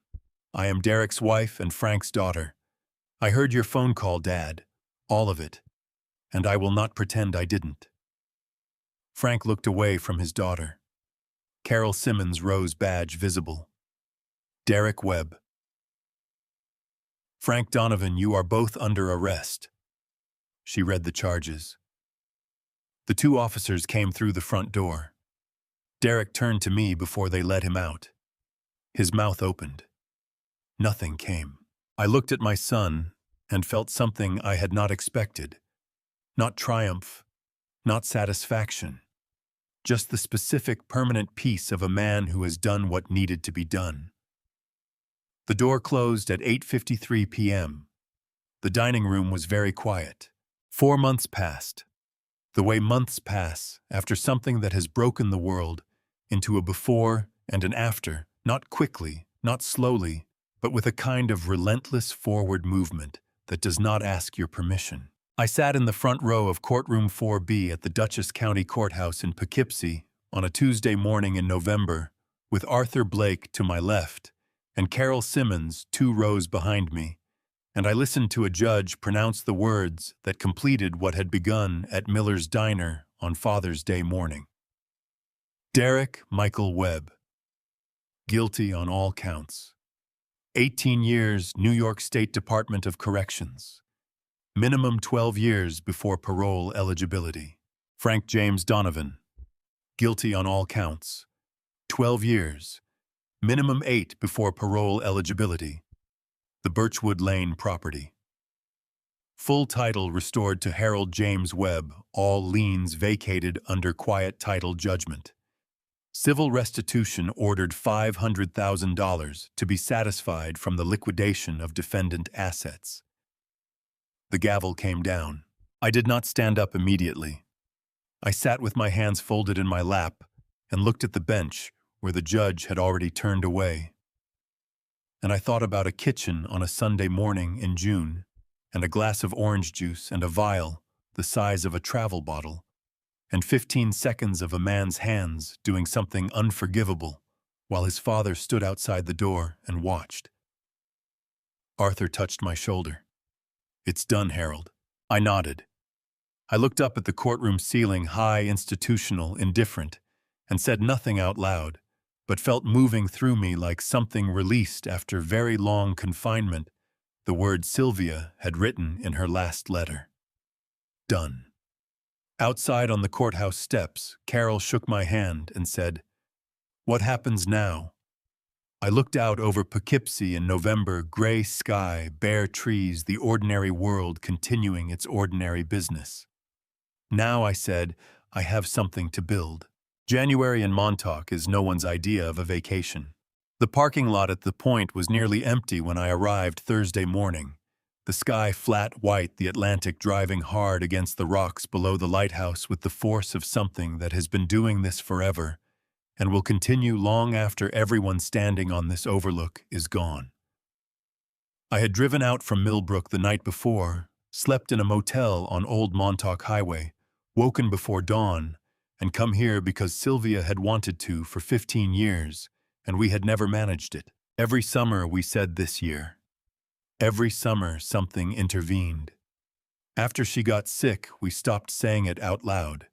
I am Derek's wife and Frank's daughter. I heard your phone call, Dad. All of it. And I will not pretend I didn't. Frank looked away from his daughter. Carol Simmons' rose badge visible. Derek Webb. Frank Donovan, you are both under arrest. She read the charges. The 2 officers came through the front door. Derek turned to me before they let him out. His mouth opened. Nothing came. I looked at my son and felt something I had not expected. Not triumph, not satisfaction. Just the specific, permanent peace of a man who has done what needed to be done. The door closed at 8:53 p.m. The dining room was very quiet. 4 months passed. The way months pass after something that has broken the world into a before and an after, not quickly, not slowly, but with a kind of relentless forward movement that does not ask your permission. I sat in the front row of courtroom 4B at the Dutchess County Courthouse in Poughkeepsie on a Tuesday morning in November, with Arthur Blake to my left and Carol Simmons 2 rows behind me, and I listened to a judge pronounce the words that completed what had begun at Miller's Diner on Father's Day morning. Derek Michael Webb. Guilty on all counts. 18 years, New York State Department of Corrections. Minimum 12 years before parole eligibility. Frank James Donovan. Guilty on all counts. 12 years. Minimum 8 before parole eligibility. The Birchwood Lane property. Full title restored to Harold James Webb, all liens vacated under quiet title judgment. Civil restitution ordered $500,000 to be satisfied from the liquidation of defendant assets. The gavel came down. I did not stand up immediately. I sat with my hands folded in my lap and looked at the bench where the judge had already turned away. And I thought about a kitchen on a Sunday morning in June, and a glass of orange juice and a vial the size of a travel bottle, and 15 seconds of a man's hands doing something unforgivable while his father stood outside the door and watched. Arthur touched my shoulder. It's done, Harold. I nodded. I looked up at the courtroom ceiling, high, institutional, indifferent, and said nothing out loud, but felt moving through me like something released after very long confinement, the word Sylvia had written in her last letter. Done. Outside on the courthouse steps, Carol shook my hand and said, "What happens now?" I looked out over Poughkeepsie in November, gray sky, bare trees, the ordinary world continuing its ordinary business. Now, I said, I have something to build. January in Montauk is no one's idea of a vacation. The parking lot at the Point was nearly empty when I arrived Thursday morning. The sky flat white, the Atlantic driving hard against the rocks below the lighthouse with the force of something that has been doing this forever and will continue long after everyone standing on this overlook is gone. I had driven out from Millbrook the night before, slept in a motel on Old Montauk Highway, woken before dawn, and come here because Sylvia had wanted to for 15 years, and we had never managed it. Every summer we said this year. Every summer something intervened. After she got sick, we stopped saying it out loud.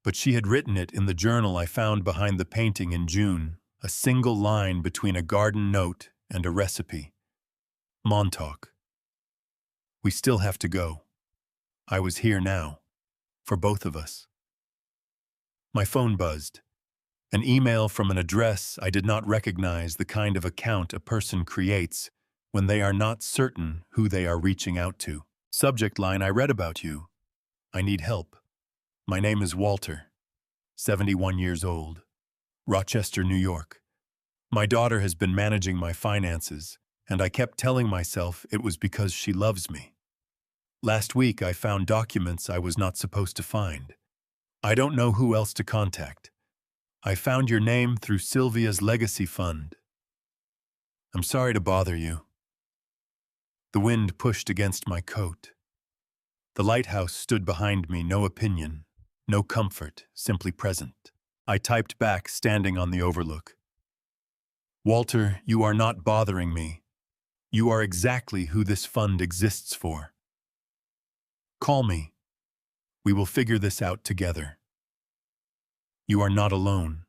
But she had written it in the journal I found behind the painting in June, a single line between a garden note and a recipe. Montauk. We still have to go. I was here now. For both of us. My phone buzzed. An email from an address I did not recognize, the kind of account a person creates when they are not certain who they are reaching out to. Subject line: I read about you. I need help. My name is Walter, 71 years old. Rochester, New York. My daughter has been managing my finances, and I kept telling myself it was because she loves me. Last week I found documents I was not supposed to find. I don't know who else to contact. I found your name through Sylvia's legacy fund. I'm sorry to bother you. The wind pushed against my coat. The lighthouse stood behind me, no opinion, no comfort, simply present. I typed back, standing on the overlook. Walter, you are not bothering me. You are exactly who this fund exists for. Call me. We will figure this out together. You are not alone.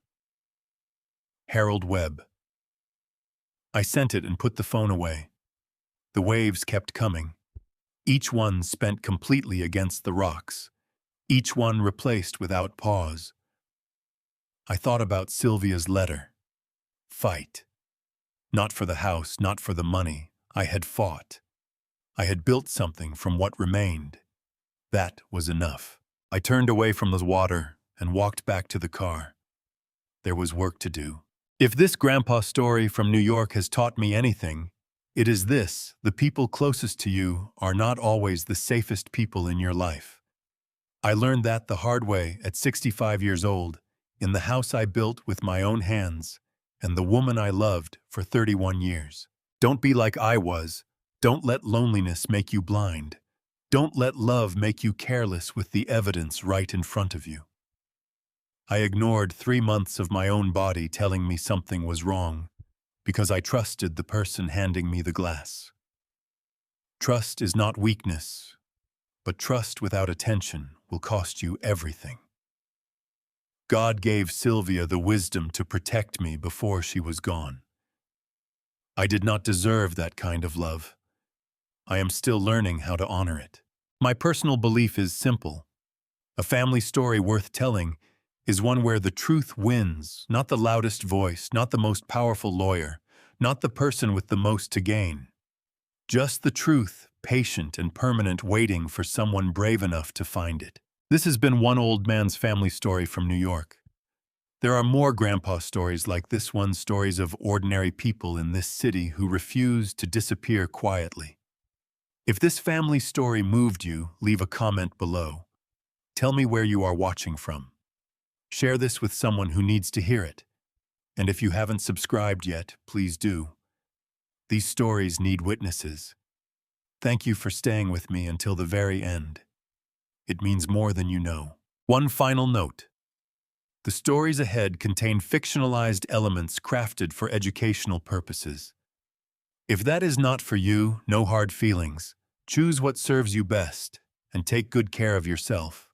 Harold Webb. I sent it and put the phone away. The waves kept coming. Each one spent completely against the rocks. Each one replaced without pause. I thought about Sylvia's letter. Fight. Not for the house, not for the money. I had fought. I had built something from what remained. That was enough. I turned away from the water and walked back to the car. There was work to do. If this grandpa story from New York has taught me anything, it is this: the people closest to you are not always the safest people in your life. I learned that the hard way at 65 years old, in the house I built with my own hands, and the woman I loved for 31 years. Don't be like I was. Don't let loneliness make you blind. Don't let love make you careless with the evidence right in front of you. I ignored 3 months of my own body telling me something was wrong, because I trusted the person handing me the glass. Trust is not weakness, but trust without attention will cost you everything. God gave Sylvia the wisdom to protect me before she was gone. I did not deserve that kind of love. I am still learning how to honor it. My personal belief is simple. A family story worth telling is one where the truth wins, not the loudest voice, not the most powerful lawyer, not the person with the most to gain. Just the truth, patient and permanent, waiting for someone brave enough to find it. This has been one old man's family story from New York. There are more grandpa stories like this one, stories of ordinary people in this city who refuse to disappear quietly. If this family story moved you, leave a comment below. Tell me where you are watching from. Share this with someone who needs to hear it. And if you haven't subscribed yet, please do. These stories need witnesses. Thank you for staying with me until the very end. It means more than you know. One final note. The stories ahead contain fictionalized elements crafted for educational purposes. If that is not for you, no hard feelings. Choose what serves you best, and take good care of yourself.